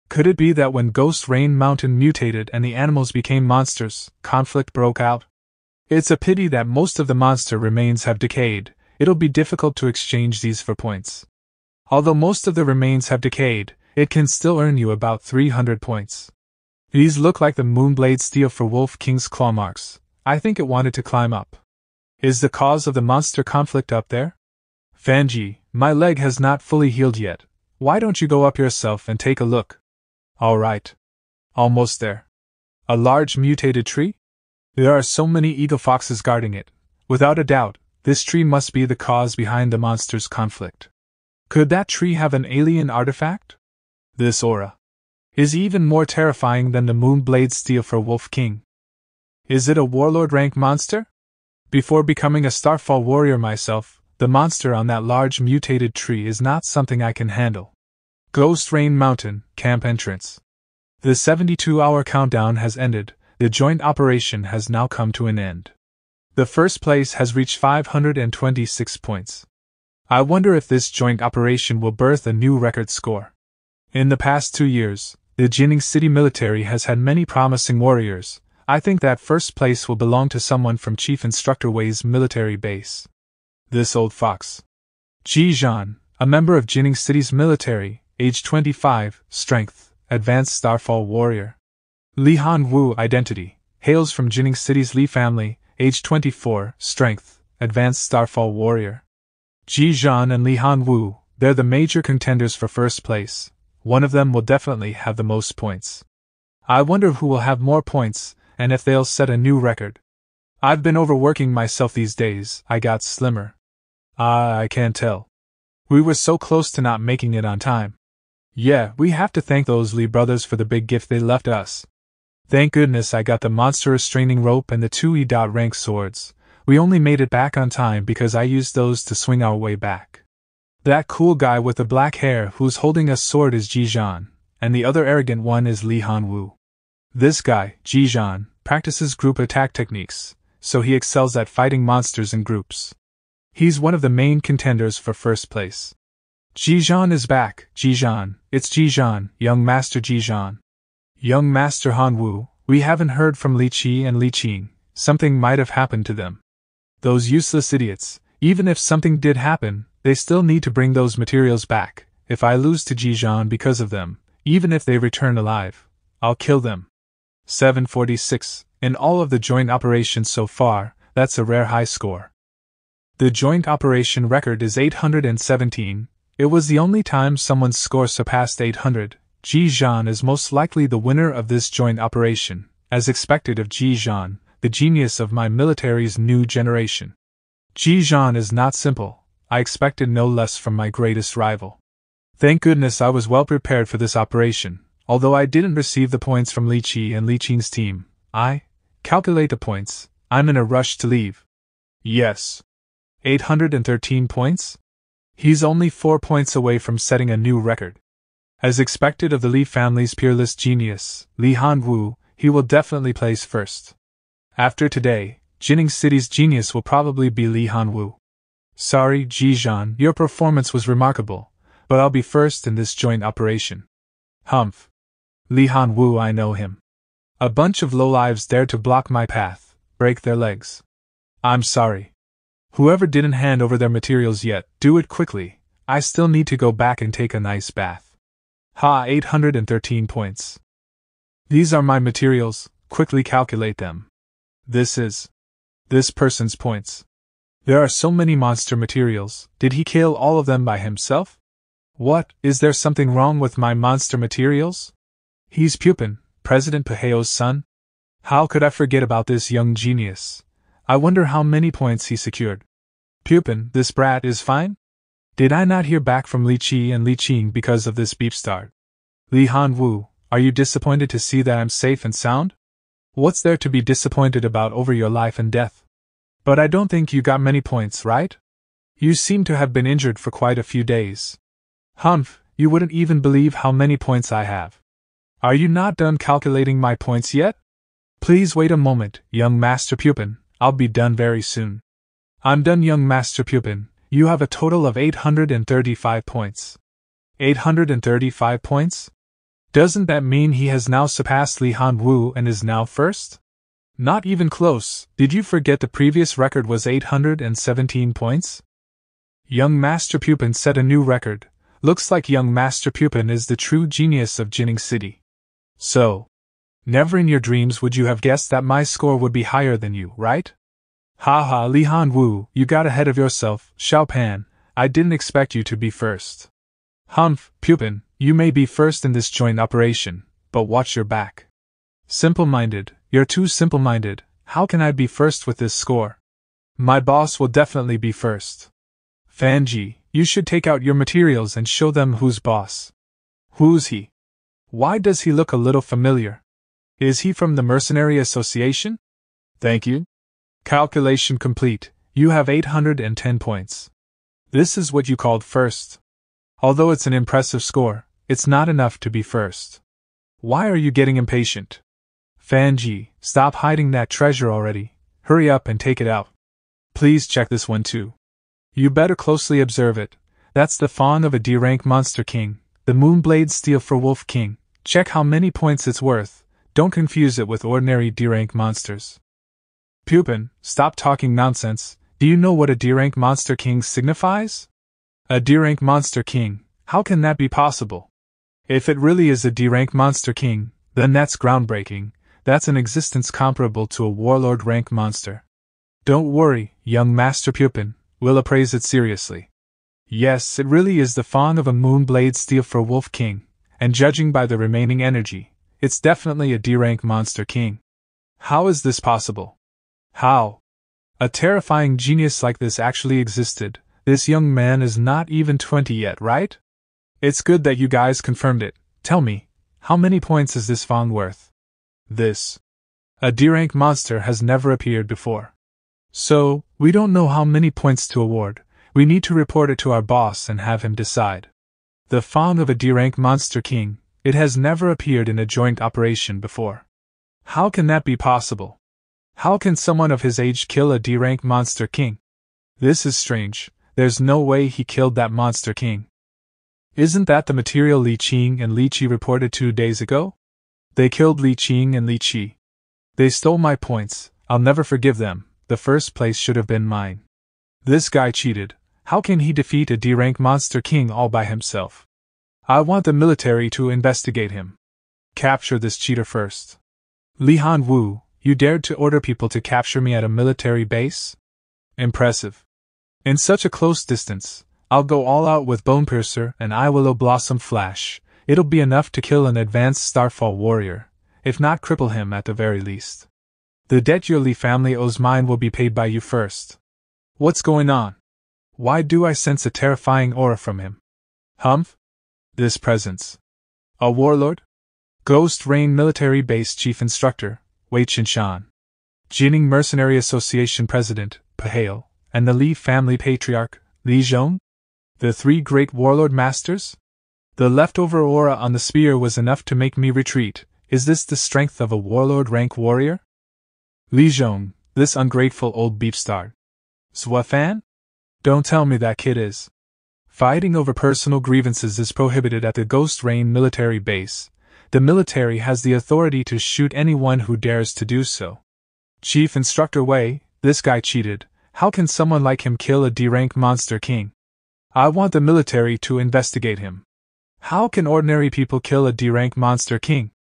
Could it be that when Ghost Rain Mountain mutated and the animals became monsters, conflict broke out? It's a pity that most of the monster remains have decayed. It'll be difficult to exchange these for points. Although most of the remains have decayed, it can still earn you about 300 points. These look like the Moonblade Steel for Wolf King's claw marks. I think it wanted to climb up. Is the cause of the monster conflict up there? Fanji, my leg has not fully healed yet. Why don't you go up yourself and take a look? Alright. Almost there. A large mutated tree? There are so many eagle foxes guarding it. Without a doubt, this tree must be the cause behind the monster's conflict. Could that tree have an alien artifact? This aura is even more terrifying than the Moonblade Steel for Wolf King. Is it a warlord rank monster? Before becoming a Starfall warrior myself, the monster on that large mutated tree is not something I can handle. Ghost Rain Mountain, camp entrance. The 72-hour countdown has ended, the joint operation has now come to an end. The first place has reached 526 points. I wonder if this joint operation will birth a new record score. In the past 2 years, the Jining City military has had many promising warriors. I think that first place will belong to someone from Chief Instructor Wei's military base. This old fox. Ji Zhan, a member of Jining City's military, age 25, strength, advanced Starfall warrior. Li Hanwu, identity, hails from Jining City's Li family, age 24, strength, advanced Starfall warrior. Ji Zhan and Li Hanwu, they're the major contenders for first place. One of them will definitely have the most points. I wonder who will have more points, and if they'll set a new record. I've been overworking myself these days, I got slimmer. I can't tell. We were so close to not making it on time. Yeah, we have to thank those Li brothers for the big gift they left us. Thank goodness I got the monster restraining rope and the 2 E.rank swords. We only made it back on time because I used those to swing our way back. That cool guy with the black hair who's holding a sword is Ji Zhan, and the other arrogant one is Li Hanwu. This guy, Ji Zhan, practices group attack techniques, so he excels at fighting monsters in groups. He's one of the main contenders for first place. Jijan is back, Jijan, it's Jijan, young Master Jijan. Young Master Han Wu, we haven't heard from Li Qi and Li Qing. Something might have happened to them. Those useless idiots, even if something did happen, they still need to bring those materials back. If I lose to Jijan because of them, even if they return alive, I'll kill them. 746. In all of the joint operations so far, that's a rare high score. The joint operation record is 817. It was the only time someone's score surpassed 800. Jijan is most likely the winner of this joint operation, as expected of Jijan, the genius of my military's new generation. Jijan is not simple. I expected no less from my greatest rival. Thank goodness I was well prepared for this operation. Although I didn't receive the points from Li Qi and Li Qing's team, I calculate the points. I'm in a rush to leave. Yes. 813 points? He's only 4 points away from setting a new record. As expected of the Li family's peerless genius, Li Hanwu, he will definitely place first. After today, Jining City's genius will probably be Li Hanwu. Sorry, Jijan, your performance was remarkable, but I'll be first in this joint operation. Humph. Li Hanwu, I know him. A bunch of lowlives dared to block my path, break their legs. I'm sorry. Whoever didn't hand over their materials yet, do it quickly. I still need to go back and take a nice bath. Ha, 813 points. These are my materials, quickly calculate them. This person's points. There are so many monster materials, did he kill all of them by himself? What, is there something wrong with my monster materials? He's Pupin, President Peheo's son? How could I forget about this young genius? I wonder how many points he secured. Pupin, this brat is fine? Did I not hear back from Li Qi and Li Qing because of this beep start? Li Hanwu, are you disappointed to see that I'm safe and sound? What's there to be disappointed about over your life and death? But I don't think you got many points, right? You seem to have been injured for quite a few days. Humph, you wouldn't even believe how many points I have. Are you not done calculating my points yet? Please wait a moment, young Master Pupin, I'll be done very soon. I'm done, young Master Pupin, you have a total of 835 points. 835 points? Doesn't that mean he has now surpassed Li Hanwu and is now first? Not even close. Did you forget the previous record was 817 points? Young Master Pupin set a new record. Looks like young Master Pupin is the true genius of Jining City. So, never in your dreams would you have guessed that my score would be higher than you, right? Haha, Li Hanwu, you got ahead of yourself, Xiao Pan. I didn't expect you to be first. Humph, Pupin, you may be first in this joint operation, but watch your back. Simple-minded, you're too simple-minded. How can I be first with this score? My boss will definitely be first. Fanji, you should take out your materials and show them who's boss. Who's he? Why does he look a little familiar? Is he from the Mercenary Association? Thank you. Calculation complete. You have 810 points. This is what you called first. Although it's an impressive score, it's not enough to be first. Why are you getting impatient? Fanji, stop hiding that treasure already. Hurry up and take it out. Please check this one too. You better closely observe it. That's the fawn of a D-rank monster king, the Moonblade Steel for Wolf King. Check how many points it's worth. Don't confuse it with ordinary D-rank monsters. Pupin, stop talking nonsense. Do you know what a D-rank monster king signifies? A D-rank monster king, how can that be possible? If it really is a D-rank monster king, then that's groundbreaking. That's an existence comparable to a warlord rank monster. Don't worry, young Master Pupin, we'll appraise it seriously. Yes, it really is the fawn of a Moonblade Steel for Wolf King, and judging by the remaining energy, it's definitely a D-rank monster king. How is this possible? How? A terrifying genius like this actually existed. This young man is not even 20 yet, right? It's good that you guys confirmed it. Tell me, how many points is this fawn worth? This. A D-rank monster has never appeared before. So, we don't know how many points to award. We need to report it to our boss and have him decide. The fawn of a D-rank monster king, it has never appeared in a joint operation before. How can that be possible? How can someone of his age kill a D-rank monster king? This is strange. There's no way he killed that monster king. Isn't that the material Li Qing and Li Qi reported 2 days ago? They killed Li Qing and Li Qi. They stole my points, I'll never forgive them, the first place should have been mine. This guy cheated, how can he defeat a D-rank monster king all by himself? I want the military to investigate him. Capture this cheater first. Li Han-Wu, you dared to order people to capture me at a military base? Impressive. In such a close distance, I'll go all out with Bonepiercer and I will Blossom Flash. It'll be enough to kill an advanced Starfall warrior, if not cripple him at the very least. The debt your Li family owes mine will be paid by you first. What's going on? Why do I sense a terrifying aura from him? Humph? This presence. A warlord? Ghost Rain Military Base Chief Instructor, Wei Qinshan. Jining Mercenary Association President, Pahale, and the Li family patriarch, Li Zhong? The 3 great warlord masters? The leftover aura on the spear was enough to make me retreat. Is this the strength of a warlord rank warrior? Li Zhong, this ungrateful old beepstard. Zhua Fan? Don't tell me that kid is. Fighting over personal grievances is prohibited at the Ghost Rain military base. The military has the authority to shoot anyone who dares to do so. Chief Instructor Wei, this guy cheated. How can someone like him kill a D-rank monster king? I want the military to investigate him. How can ordinary people kill a D-rank monster king?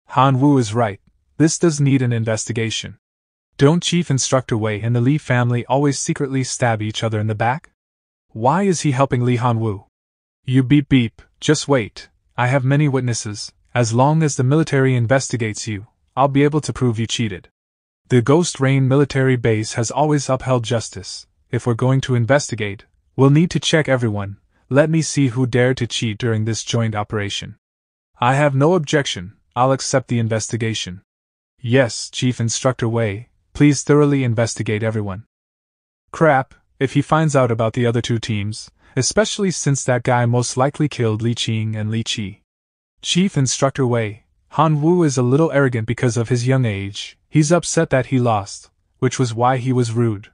Han Wu is right. This does need an investigation. Don't Chief Instructor Wei and the Li family always secretly stab each other in the back? Why is he helping Li Han Wu? You beep beep, just wait. I have many witnesses. As long as the military investigates you, I'll be able to prove you cheated. The Ghost Rain military base has always upheld justice. If we're going to investigate, we'll need to check everyone. Let me see who dared to cheat during this joint operation. I have no objection. I'll accept the investigation. Yes, Chief Instructor Wei, please thoroughly investigate everyone. Crap, if he finds out about the other 2 teams, especially since that guy most likely killed Li Qing and Li Qi. Chief Instructor Wei, Han Wu is a little arrogant because of his young age. He's upset that he lost, which was why he was rude.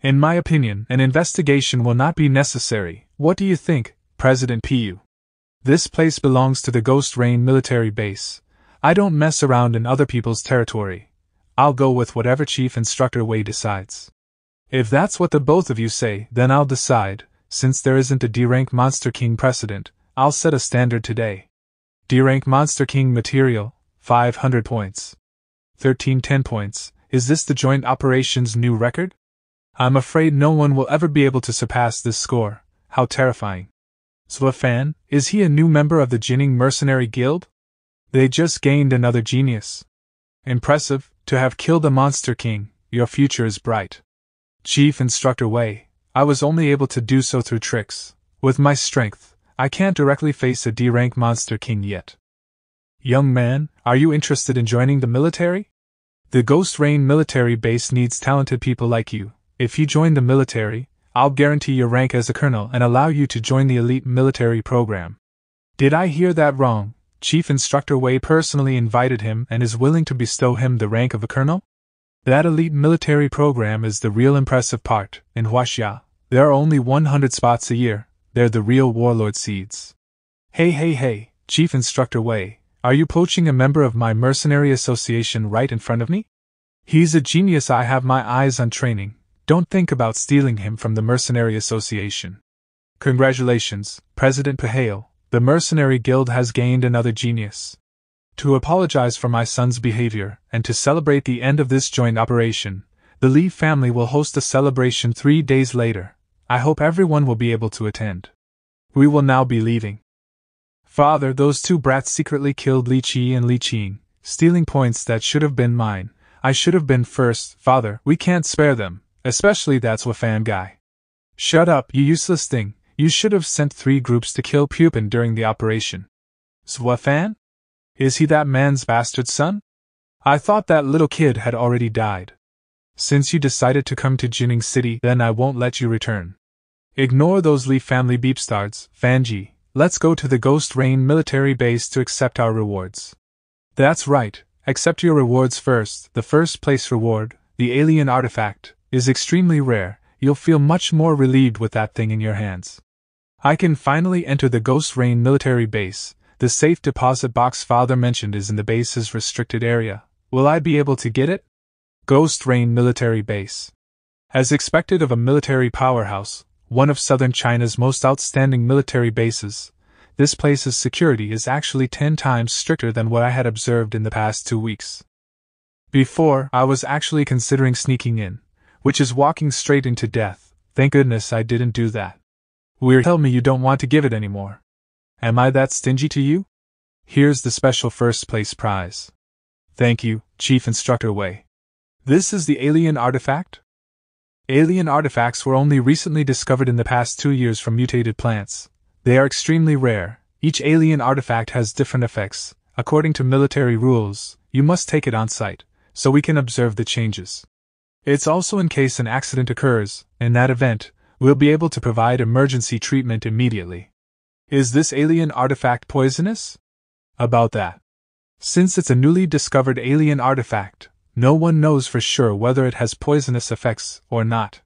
In my opinion, an investigation will not be necessary. What do you think, President Pu? This place belongs to the Ghost Rain military base. I don't mess around in other people's territory. I'll go with whatever Chief Instructor Wei decides. If that's what the both of you say, then I'll decide. Since there isn't a D-rank Monster King precedent, I'll set a standard today. D-rank Monster King material, 500 points. 1310 points. Is this the joint operations new record? I'm afraid no one will ever be able to surpass this score. How terrifying. Zhua Fan, is he a new member of the Jining Mercenary Guild? They just gained another genius. Impressive, to have killed a Monster King. Your future is bright. Chief Instructor Wei, I was only able to do so through tricks. With my strength, I can't directly face a D-rank Monster King yet. Young man, are you interested in joining the military? The Ghost Rain military base needs talented people like you. If you join the military, I'll guarantee your rank as a colonel and allow you to join the elite military program. Did I hear that wrong? Chief Instructor Wei personally invited him and is willing to bestow him the rank of a colonel? That elite military program is the real impressive part. In Huaxia, there are only 100 spots a year. They're the real warlord seeds. Hey, Chief Instructor Wei, are you poaching a member of my mercenary association right in front of me? He's a genius. I have my eyes on training. Don't think about stealing him from the mercenary association. Congratulations, President Pahale, the Mercenary Guild has gained another genius. To apologize for my son's behavior, and to celebrate the end of this joint operation, the Li family will host a celebration 3 days later. I hope everyone will be able to attend. We will now be leaving. Father, those 2 brats secretly killed Li Qi and Li Qing, stealing points that should have been mine. I should have been first. Father, we can't spare them, especially that Zhua Fan guy. Shut up, you useless thing. You should have sent 3 groups to kill Pupin during the operation. Zhua Fan? Is he that man's bastard son? I thought that little kid had already died. Since you decided to come to Jining City, then I won't let you return. Ignore those Li family beepstards, Fanji. Let's go to the Ghost Rain military base to accept our rewards. That's right, accept your rewards first. The first place reward, the alien artifact, is extremely rare. You'll feel much more relieved with that thing in your hands. I can finally enter the Ghost Rain military base. The safe deposit box Father mentioned is in the base's restricted area. Will I be able to get it? Ghost Rain military base. As expected of a military powerhouse, one of southern China's most outstanding military bases, this place's security is actually 10 times stricter than what I had observed in the past 2 weeks. Before, I was actually considering sneaking in, which is walking straight into death. Thank goodness I didn't do that. Weird, tell me you don't want to give it anymore. Am I that stingy to you? Here's the special first place prize. Thank you, Chief Instructor Wei. This is the alien artifact? Alien artifacts were only recently discovered in the past 2 years from mutated plants. They are extremely rare. Each alien artifact has different effects. According to military rules, you must take it on site, so we can observe the changes. It's also in case an accident occurs. In that event, we'll be able to provide emergency treatment immediately. Is this alien artifact poisonous? About that. Since it's a newly discovered alien artifact, no one knows for sure whether it has poisonous effects or not.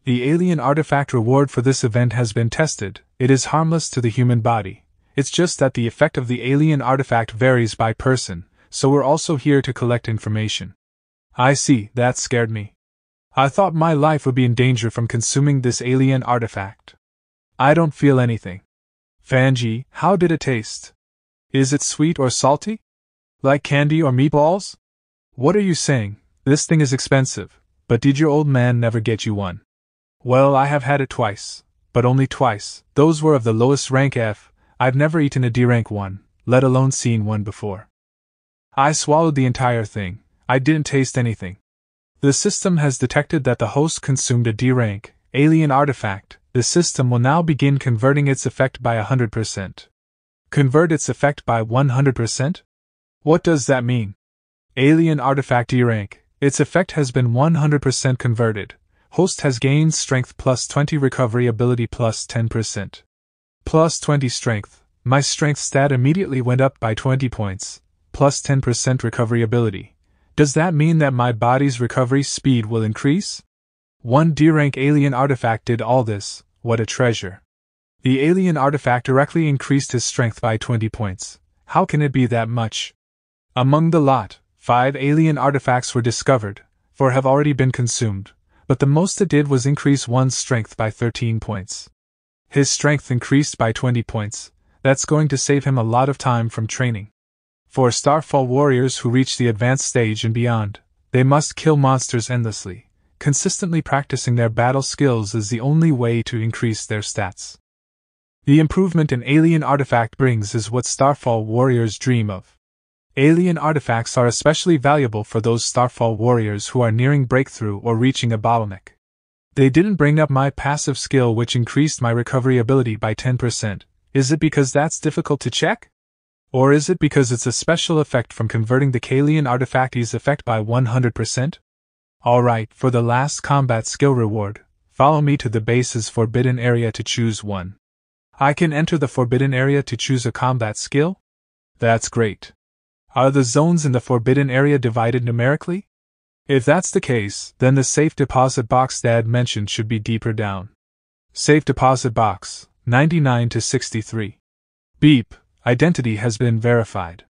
The alien artifact reward for this event has been tested. It is harmless to the human body. It's just that the effect of the alien artifact varies by person, so we're also here to collect information. I see, that scared me. I thought my life would be in danger from consuming this alien artifact. I don't feel anything. Fanji, how did it taste? Is it sweet or salty? Like candy or meatballs? What are you saying? This thing is expensive, but did your old man never get you one? Well, I have had it twice, but only twice. Those were of the lowest rank F. I've never eaten a D rank one, let alone seen one before. I swallowed the entire thing. I didn't taste anything. The system has detected that the host consumed a D rank alien artifact. The system will now begin converting its effect by 100%. Convert its effect by 100%? What does that mean? Alien artifact D rank. Its effect has been 100% converted. Host has gained strength plus 20, recovery ability plus 10%. Plus 20 strength. My strength stat immediately went up by 20 points. Plus 10% recovery ability. Does that mean that my body's recovery speed will increase? One D rank alien artifact did all this. What a treasure. The alien artifact directly increased his strength by 20 points. How can it be that much? Among the lot, 5 alien artifacts were discovered, 4 have already been consumed, but the most it did was increase one's strength by 13 points. His strength increased by 20 points. That's going to save him a lot of time from training. For Starfall warriors who reach the advanced stage and beyond, they must kill monsters endlessly. Consistently practicing their battle skills is the only way to increase their stats. The improvement an alien artifact brings is what Starfall warriors dream of. Alien artifacts are especially valuable for those Starfall warriors who are nearing breakthrough or reaching a bottleneck. They didn't bring up my passive skill, which increased my recovery ability by 10%. Is it because that's difficult to check? Or is it because it's a special effect from converting the Kalian artifact's effect by 100%? Alright, for the last combat skill reward, follow me to the base's forbidden area to choose one. I can enter the forbidden area to choose a combat skill? That's great. Are the zones in the forbidden area divided numerically? If that's the case, then the safe deposit box Dad mentioned should be deeper down. Safe deposit box, 99 to 63. Beep, identity has been verified.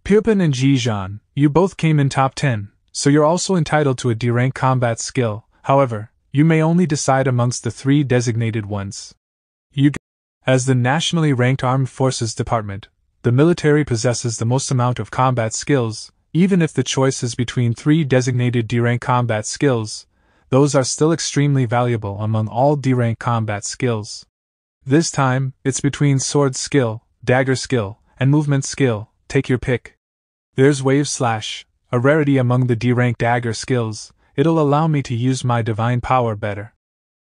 Pupin and Jijan, you both came in top 10, so you're also entitled to a D-rank combat skill. However, you may only decide amongst the 3 designated ones. As the nationally ranked Armed Forces Department, the military possesses the most amount of combat skills. Even if the choice is between 3 designated D-rank combat skills, those are still extremely valuable among all D-rank combat skills. This time, it's between sword skill, dagger skill, and movement skill. Take your pick. There's Wave Slash, a rarity among the D-rank dagger skills. It'll allow me to use my divine power better.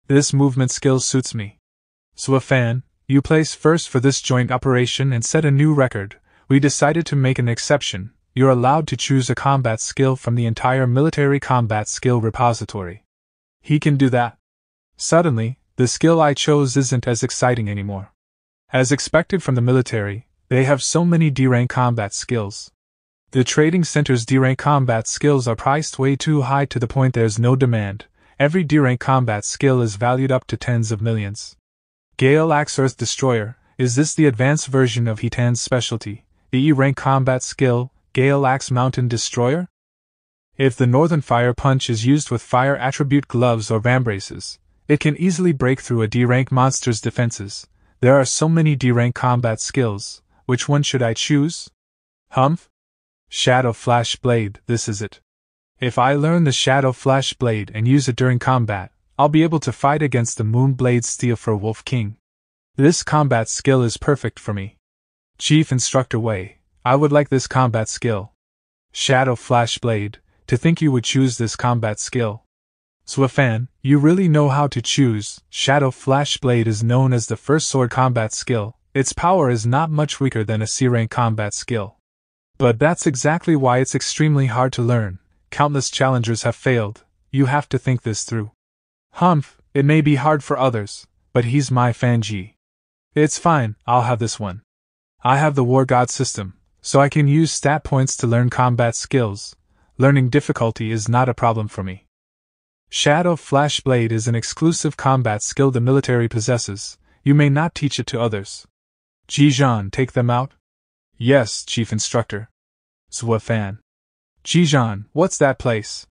This movement skill suits me. Swafan, you place first for this joint operation and set a new record. We decided to make an exception. You're allowed to choose a combat skill from the entire military combat skill repository. He can do that. Suddenly, the skill I chose isn't as exciting anymore. As expected from the military, they have so many D-rank combat skills. The trading center's D-rank combat skills are priced way too high to the point there's no demand. Every D-rank combat skill is valued up to tens of millions. Gale Axe Earth Destroyer, is this the advanced version of Hitan's specialty, the E-rank combat skill, Gale Axe Mountain Destroyer? If the Northern Fire Punch is used with fire attribute gloves or vambraces, it can easily break through a D-rank monster's defenses. There are so many D-rank combat skills, which one should I choose? Humph? Shadow Flash Blade, this is it. If I learn the Shadow Flash Blade and use it during combat, I'll be able to fight against the Moonblade Steel for Wolf King. This combat skill is perfect for me. Chief Instructor Wei, I would like this combat skill. Shadow Flash Blade, to think you would choose this combat skill. Zwafan, you really know how to choose. Shadow Flash Blade is known as the first sword combat skill. Its power is not much weaker than a C-rank combat skill. But that's exactly why it's extremely hard to learn. Countless challengers have failed. You have to think this through. Humph, it may be hard for others, but he's my Fanji. It's fine, I'll have this one. I have the War God system, so I can use stat points to learn combat skills. Learning difficulty is not a problem for me. Shadow Flash Blade is an exclusive combat skill the military possesses. You may not teach it to others. Jijan, take them out? Yes, Chief Instructor. Zwafan. Jijan, what's that place?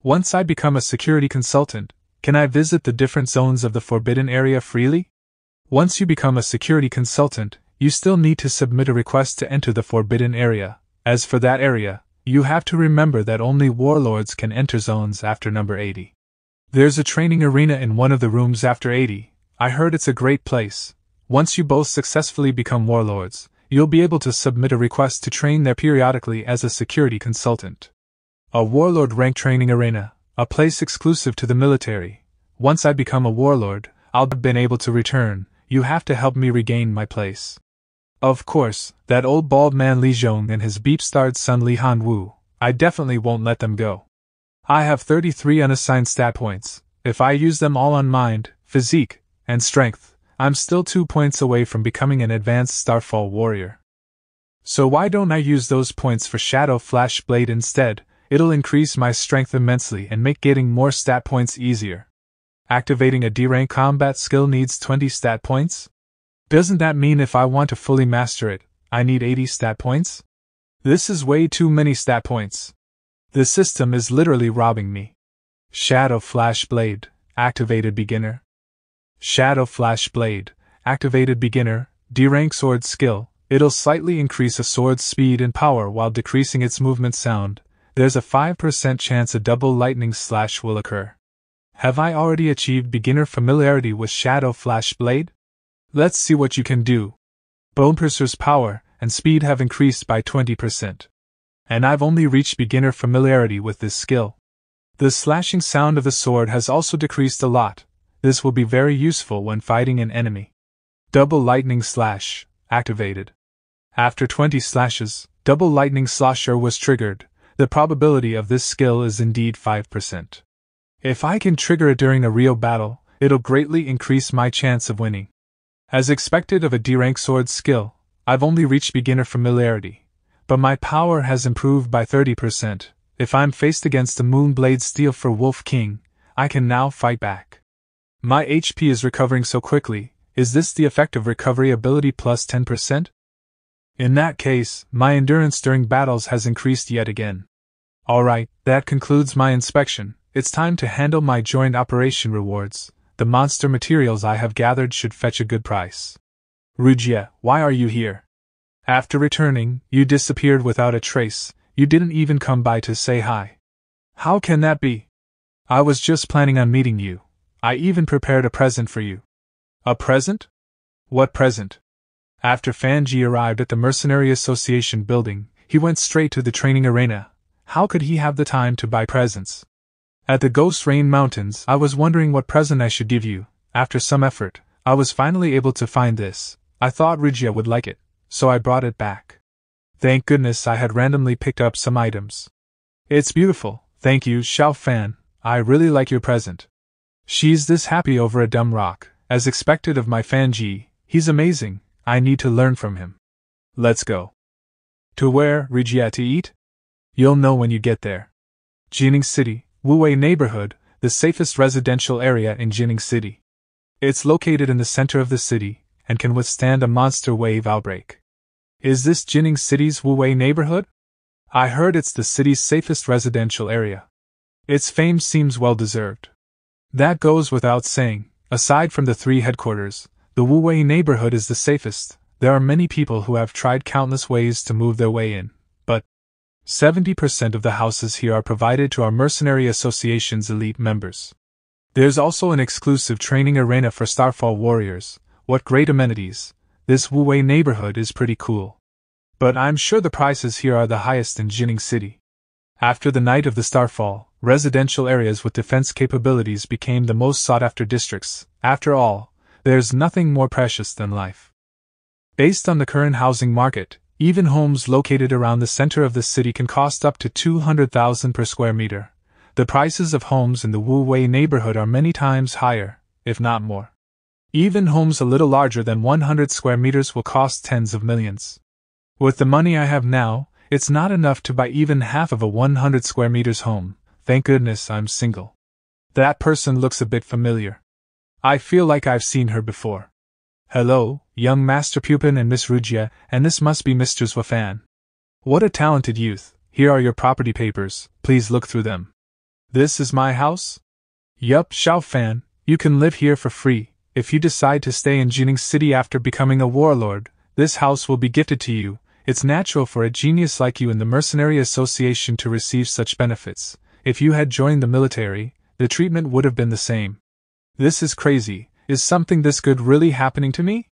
Once I become a security consultant, can I visit the different zones of the Forbidden Area freely? Once you become a security consultant, you still need to submit a request to enter the Forbidden Area. As for that area, you have to remember that only warlords can enter zones after number 80. There's a training arena in one of the rooms after 80. I heard it's a great place. Once you both successfully become warlords, you'll be able to submit a request to train there periodically as a security consultant. A warlord rank training arena, a place exclusive to the military. Once I become a warlord, I'll have been able to return. You have to help me regain my place. Of course, that old bald man Li Zhong and his beep-starred son Li Hanwu, I definitely won't let them go. I have 33 unassigned stat points. If I use them all on mind, physique, and strength, I'm still 2 points away from becoming an advanced Starfall warrior. So why don't I use those points for Shadow Flash Blade instead? It'll increase my strength immensely and make getting more stat points easier. Activating a D-rank combat skill needs 20 stat points? Doesn't that mean if I want to fully master it, I need 80 stat points? This is way too many stat points. The system is literally robbing me. Shadow Flash Blade, activated beginner. Shadow Flash Blade, activated beginner, D-rank sword skill. It'll slightly increase a sword's speed and power while decreasing its movement sound. There's a 5% chance a double lightning slash will occur. Have I already achieved beginner familiarity with Shadow Flash Blade? Let's see what you can do. Bonepiercer's power and speed have increased by 20%. And I've only reached beginner familiarity with this skill. The slashing sound of the sword has also decreased a lot. This will be very useful when fighting an enemy. Double Lightning Slash, activated. After 20 slashes, Double Lightning Slasher was triggered. The probability of this skill is indeed 5%. If I can trigger it during a real battle, it'll greatly increase my chance of winning. As expected of a D-rank sword skill, I've only reached beginner familiarity, but my power has improved by 30%. If I'm faced against the Moonblade Steel for Wolf King, I can now fight back. My HP is recovering so quickly. Is this the effect of recovery ability plus 10%? In that case, my endurance during battles has increased yet again. Alright, that concludes my inspection. It's time to handle my joint operation rewards. The monster materials I have gathered should fetch a good price. Rujia, why are you here? After returning, you disappeared without a trace. You didn't even come by to say hi. How can that be? I was just planning on meeting you. I even prepared a present for you. A present? What present? After Fanji arrived at the Mercenary Association building, he went straight to the training arena. How could he have the time to buy presents? At the Ghost Rain Mountains, I was wondering what present I should give you. After some effort, I was finally able to find this. I thought Rujia would like it, so I brought it back. Thank goodness I had randomly picked up some items. It's beautiful, thank you, Xiao Fan. I really like your present. She's this happy over a dumb rock, as expected of my Fanji. He's amazing, I need to learn from him. Let's go. To where, Rujia, to eat? You'll know when you get there. Jining City, Wuwei neighborhood, the safest residential area in Jining City. It's located in the center of the city, and can withstand a monster wave outbreak. Is this Jining City's Wuwei neighborhood? I heard it's the city's safest residential area. Its fame seems well-deserved. That goes without saying. Aside from the 3 headquarters, the Wuwei neighborhood is the safest. There are many people who have tried countless ways to move their way in, but 70% of the houses here are provided to our Mercenary Association's elite members. There's also an exclusive training arena for Starfall warriors. What great amenities! This Wuwei neighborhood is pretty cool. But I'm sure the prices here are the highest in Jining City. After the night of the Starfall, residential areas with defense capabilities became the most sought-after districts. After all, there's nothing more precious than life. Based on the current housing market, even homes located around the center of the city can cost up to 200,000 per square meter. The prices of homes in the Wuwei neighborhood are many times higher, if not more. Even homes a little larger than 100 square meters will cost tens of millions. With the money I have now, it's not enough to buy even half of a 100 square meters home. Thank goodness I'm single. That person looks a bit familiar. I feel like I've seen her before. Hello, young Master Pupin and Miss Rugia, and this must be Mr. Zwafan. What a talented youth. Here are your property papers, please look through them. This is my house? Yup, Xiao Fan, you can live here for free. If you decide to stay in Jining City after becoming a warlord, this house will be gifted to you. It's natural for a genius like you in the Mercenary Association to receive such benefits. If you had joined the military, the treatment would have been the same. This is crazy. Is something this good really happening to me?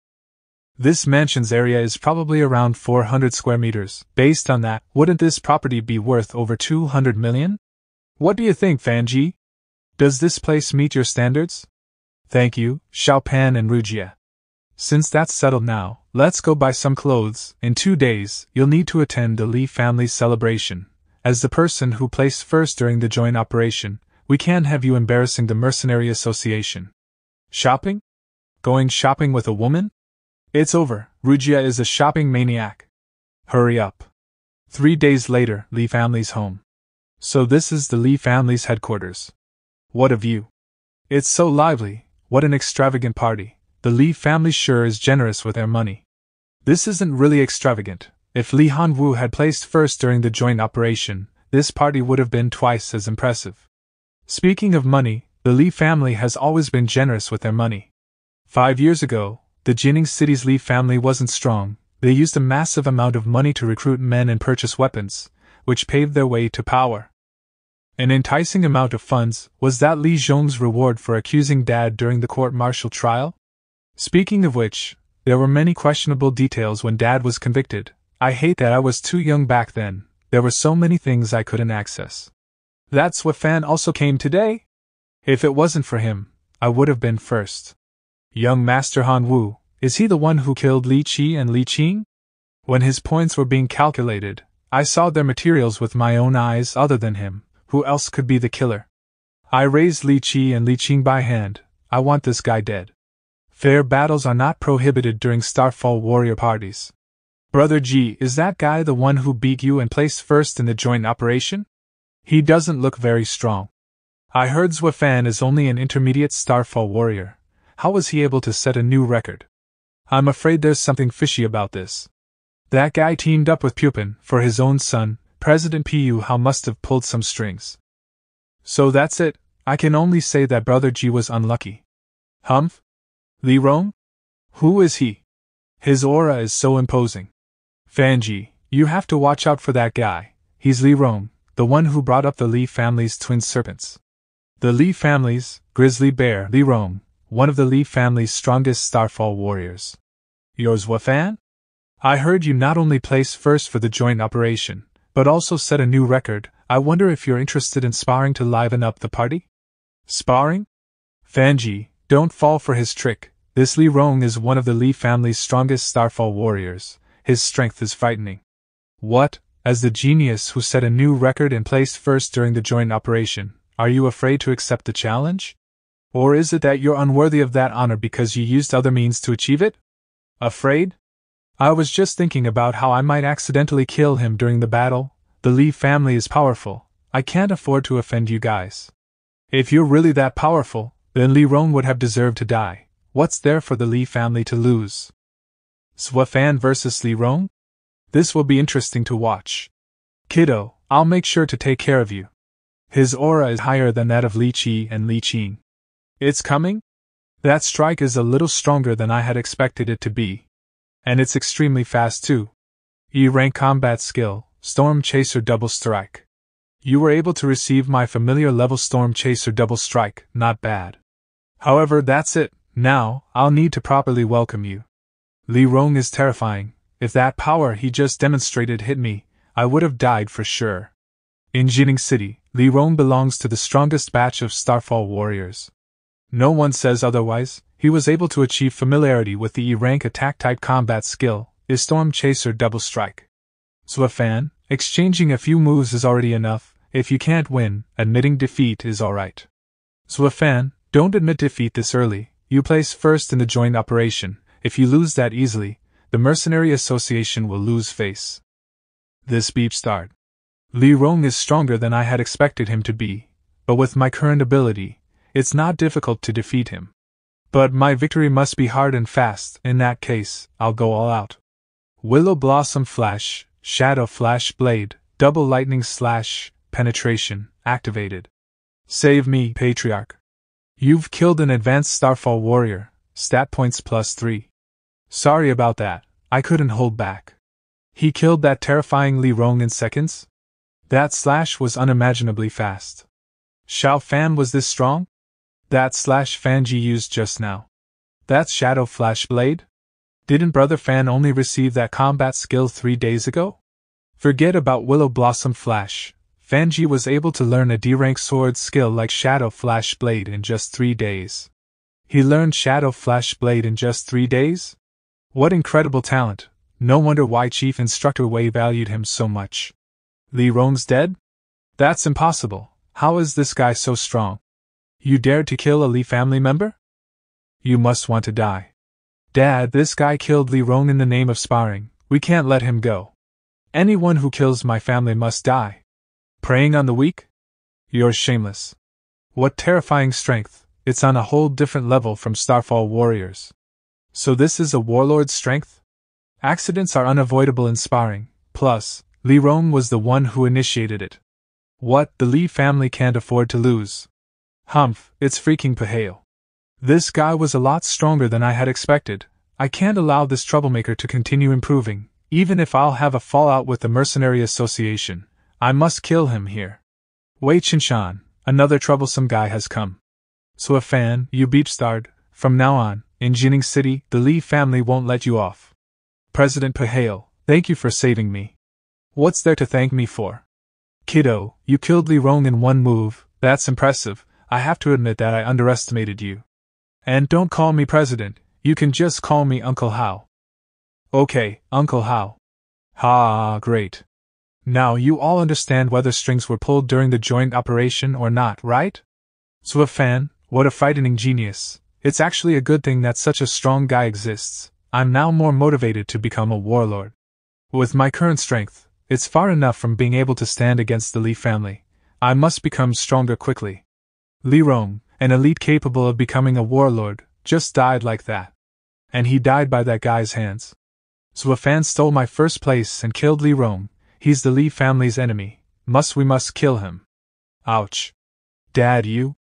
This mansion's area is probably around 400 square meters. Based on that, wouldn't this property be worth over 200 million? What do you think, Fanji? Does this place meet your standards? Thank you, Xiaopan and Rugia. Since that's settled now, let's go buy some clothes. In 2 days, you'll need to attend the Li family's celebration. As the person who placed first during the joint operation, we can't have you embarrassing the Mercenary Association. Shopping? Going shopping with a woman? It's over. Rugia is a shopping maniac. Hurry up. 3 days later, Li family's home. So this is the Li family's headquarters. What a view. It's so lively. What an extravagant party. The Li family sure is generous with their money. This isn't really extravagant. If Li Hanwu had placed first during the joint operation, this party would have been twice as impressive. Speaking of money, the Li family has always been generous with their money. 5 years ago, the Jining City's Li family wasn't strong. They used a massive amount of money to recruit men and purchase weapons, which paved their way to power. An enticing amount of funds. Was that Li Zhong's reward for accusing Dad during the court-martial trial? Speaking of which, there were many questionable details when Dad was convicted. I hate that I was too young back then. There were so many things I couldn't access. That Zwafan also came today? If it wasn't for him, I would have been first. Young Master Han Wu, is he the one who killed Li Qi and Li Qing? When his points were being calculated, I saw their materials with my own eyes. Other than him, who else could be the killer? I raised Li Qi and Li Qing by hand. I want this guy dead. Fair battles are not prohibited during Starfall warrior parties. Brother Ji, is that guy the one who beat you and placed first in the joint operation? He doesn't look very strong. I heard Zwafan is only an intermediate Starfall warrior. How was he able to set a new record? I'm afraid there's something fishy about this. That guy teamed up with Pupin for his own son. President Pu Hao must have pulled some strings. So that's it. I can only say that Brother Ji was unlucky. Humph? Li Rong? Who is he? His aura is so imposing. Fanji, you have to watch out for that guy. He's Li Rong, the one who brought up the Li family's twin serpents. The Li family's grizzly bear, Li Rong, one of the Li family's strongest Starfall warriors. You're Zwafan? I heard you not only placed first for the joint operation, but also set a new record. I wonder if you're interested in sparring to liven up the party? Sparring? Fanji, don't fall for his trick. This Li Rong is one of the Li family's strongest Starfall warriors. His strength is frightening. What? As the genius who set a new record and placed first during the joint operation, are you afraid to accept the challenge? Or is it that you're unworthy of that honor because you used other means to achieve it? Afraid? I was just thinking about how I might accidentally kill him during the battle. The Li family is powerful. I can't afford to offend you guys. If you're really that powerful, then Li Rong would have deserved to die. What's there for the Li family to lose? Zhou Fan versus Li Rong? This will be interesting to watch. Kiddo, I'll make sure to take care of you. His aura is higher than that of Li Qi and Li Qing. It's coming? That strike is a little stronger than I had expected it to be. And it's extremely fast too. E-rank combat skill, Storm Chaser Double Strike. You were able to receive my familiar level Storm Chaser Double Strike, not bad. However, that's it. Now, I'll need to properly welcome you. Li Rong is terrifying. If that power he just demonstrated hit me, I would have died for sure. In Jining City, Li Rong belongs to the strongest batch of Starfall warriors. No one says otherwise. He was able to achieve familiarity with the E-rank attack-type combat skill, is Storm Chaser Double Strike. Zhou Fan, exchanging a few moves is already enough. If you can't win, admitting defeat is alright. Zhou Fan, don't admit defeat this early. You place first in the joint operation. If you lose that easily, the Mercenary Association will lose face. This beep start. Li Rong is stronger than I had expected him to be, but with my current ability, it's not difficult to defeat him. But my victory must be hard and fast. In that case, I'll go all out. Willow Blossom Flash, Shadow Flash Blade, Double Lightning Slash, Penetration, activated. Save me, Patriarch. You've killed an advanced Starfall warrior, stat points +3. Sorry about that, I couldn't hold back. He killed that terrifying Li Rong in seconds? That slash was unimaginably fast. Xiao Fan was this strong? That slash Fanji used just now. That's Shadow Flash Blade? Didn't Brother Fan only receive that combat skill 3 days ago? Forget about Willow Blossom Flash. Fanji was able to learn a D-rank sword skill like Shadow Flash Blade in just 3 days. He learned Shadow Flash Blade in just 3 days? What incredible talent. No wonder why Chief Instructor Wei valued him so much. Li Rong's dead? That's impossible. How is this guy so strong? You dared to kill a Li family member? You must want to die. Dad, this guy killed Li Rong in the name of sparring. We can't let him go. Anyone who kills my family must die. Preying on the weak? You're shameless. What terrifying strength. It's on a whole different level from Starfall warriors. So this is a warlord's strength? Accidents are unavoidable in sparring. Plus, Li Rong was the one who initiated it. What, the Li family can't afford to lose. Humph, it's freaking Pahale. This guy was a lot stronger than I had expected. I can't allow this troublemaker to continue improving, even if I'll have a fallout with the Mercenary Association. I must kill him here. Wei Qinshan, another troublesome guy has come. Zhou Fan, you beep-starred. From now on, in Jining City, the Li family won't let you off. President Pahale, thank you for saving me. What's there to thank me for? Kiddo, you killed Li Rong in one move. That's impressive. I have to admit that I underestimated you. And don't call me President, you can just call me Uncle Hao. Okay, Uncle Hao. Ha, great. Now you all understand whether strings were pulled during the joint operation or not, right? Zhou Fan, what a frightening genius. It's actually a good thing that such a strong guy exists. I'm now more motivated to become a warlord. With my current strength, it's far enough from being able to stand against the Li family. I must become stronger quickly. Li Rong, an elite capable of becoming a warlord, just died like that. And he died by that guy's hands. Zhou Fan stole my first place and killed Li Rong. He's the Li family's enemy. We must kill him. Ouch. Dad, you?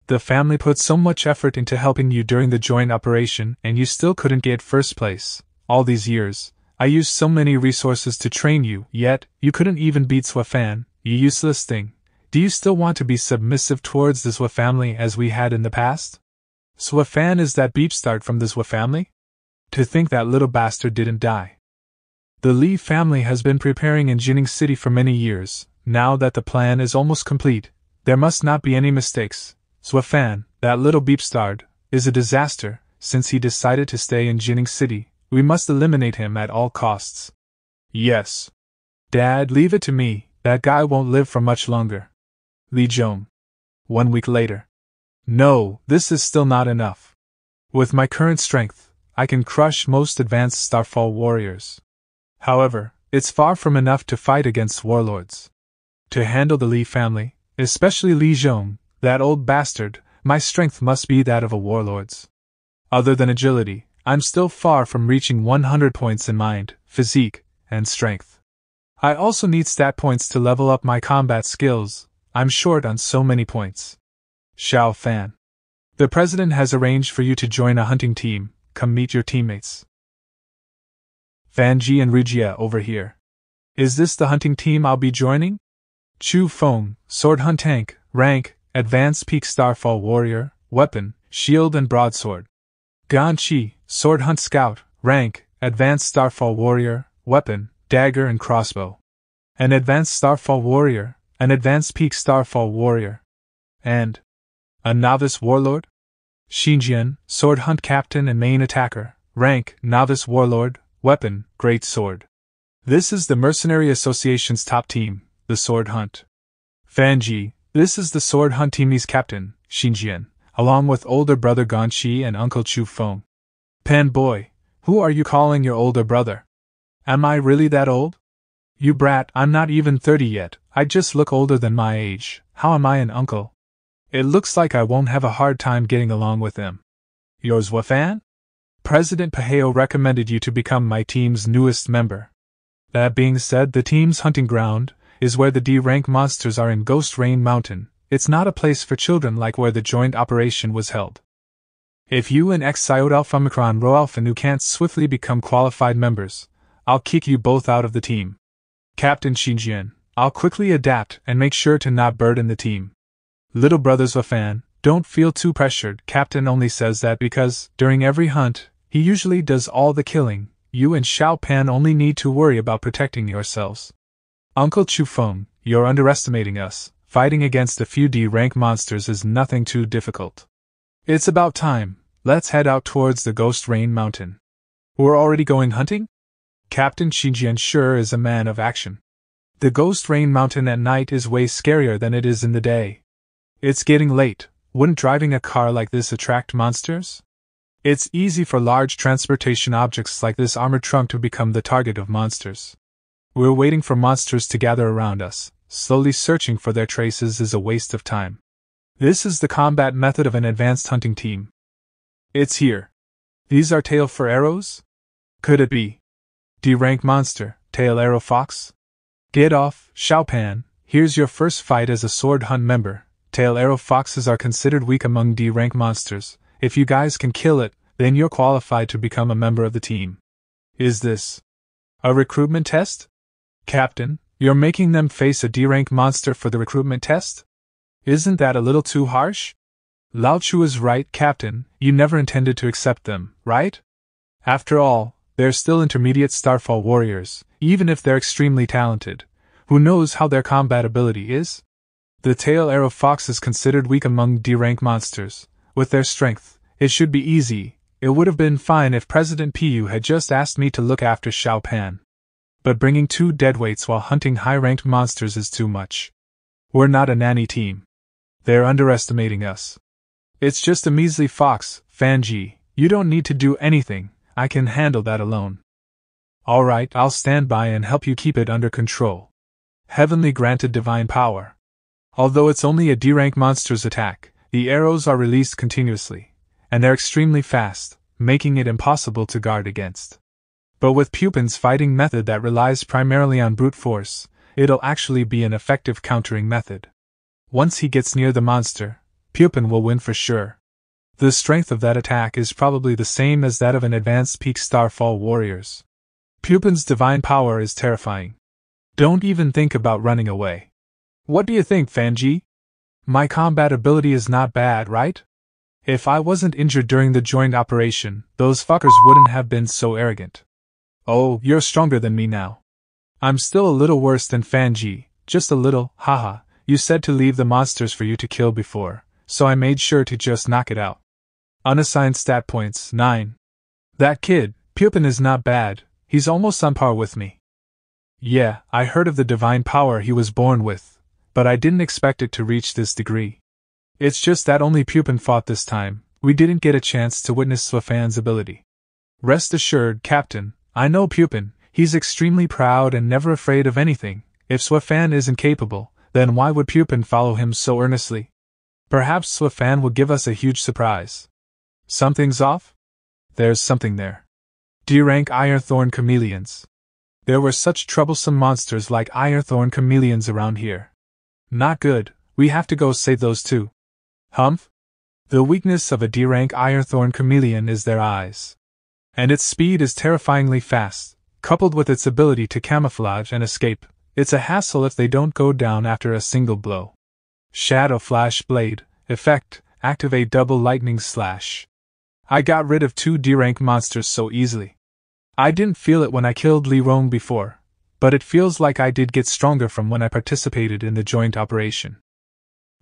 The family put so much effort into helping you during the joint operation and you still couldn't get first place. All these years, I used so many resources to train you, yet, you couldn't even beat Zhou Fan, you useless thing. Do you still want to be submissive towards the Zhou family as we had in the past? Zhou Fan is that beep-start from the Zhou family? To think that little bastard didn't die. The Li family has been preparing in Jining City for many years. Now that the plan is almost complete, there must not be any mistakes. Zhou Fan, that little beep-start, is a disaster. Since he decided to stay in Jining City, we must eliminate him at all costs. Yes. Dad, leave it to me, that guy won't live for much longer. Li Zhong. 1 week later. No, this is still not enough. With my current strength, I can crush most advanced Starfall warriors. However, it's far from enough to fight against warlords. To handle the Li family, especially Li Zhong, that old bastard, my strength must be that of a warlord's. Other than agility, I'm still far from reaching 100 points in mind, physique, and strength. I also need stat points to level up my combat skills. I'm short on so many points. Xiao Fan. The president has arranged for you to join a hunting team. Come meet your teammates. Fan Ji and Ruijie over here. Is this the hunting team I'll be joining? Chu Feng, Sword Hunt Tank, rank, Advanced Peak Starfall Warrior, weapon, shield and broadsword. Gan Chi, Sword Hunt Scout, rank, Advanced Starfall Warrior, weapon, dagger and crossbow. An Advanced Starfall Warrior, an Advanced Peak Starfall Warrior. And a Novice Warlord? Xinjian, Sword Hunt Captain and Main Attacker, rank, Novice Warlord, weapon, Great Sword. This is the Mercenary Association's top team, the Sword Hunt. Fan Ji, this is the Sword Hunt team's captain, Xinjian, along with older brother Gan Chi and uncle Chu Feng. Pan boy, who are you calling your older brother? Am I really that old? You brat, I'm not even 30 yet, I just look older than my age. How am I an uncle? It looks like I won't have a hard time getting along with him. Yours Wafan? President Paheo recommended you to become my team's newest member. That being said, the team's hunting ground is where the D-rank monsters are in Ghost Rain Mountain. It's not a place for children like where the joint operation was held. If you and Xiao Alpha Micron Rho Alpha Nu can't swiftly become qualified members, I'll kick you both out of the team. Captain Xinjian, I'll quickly adapt and make sure to not burden the team. Little brothers Wafan, don't feel too pressured. Captain only says that because, during every hunt, he usually does all the killing. You and Xiao Pan only need to worry about protecting yourselves. Uncle Chu Feng, you're underestimating us. Fighting against a few D-rank monsters is nothing too difficult. It's about time. Let's head out towards the Ghost Rain Mountain. We're already going hunting? Captain Xinjian sure is a man of action. The Ghost Rain Mountain at night is way scarier than it is in the day. It's getting late. Wouldn't driving a car like this attract monsters? It's easy for large transportation objects like this armored trunk to become the target of monsters. We're waiting for monsters to gather around us. Slowly searching for their traces is a waste of time. This is the combat method of an advanced hunting team. It's here. These are tail for arrows? Could it be D-rank monster, tail arrow fox? Get off, Xiao Pan. Here's your first fight as a sword hunt member. Tail arrow foxes are considered weak among D-rank monsters. If you guys can kill it, then you're qualified to become a member of the team. Is this a recruitment test? Captain, you're making them face a D-rank monster for the recruitment test? Isn't that a little too harsh? Lao Chu is right, Captain. You never intended to accept them, right? After all, they're still intermediate Starfall warriors, even if they're extremely talented. Who knows how their combat ability is? The tail arrow fox is considered weak among D-rank monsters. With their strength, it should be easy. It would have been fine if President Pu had just asked me to look after Xiao Pan. But bringing 2 deadweights while hunting high-ranked monsters is too much. We're not a nanny team. They're underestimating us. It's just a measly fox, Fan Ji. You don't need to do anything. I can handle that alone. Alright, I'll stand by and help you keep it under control. Heavenly granted divine power. Although it's only a D-rank monster's attack, the arrows are released continuously, and they're extremely fast, making it impossible to guard against. But with Pupin's fighting method that relies primarily on brute force, it'll actually be an effective countering method. Once he gets near the monster, Pupin will win for sure. The strength of that attack is probably the same as that of an advanced peak Starfall warriors. Pupin's divine power is terrifying. Don't even think about running away. What do you think, Fan Ji? My combat ability is not bad, right? If I wasn't injured during the joint operation, those fuckers wouldn't have been so arrogant. Oh, you're stronger than me now. I'm still a little worse than Fan Ji, just a little, haha. You said to leave the monsters for you to kill before, so I made sure to just knock it out. Unassigned stat points, 9. That kid, Pupin, is not bad. He's almost on par with me. Yeah, I heard of the divine power he was born with, but I didn't expect it to reach this degree. It's just that only Pupin fought this time. We didn't get a chance to witness Swafan's ability. Rest assured, Captain, I know Pupin. He's extremely proud and never afraid of anything. If Swafan isn't capable, then why would Pupin follow him so earnestly? Perhaps Swafan will give us a huge surprise. Something's off? there's something there. D-rank Ironthorn chameleons. There were such troublesome monsters like Ironthorn chameleons around here. Not good, we have to go save those too. Humph? The weakness of a D-rank Ironthorn chameleon is their eyes. And its speed is terrifyingly fast, coupled with its ability to camouflage and escape. It's a hassle if they don't go down after a single blow. Shadow Flash Blade, effect, activate double lightning slash. I got rid of 2 D-rank monsters so easily. I didn't feel it when I killed Li Rong before, but it feels like I did get stronger from when I participated in the joint operation.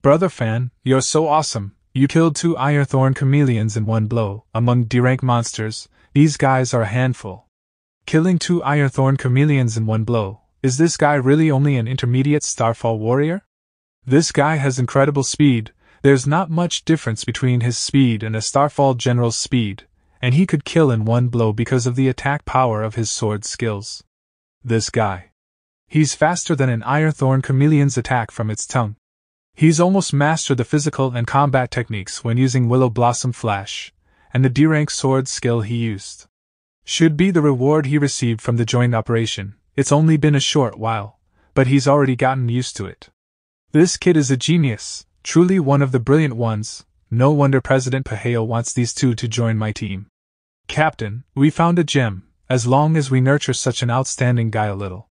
Brother Fan, you're so awesome, you killed 2 Ironthorn chameleons in one blow. Among D-rank monsters, these guys are a handful. Killing 2 Ironthorn chameleons in one blow, is this guy really only an intermediate Starfall warrior? This guy has incredible speed, there's not much difference between his speed and a Starfall general's speed, and he could kill in one blow because of the attack power of his sword skills. This guy. He's faster than an Ironthorn chameleon's attack from its tongue. He's almost mastered the physical and combat techniques when using Willow Blossom Flash, and the D-rank sword skill he used should be the reward he received from the joint operation. It's only been a short while, but he's already gotten used to it. This kid is a genius, truly one of the brilliant ones. No wonder President Paheo wants these 2 to join my team. Captain, we found a gem, as long as we nurture such an outstanding guy a little,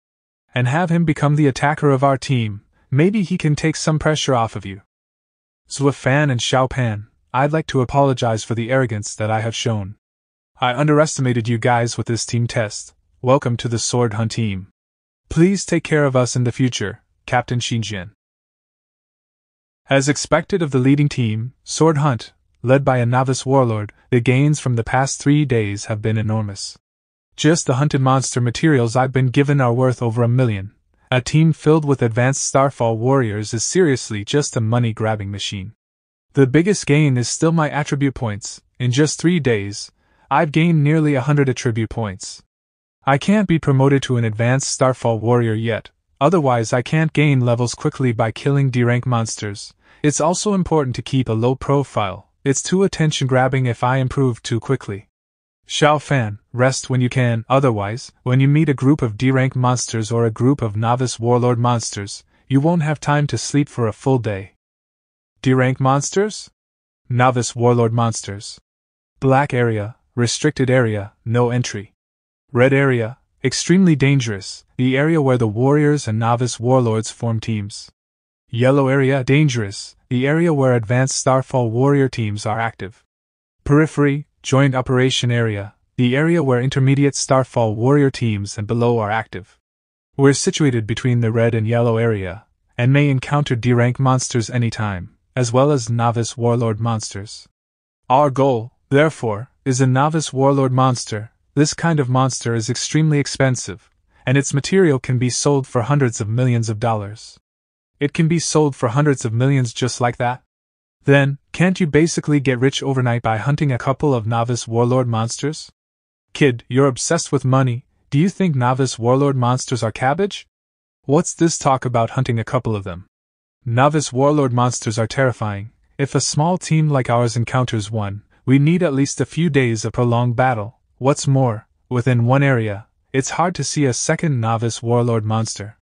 and have him become the attacker of our team, maybe he can take some pressure off of you. Zhou Fan and Xiao Pan, I'd like to apologize for the arrogance that I have shown. I underestimated you guys with this team test. Welcome to the Sword Hunt team. Please take care of us in the future, Captain Xinjian. As expected of the leading team, Sword Hunt, led by a novice warlord, the gains from the past 3 days have been enormous. Just the hunted monster materials I've been given are worth over $1 million. A team filled with advanced Starfall warriors is seriously just a money-grabbing machine. The biggest gain is still my attribute points. In just 3 days, I've gained nearly 100 attribute points. I can't be promoted to an advanced Starfall warrior yet, otherwise I can't gain levels quickly by killing D-rank monsters. It's also important to keep a low profile. It's too attention-grabbing if I improve too quickly. Xiao Fan, rest when you can, otherwise, when you meet a group of D-rank monsters or a group of novice warlord monsters, you won't have time to sleep for a full day. D-rank monsters? Novice warlord monsters. Black area, restricted area, no entry. Red area, extremely dangerous, the area where the warriors and novice warlords form teams. Yellow area, dangerous, the area where advanced Starfall warrior teams are active. Periphery, joint operation area, the area where intermediate Starfall warrior teams and below are active. We're situated between the red and yellow area, and may encounter D-rank monsters anytime, as well as novice warlord monsters. Our goal, therefore, is a novice warlord monster. This kind of monster is extremely expensive, and its material can be sold for hundreds of millions of dollars. It can be sold for hundreds of millions just like that? Then, can't you basically get rich overnight by hunting a couple of novice warlord monsters? Kid, you're obsessed with money. Do you think novice warlord monsters are cabbage? What's this talk about hunting a couple of them? Novice warlord monsters are terrifying. If a small team like ours encounters one, we need at least a few days of prolonged battle. What's more, within one area, it's hard to see a second novice warlord monster.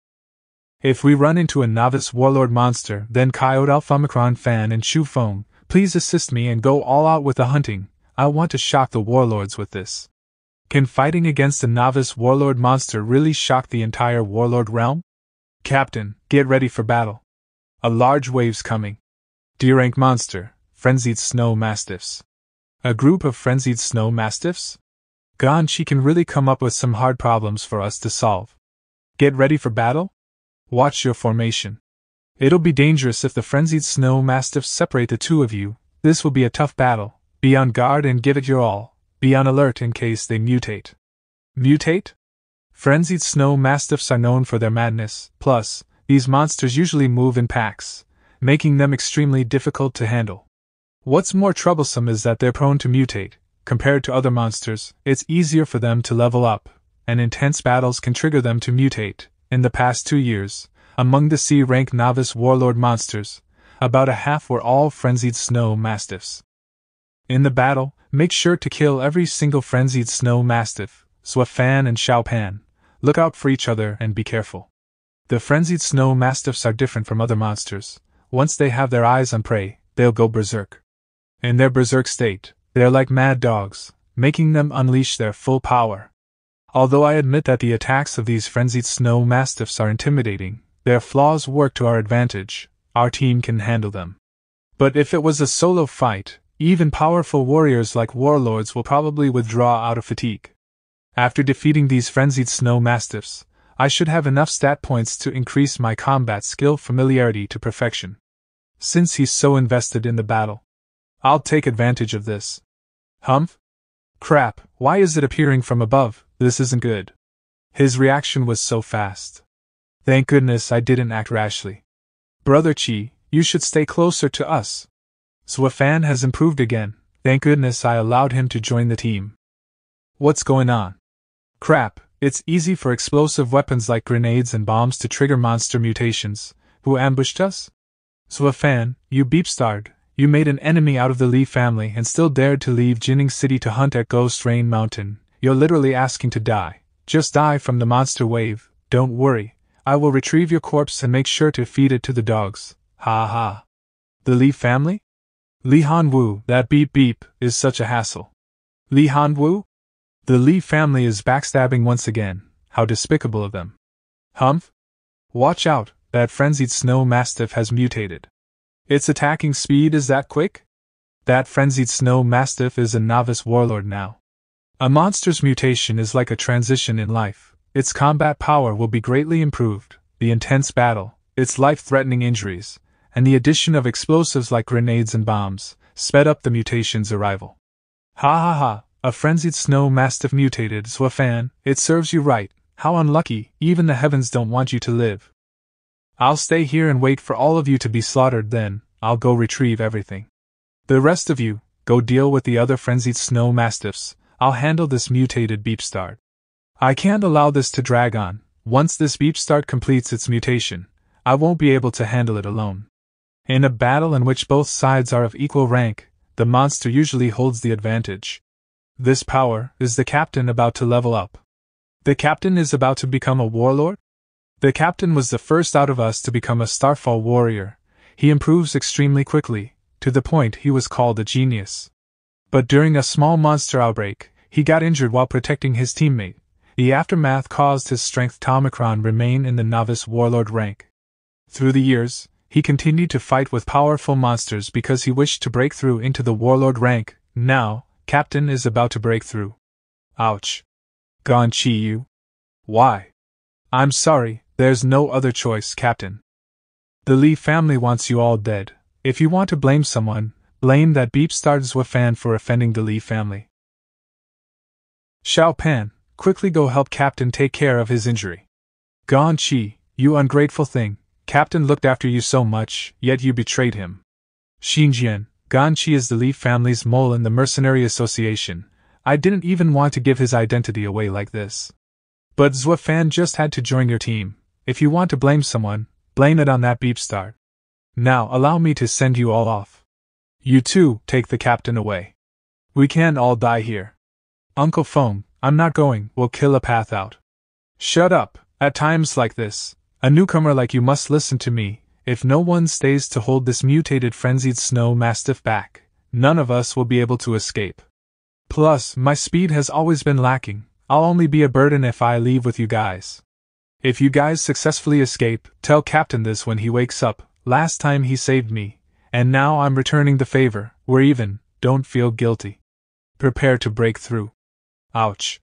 If we run into a novice warlord monster, then Coyote Alpha Omicron Fan and Shu Feng, please assist me and go all out with the hunting. I want to shock the warlords with this. Can fighting against a novice warlord monster really shock the entire warlord realm? Captain, get ready for battle. A large wave's coming. D-rank monster, frenzied snow mastiffs. A group of frenzied snow mastiffs? Gone, she can really come up with some hard problems for us to solve. Get ready for battle? Watch your formation. It'll be dangerous if the frenzied snow mastiffs separate the two of you. This will be a tough battle. Be on guard and give it your all. Be on alert in case they mutate. Mutate? Frenzied snow mastiffs are known for their madness. Plus, these monsters usually move in packs, making them extremely difficult to handle. What's more troublesome is that they're prone to mutate. Compared to other monsters, it's easier for them to level up, and intense battles can trigger them to mutate. In the past 2 years, among the C-rank novice warlord monsters, about a half were all frenzied snow mastiffs. In the battle, Make sure to kill every single frenzied snow mastiff, Zwafan and Xiaopan. Look out for each other and be careful. The frenzied snow mastiffs are different from other monsters. Once they have their eyes on prey, they'll go berserk. In their berserk state, they're like mad dogs, making them unleash their full power. Although I admit that the attacks of these frenzied snow mastiffs are intimidating, their flaws work to our advantage. Our team can handle them. But if it was a solo fight, even powerful warriors like warlords will probably withdraw out of fatigue. After defeating these frenzied snow mastiffs, I should have enough stat points to increase my combat skill familiarity to perfection. Since he's so invested in the battle, I'll take advantage of this. Humph? Crap, why is it appearing from above? This isn't good. His reaction was so fast. Thank goodness I didn't act rashly. Brother Qi, you should stay closer to us. Zwafan has improved again. Thank goodness I allowed him to join the team. What's going on? Crap, it's easy for explosive weapons like grenades and bombs to trigger monster mutations. Who ambushed us? Zwafan, you beepstard, you made an enemy out of the Li family and still dared to leave Jining City to hunt at Ghost Rain Mountain. You're literally asking to die. Just die from the monster wave. Don't worry, I will retrieve your corpse and make sure to feed it to the dogs. Ha ha. The Li family? Li Hanwu, that beep beep, is such a hassle. Li Hanwu? The Li family is backstabbing once again. How despicable of them. Humph? Watch out, that frenzied snow mastiff has mutated. Its attacking speed is that quick? That frenzied snow mastiff is a novice warlord now. A monster's mutation is like a transition in life. Its combat power will be greatly improved, the intense battle, its life-threatening injuries, and the addition of explosives like grenades and bombs, sped up the mutation's arrival. Ha ha ha, a frenzied snow mastiff mutated, Zwafan, it serves you right. How unlucky, even the heavens don't want you to live. I'll stay here and wait for all of you to be slaughtered, then I'll go retrieve everything. The rest of you, go deal with the other frenzied snow mastiffs. I'll handle this mutated beepstard. I can't allow this to drag on. Once this beepstard completes its mutation, I won't be able to handle it alone. In a battle in which both sides are of equal rank, the monster usually holds the advantage. This power is the captain about to level up. The captain is about to become a warlord? The captain was the first out of us to become a Starfall warrior. He improves extremely quickly, to the point he was called a genius. But during a small monster outbreak, he got injured while protecting his teammate. The aftermath caused his strength Tomicron remain in the novice warlord rank. Through the years, he continued to fight with powerful monsters because he wished to break through into the warlord rank. Now, Captain is about to break through. Ouch. Gone Qi Yu. Why? I'm sorry, there's no other choice, Captain. The Li family wants you all dead. If you want to blame someone, blame that beepstard Zwafan for offending the Li family. Xiaopan, quickly go help Captain take care of his injury. Gone Qi, you ungrateful thing, Captain looked after you so much, yet you betrayed him. Xinjian, Gone Qi is the Li family's mole in the Mercenary Association. I didn't even want to give his identity away like this. But Zwafan just had to join your team. If you want to blame someone, blame it on that beepstard. Now allow me to send you all off. You too, take the captain away. We can't all die here. Uncle Feng, I'm not going, we'll kill a path out. Shut up, at times like this, a newcomer like you must listen to me. If no one stays to hold this mutated frenzied snow mastiff back, none of us will be able to escape. Plus, my speed has always been lacking. I'll only be a burden if I leave with you guys. If you guys successfully escape, tell Captain this when he wakes up. Last time he saved me, and now I'm returning the favor. We're even, don't feel guilty. Prepare to break through. Ouch.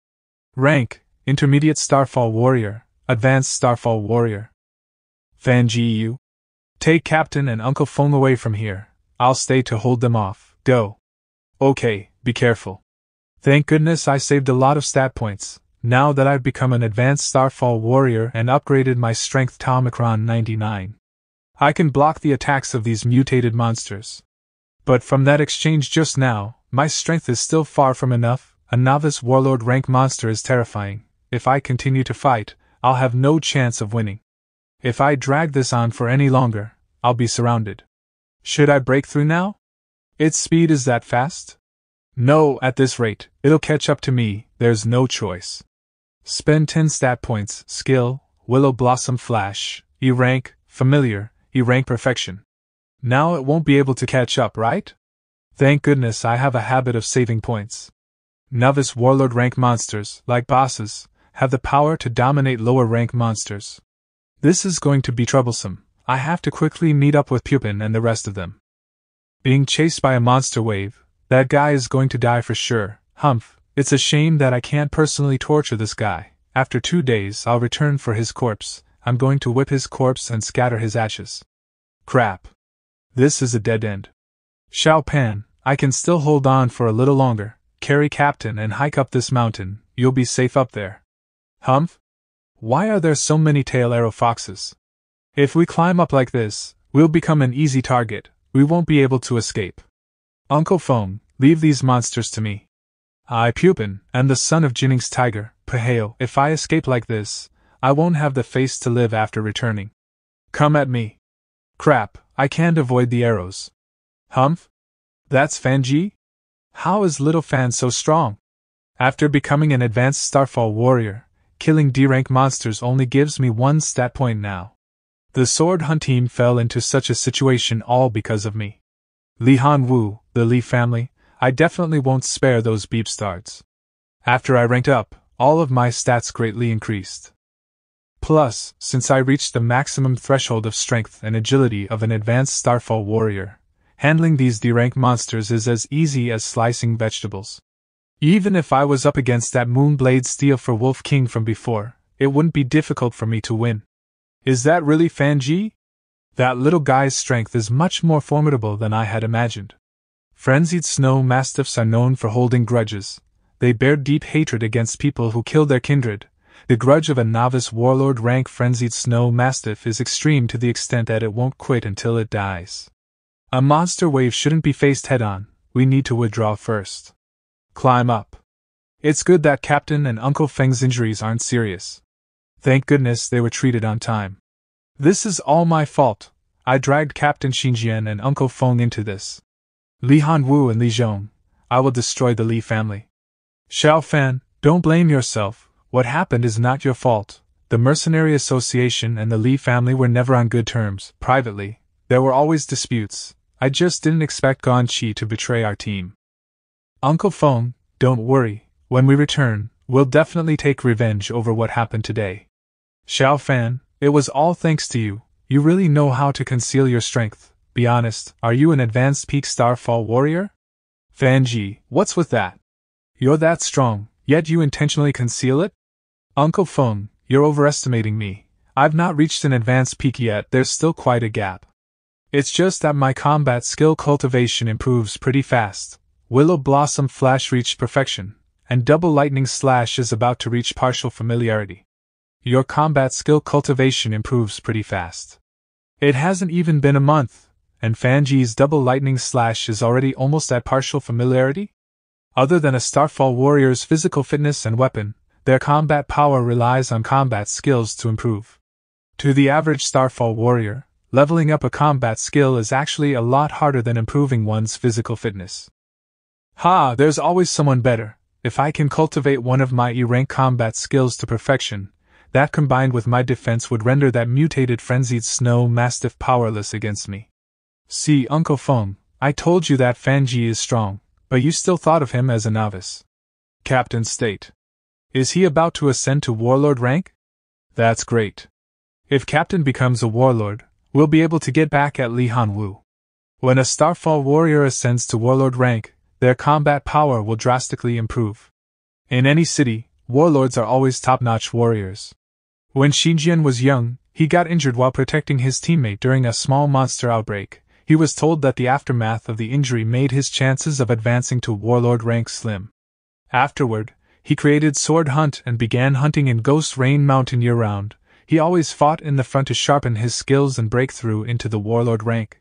Rank, Intermediate Starfall Warrior, Advanced Starfall Warrior. Fan Gu. Take Captain and Uncle Feng away from here. I'll stay to hold them off. Go. Okay, be careful. Thank goodness I saved a lot of stat points, now that I've become an Advanced Starfall Warrior and upgraded my Strength Tomicron 99. I can block the attacks of these mutated monsters. But from that exchange just now, my strength is still far from enough. A novice warlord rank monster is terrifying. If I continue to fight, I'll have no chance of winning. If I drag this on for any longer, I'll be surrounded. Should I break through now? Its speed is that fast? No, at this rate, it'll catch up to me, there's no choice. Spend 10 stat points, skill, Willow Blossom Flash, E rank, familiar, E rank perfection. Now it won't be able to catch up, right? Thank goodness I have a habit of saving points. Novice Warlord rank monsters, like bosses, have the power to dominate lower rank monsters. This is going to be troublesome. I have to quickly meet up with Pupin and the rest of them. Being chased by a monster wave, that guy is going to die for sure. Humph, it's a shame that I can't personally torture this guy. After 2 days I'll return for his corpse. I'm going to whip his corpse and scatter his ashes. Crap. This is a dead end. Xiao Pan, I can still hold on for a little longer. Carry Captain and hike up this mountain, you'll be safe up there. Humph? Why are there so many tail arrow foxes? If we climb up like this, we'll become an easy target. We won't be able to escape. Uncle Feng, leave these monsters to me. I, Pupin, am the son of Jinning's tiger, Paheo. If I escape like this, I won't have the face to live after returning. Come at me. Crap, I can't avoid the arrows. Humph? That's Fanji? How is little Fan so strong? After becoming an advanced Starfall warrior, killing D-rank monsters only gives me 1 stat point now. The Sword Hunt team fell into such a situation all because of me. Li Han Wu, the Li family, I definitely won't spare those beep starts. After I ranked up, all of my stats greatly increased. Plus, since I reached the maximum threshold of strength and agility of an advanced Starfall warrior, handling these D-rank monsters is as easy as slicing vegetables. Even if I was up against that Moonblade Steel for Wolf King from before, it wouldn't be difficult for me to win. Is that really Fanji? That little guy's strength is much more formidable than I had imagined. Frenzied Snow Mastiffs are known for holding grudges. They bear deep hatred against people who kill their kindred. The grudge of a novice warlord rank Frenzied Snow Mastiff is extreme to the extent that it won't quit until it dies. A monster wave shouldn't be faced head-on, we need to withdraw first. Climb up. It's good that Captain and Uncle Feng's injuries aren't serious. Thank goodness they were treated on time. This is all my fault. I dragged Captain Xinjian and Uncle Feng into this. Li Han Wu and Li Zhong, I will destroy the Li family. Xiao Fan, don't blame yourself. What happened is not your fault. The Mercenary Association and the Li family were never on good terms. Privately, there were always disputes. I just didn't expect Gon Chi to betray our team. Uncle Feng, don't worry. When we return, we'll definitely take revenge over what happened today. Xiao Fan, it was all thanks to you. You really know how to conceal your strength. Be honest, are you an advanced peak Starfall warrior? Fanji, what's with that? You're that strong, yet you intentionally conceal it? Uncle Feng, you're overestimating me. I've not reached an advanced peak yet, there's still quite a gap. It's just that my combat skill cultivation improves pretty fast. Willow Blossom Flash reached perfection, and Double Lightning Slash is about to reach partial familiarity. Your combat skill cultivation improves pretty fast. It hasn't even been a month, and Fanji's Double Lightning Slash is already almost at partial familiarity? Other than a Starfall warrior's physical fitness and weapon, their combat power relies on combat skills to improve. To the average Starfall warrior, leveling up a combat skill is actually a lot harder than improving one's physical fitness. Ha, there's always someone better. If I can cultivate one of my E-rank combat skills to perfection, that combined with my defense would render that mutated Frenzied Snow Mastiff powerless against me. See, Uncle Feng, I told you that Fanji is strong, but you still thought of him as a novice. Captain State. Is he about to ascend to warlord rank? That's great. If Captain becomes a warlord, we'll be able to get back at Li Han Wu. When a Starfall warrior ascends to warlord rank, their combat power will drastically improve. In any city, warlords are always top-notch warriors. When Xinjian was young, he got injured while protecting his teammate during a small monster outbreak. He was told that the aftermath of the injury made his chances of advancing to warlord rank slim. Afterward, he created Sword Hunt and began hunting in Ghost Rain Mountain year-round. He always fought in the front to sharpen his skills and break through into the warlord rank.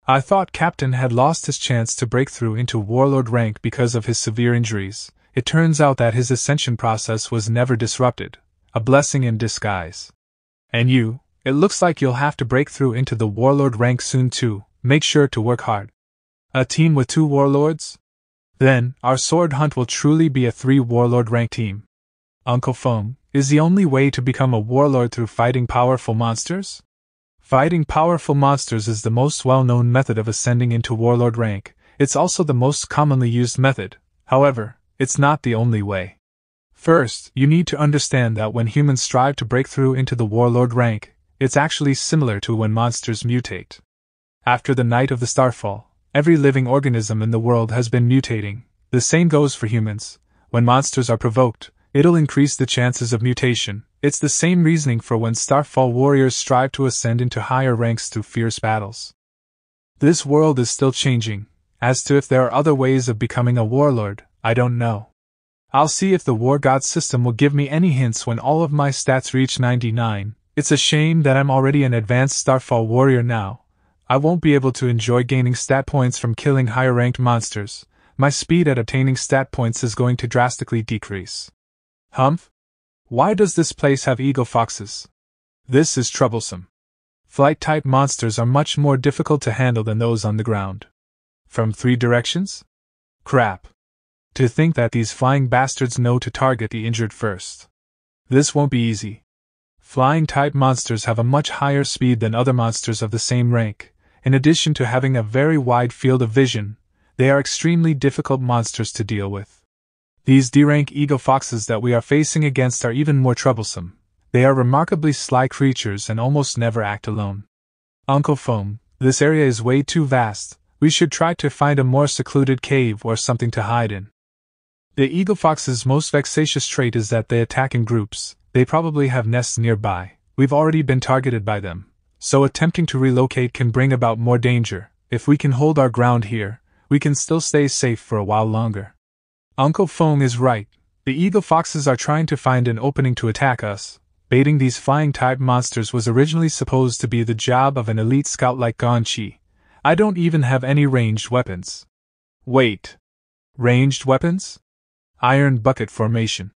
I thought Captain had lost his chance to break through into warlord rank because of his severe injuries. It turns out that his ascension process was never disrupted. A blessing in disguise. And you, it looks like you'll have to break through into the warlord rank soon too. Make sure to work hard. A team with 2 warlords? Then, our sword hunt will truly be a 3-warlord rank team. Uncle Feng, is the only way to become a warlord through fighting powerful monsters? Fighting powerful monsters is the most well-known method of ascending into warlord rank. It's also the most commonly used method. However, it's not the only way. First, you need to understand that when humans strive to break through into the warlord rank, it's actually similar to when monsters mutate. After the night of the starfall, every living organism in the world has been mutating. The same goes for humans. When monsters are provoked, it'll increase the chances of mutation. It's the same reasoning for when starfall warriors strive to ascend into higher ranks through fierce battles. This world is still changing. As to if there are other ways of becoming a warlord, I don't know. I'll see if the War God system will give me any hints when all of my stats reach 99. It's a shame that I'm already an advanced Starfall warrior now. I won't be able to enjoy gaining stat points from killing higher ranked monsters. My speed at obtaining stat points is going to drastically decrease. Humph? Why does this place have eagle foxes? This is troublesome. Flight-type monsters are much more difficult to handle than those on the ground. From 3 directions? Crap. To think that these flying bastards know to target the injured first. This won't be easy. Flying-type monsters have a much higher speed than other monsters of the same rank. In addition to having a very wide field of vision, they are extremely difficult monsters to deal with. These D-rank eagle foxes that we are facing against are even more troublesome. They are remarkably sly creatures and almost never act alone. Uncle Feng, this area is way too vast. We should try to find a more secluded cave or something to hide in. The eagle fox's most vexatious trait is that they attack in groups. They probably have nests nearby. We've already been targeted by them, so attempting to relocate can bring about more danger. If we can hold our ground here, we can still stay safe for a while longer. Uncle Feng is right. The eagle foxes are trying to find an opening to attack us. Baiting these flying-type monsters was originally supposed to be the job of an elite scout like Gong Qi. I don't even have any ranged weapons. Wait. Ranged weapons? Iron bucket formation.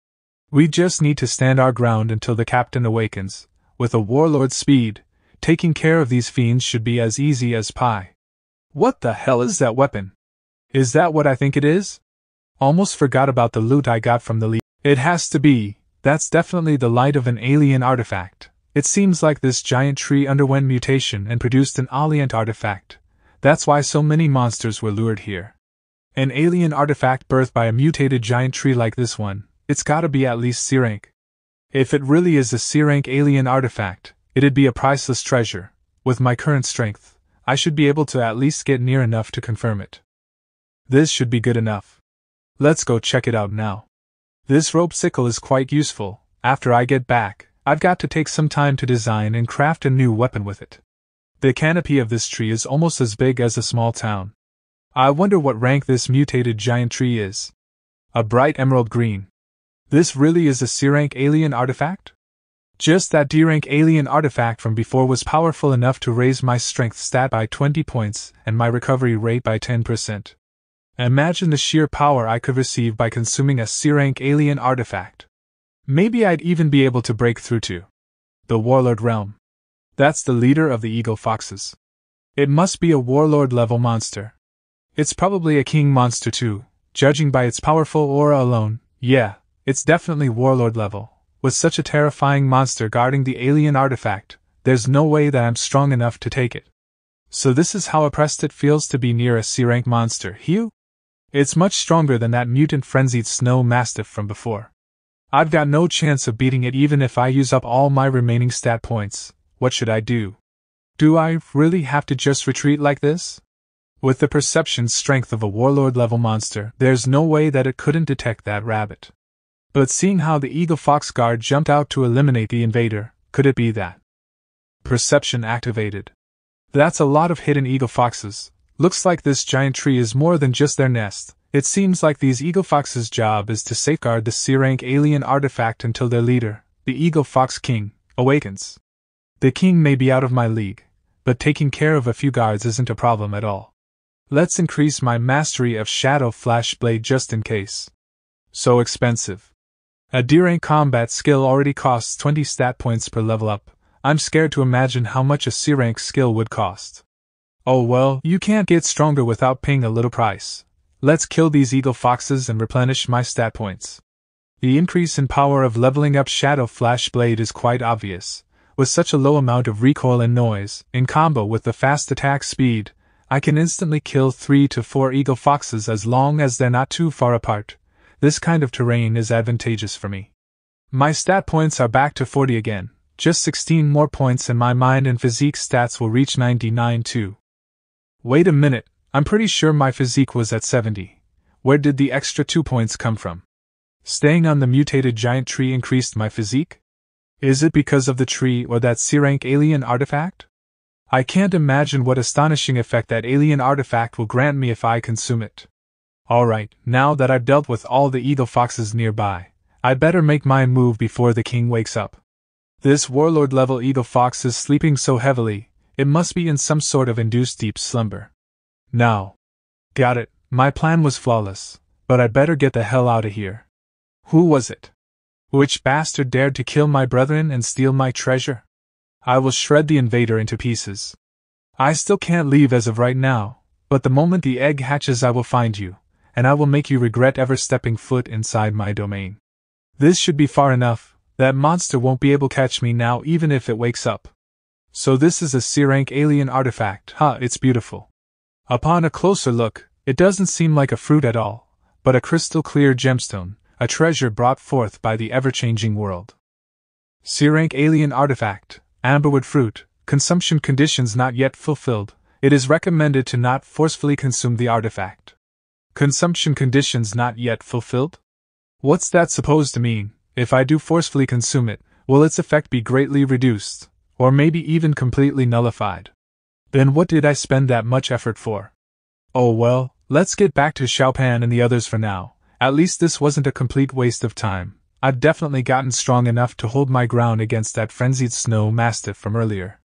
We just need to stand our ground until the captain awakens. With a warlord's speed, taking care of these fiends should be as easy as pie. What the hell is that weapon? Is that what I think it is? Almost forgot about the loot I got from the lead. It has to be. That's definitely the light of an alien artifact. It seems like this giant tree underwent mutation and produced an alien artifact. That's why so many monsters were lured here. An alien artifact birthed by a mutated giant tree like this one, it's gotta be at least C-rank. If it really is a C-rank alien artifact, it'd be a priceless treasure. With my current strength, I should be able to at least get near enough to confirm it. This should be good enough. Let's go check it out now. This rope sickle is quite useful. After I get back, I've got to take some time to design and craft a new weapon with it. The canopy of this tree is almost as big as a small town. I wonder what rank this mutated giant tree is. A bright emerald green. This really is a C-rank alien artifact? Just that D-rank alien artifact from before was powerful enough to raise my strength stat by 20 points and my recovery rate by 10%. Imagine the sheer power I could receive by consuming a C-rank alien artifact. Maybe I'd even be able to break through to the Warlord realm. That's the leader of the eagle foxes. It must be a warlord level monster. It's probably a king monster too, judging by its powerful aura alone. Yeah, it's definitely warlord level. With such a terrifying monster guarding the alien artifact, there's no way that I'm strong enough to take it. So this is how oppressed it feels to be near a C-rank monster, Hugh? It's much stronger than that mutant frenzied snow mastiff from before. I've got no chance of beating it even if I use up all my remaining stat points. What should I do? Do I really have to just retreat like this? With the perception strength of a warlord-level monster, there's no way that it couldn't detect that rabbit. But seeing how the eagle fox guard jumped out to eliminate the invader, could it be that? Perception activated. That's a lot of hidden eagle foxes. Looks like this giant tree is more than just their nest. It seems like these eagle foxes' job is to safeguard the C-rank alien artifact until their leader, the Eagle Fox King, awakens. The king may be out of my league, but taking care of a few guards isn't a problem at all. Let's increase my mastery of Shadow Flash Blade just in case. So expensive. A D-rank combat skill already costs 20 stat points per level up. I'm scared to imagine how much a C-rank skill would cost. Oh well, you can't get stronger without paying a little price. let's kill these eagle foxes and replenish my stat points. The increase in power of leveling up Shadow Flash Blade is quite obvious. With such a low amount of recoil and noise, in combo with the fast attack speed, I can instantly kill 3 to 4 eagle foxes as long as they're not too far apart. This kind of terrain is advantageous for me. My stat points are back to 40 again. Just 16 more points and my mind and physique stats will reach 99 too. Wait a minute, I'm pretty sure my physique was at 70. Where did the extra 2 points come from? Staying on the mutated giant tree increased my physique? Is it because of the tree or that C-rank alien artifact? I can't imagine what astonishing effect that alien artifact will grant me if I consume it. Alright, now that I've dealt with all the eagle foxes nearby, I'd better make my move before the king wakes up. This warlord level eagle fox is sleeping so heavily, it must be in some sort of induced deep slumber. Now. Got it, my plan was flawless, but I'd better get the hell out of here. Who was it? Which bastard dared to kill my brethren and steal my treasure? I will shred the invader into pieces. I still can't leave as of right now, but the moment the egg hatches I will find you, and I will make you regret ever stepping foot inside my domain. This should be far enough, that monster won't be able to catch me now even if it wakes up. So this is a C-rank alien artifact, huh? It's beautiful. Upon a closer look, it doesn't seem like a fruit at all, but a crystal clear gemstone, a treasure brought forth by the ever-changing world. C-rank alien artifact, amberwood fruit, consumption conditions not yet fulfilled. It is recommended to not forcefully consume the artifact. Consumption conditions not yet fulfilled? What's that supposed to mean? If I do forcefully consume it, will its effect be greatly reduced, or maybe even completely nullified? Then what did I spend that much effort for? Oh well, let's get back to Xiaopan and the others for now. At least this wasn't a complete waste of time. I've definitely gotten strong enough to hold my ground against that frenzied snow mastiff from earlier.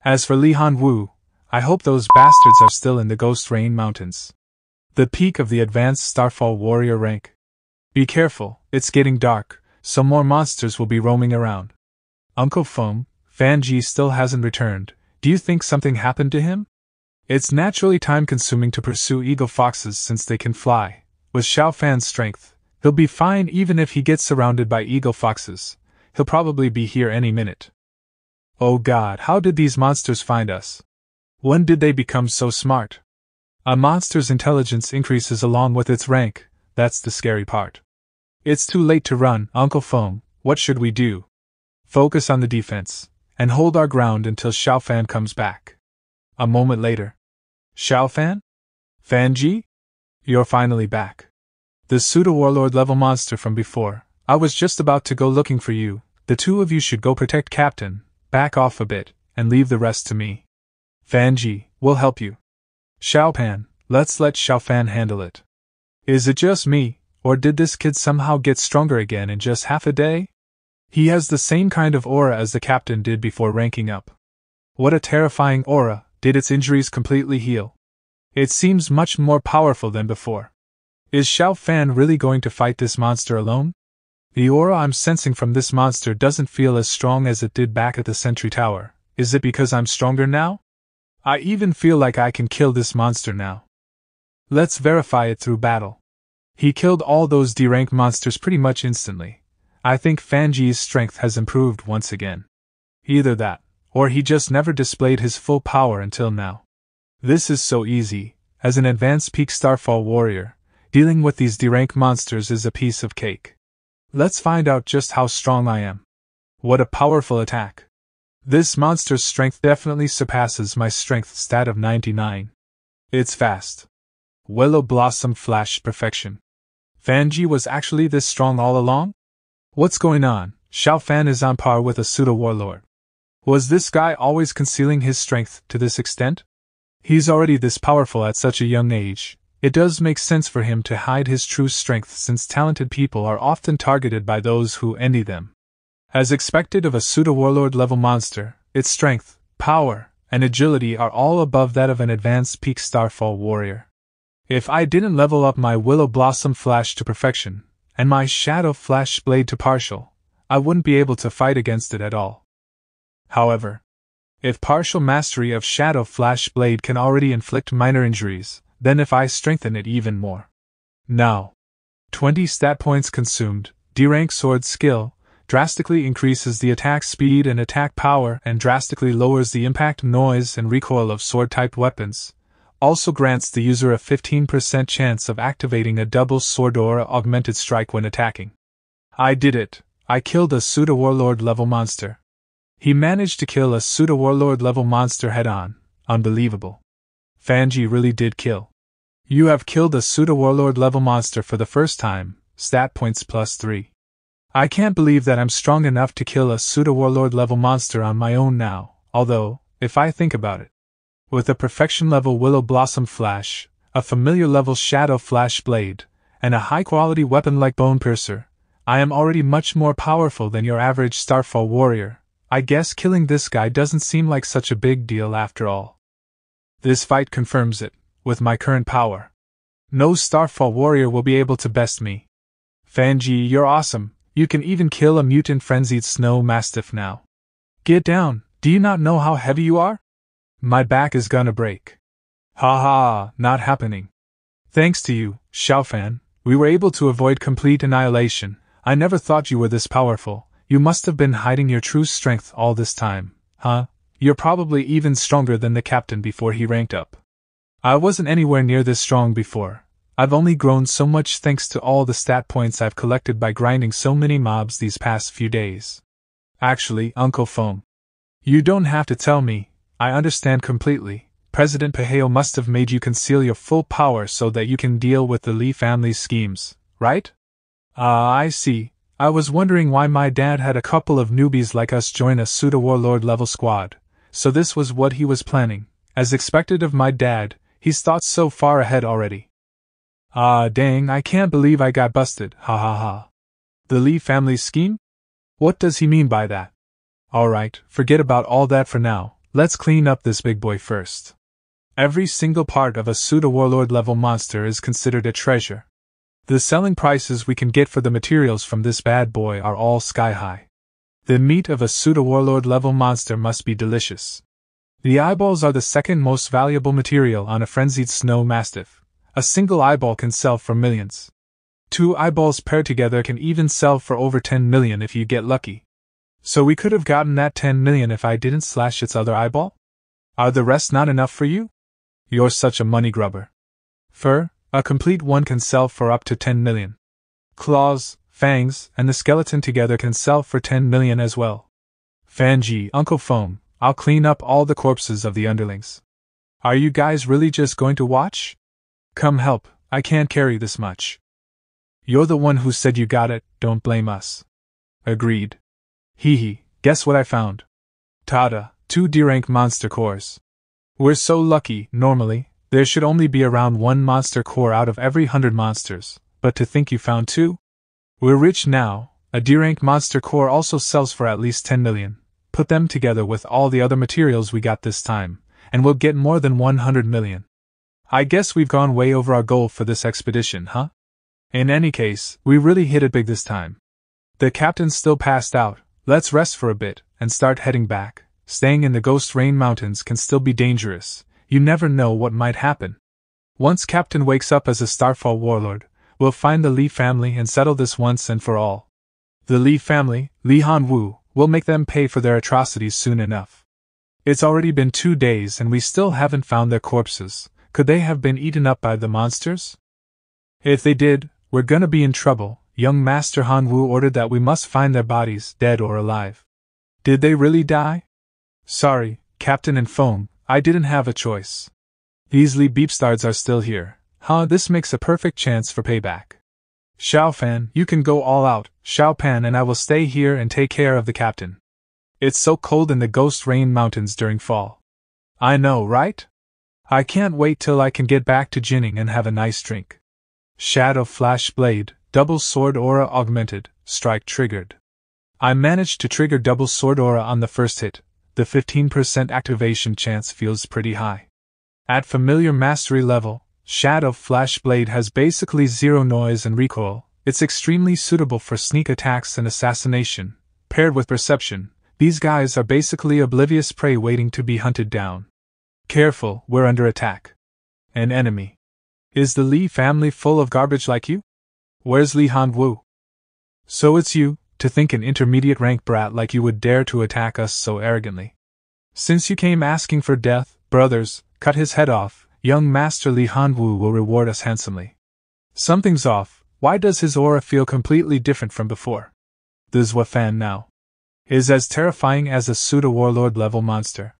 As for Li Hanwu, I hope those bastards are still in the Ghost Rain Mountains. The peak of the advanced Starfall warrior rank. Be careful, it's getting dark, so more monsters will be roaming around. Uncle Foam, Fan Ji still hasn't returned. Do you think something happened to him? It's naturally time-consuming to pursue eagle foxes since they can fly. With Xiao Fan's strength, he'll be fine even if he gets surrounded by eagle foxes. He'll probably be here any minute. Oh God, how did these monsters find us? When did they become so smart? A monster's intelligence increases along with its rank, that's the scary part. It's too late to run, Uncle Foam, what should we do? Focus on the defense, and hold our ground until Xiao Fan comes back. A moment later. Xiao Fan? Fan Ji? You're finally back. The pseudo-warlord level monster from before. I was just about to go looking for you. The two of you should go protect Captain, back off a bit, and leave the rest to me. Fan Ji, we'll help you. Xiaopan, let's let Xiao Fan handle it. Is it just me, or did this kid somehow get stronger again in just half a day? He has the same kind of aura as the captain did before ranking up. What a terrifying aura. Did its injuries completely heal? It seems much more powerful than before. Is Xiao Fan really going to fight this monster alone? The aura I'm sensing from this monster doesn't feel as strong as it did back at the Sentry Tower. Is it because I'm stronger now? I even feel like I can kill this monster now. Let's verify it through battle. He killed all those D-rank monsters pretty much instantly. I think Fan Ji's strength has improved once again. Either that, or he just never displayed his full power until now. This is so easy. As an advanced peak Starfall warrior, dealing with these D-rank monsters is a piece of cake. Let's find out just how strong I am. What a powerful attack. This monster's strength definitely surpasses my strength stat of 99. It's fast. Willow Blossom flashed perfection. Fan Ji was actually this strong all along? What's going on? Xiao Fan is on par with a pseudo-warlord. Was this guy always concealing his strength to this extent? He's already this powerful at such a young age. It does make sense for him to hide his true strength since talented people are often targeted by those who envy them. As expected of a pseudo-warlord level monster, its strength, power, and agility are all above that of an advanced peak Starfall warrior. If I didn't level up my Willow Blossom Flash to perfection, and my Shadow Flash Blade to partial, I wouldn't be able to fight against it at all. However, if partial mastery of Shadow Flash Blade can already inflict minor injuries, then if I strengthen it even more, Now. 20 stat points consumed. D-rank sword skill drastically increases the attack speed and attack power and drastically lowers the impact, noise, and recoil of sword-typed weapons. Also grants the user a 15% chance of activating a double sword aura augmented strike when attacking. I did it. I killed a pseudo-warlord level monster. He managed to kill a pseudo-warlord level monster head-on. Unbelievable. Fanji really did kill. You have killed a pseudo-warlord level monster for the first time, stat points +3. I can't believe that I'm strong enough to kill a pseudo-warlord level monster on my own now, although, if I think about it. With a perfection level Willow Blossom Flash, a familiar level Shadow Flash Blade, and a high-quality weapon like Bone Piercer, I am already much more powerful than your average Starfall warrior. I guess killing this guy doesn't seem like such a big deal after all. This fight confirms it. With my current power, no Starfall warrior will be able to best me. Fanji, you're awesome. You can even kill a mutant frenzied snow mastiff now. Get down. Do you not know how heavy you are? My back is gonna break. Ha ha, not happening. Thanks to you, Xiaofan, we were able to avoid complete annihilation. I never thought you were this powerful. You must have been hiding your true strength all this time, huh? You're probably even stronger than the captain before he ranked up. I wasn't anywhere near this strong before. I've only grown so much thanks to all the stat points I've collected by grinding so many mobs these past few days. Actually, Uncle Foam, you don't have to tell me, I understand completely. President Paheo must have made you conceal your full power so that you can deal with the Li family's schemes, right? I see. I was wondering why my dad had a couple of newbies like us join a pseudo-warlord level squad. So this was what he was planning. As expected of my dad, he's thought so far ahead already. Ah, dang, I can't believe I got busted, ha ha ha. The Li family's scheme? What does he mean by that? Alright, forget about all that for now, let's clean up this big boy first. Every single part of a pseudo-warlord level monster is considered a treasure. The selling prices we can get for the materials from this bad boy are all sky high. The meat of a pseudo-warlord level monster must be delicious. The eyeballs are the second most valuable material on a frenzied snow mastiff. A single eyeball can sell for millions. 2 eyeballs paired together can even sell for over 10 million if you get lucky. So we could have gotten that 10 million if I didn't slash its other eyeball? Are the rest not enough for you? You're such a money grubber. Fur, a complete one can sell for up to 10 million. Claws, fangs, and the skeleton together can sell for 10 million as well. Fanji, Uncle Foam, I'll clean up all the corpses of the underlings. Are you guys really just going to watch? Come help, I can't carry this much. You're the one who said you got it, don't blame us. Agreed. Hee hee, guess what I found? Tada, 2 D-rank monster cores. We're so lucky, normally, there should only be around 1 monster core out of every 100 monsters, but to think you found 2? We're rich now. A D-rank monster core also sells for at least 10 million. Put them together with all the other materials we got this time, and we'll get more than 100 million. I guess we've gone way over our goal for this expedition, huh? In any case, we really hit it big this time. The captain's still passed out, let's rest for a bit, and start heading back. Staying in the Ghost Rain Mountains can still be dangerous, you never know what might happen. Once Captain wakes up as a Starfall warlord, we'll find the Li family and settle this once and for all. The Li family, Li Hanwu, will make them pay for their atrocities soon enough. It's already been 2 days and we still haven't found their corpses. Could they have been eaten up by the monsters? If they did, we're gonna be in trouble. Young Master Hanwu ordered that we must find their bodies, dead or alive. Did they really die? Sorry, Captain and Foam, I didn't have a choice. These Li Beepstards are still here. Huh, this makes a perfect chance for payback. Xiaofan, you can go all out, Xiaopan, and I will stay here and take care of the captain. It's so cold in the Ghost Rain Mountains during fall. I know, right? I can't wait till I can get back to Jinning and have a nice drink. Shadow Flash Blade, Double Sword Aura Augmented, Strike Triggered. I managed to trigger Double Sword Aura on the first hit. The 15% activation chance feels pretty high. At familiar mastery level, Shadow Flash Blade has basically zero noise and recoil. It's extremely suitable for sneak attacks and assassination. Paired with Perception, these guys are basically oblivious prey waiting to be hunted down. Careful, we're under attack. An enemy. Is the Li family full of garbage like you? Where's Li Hongwu? So it's you, to think an intermediate rank brat like you would dare to attack us so arrogantly. Since you came asking for death, brothers, cut his head off, young Master Li Hongwu will reward us handsomely. Something's off, why does his aura feel completely different from before? The Zhuo Fan now is as terrifying as a pseudo-warlord level monster.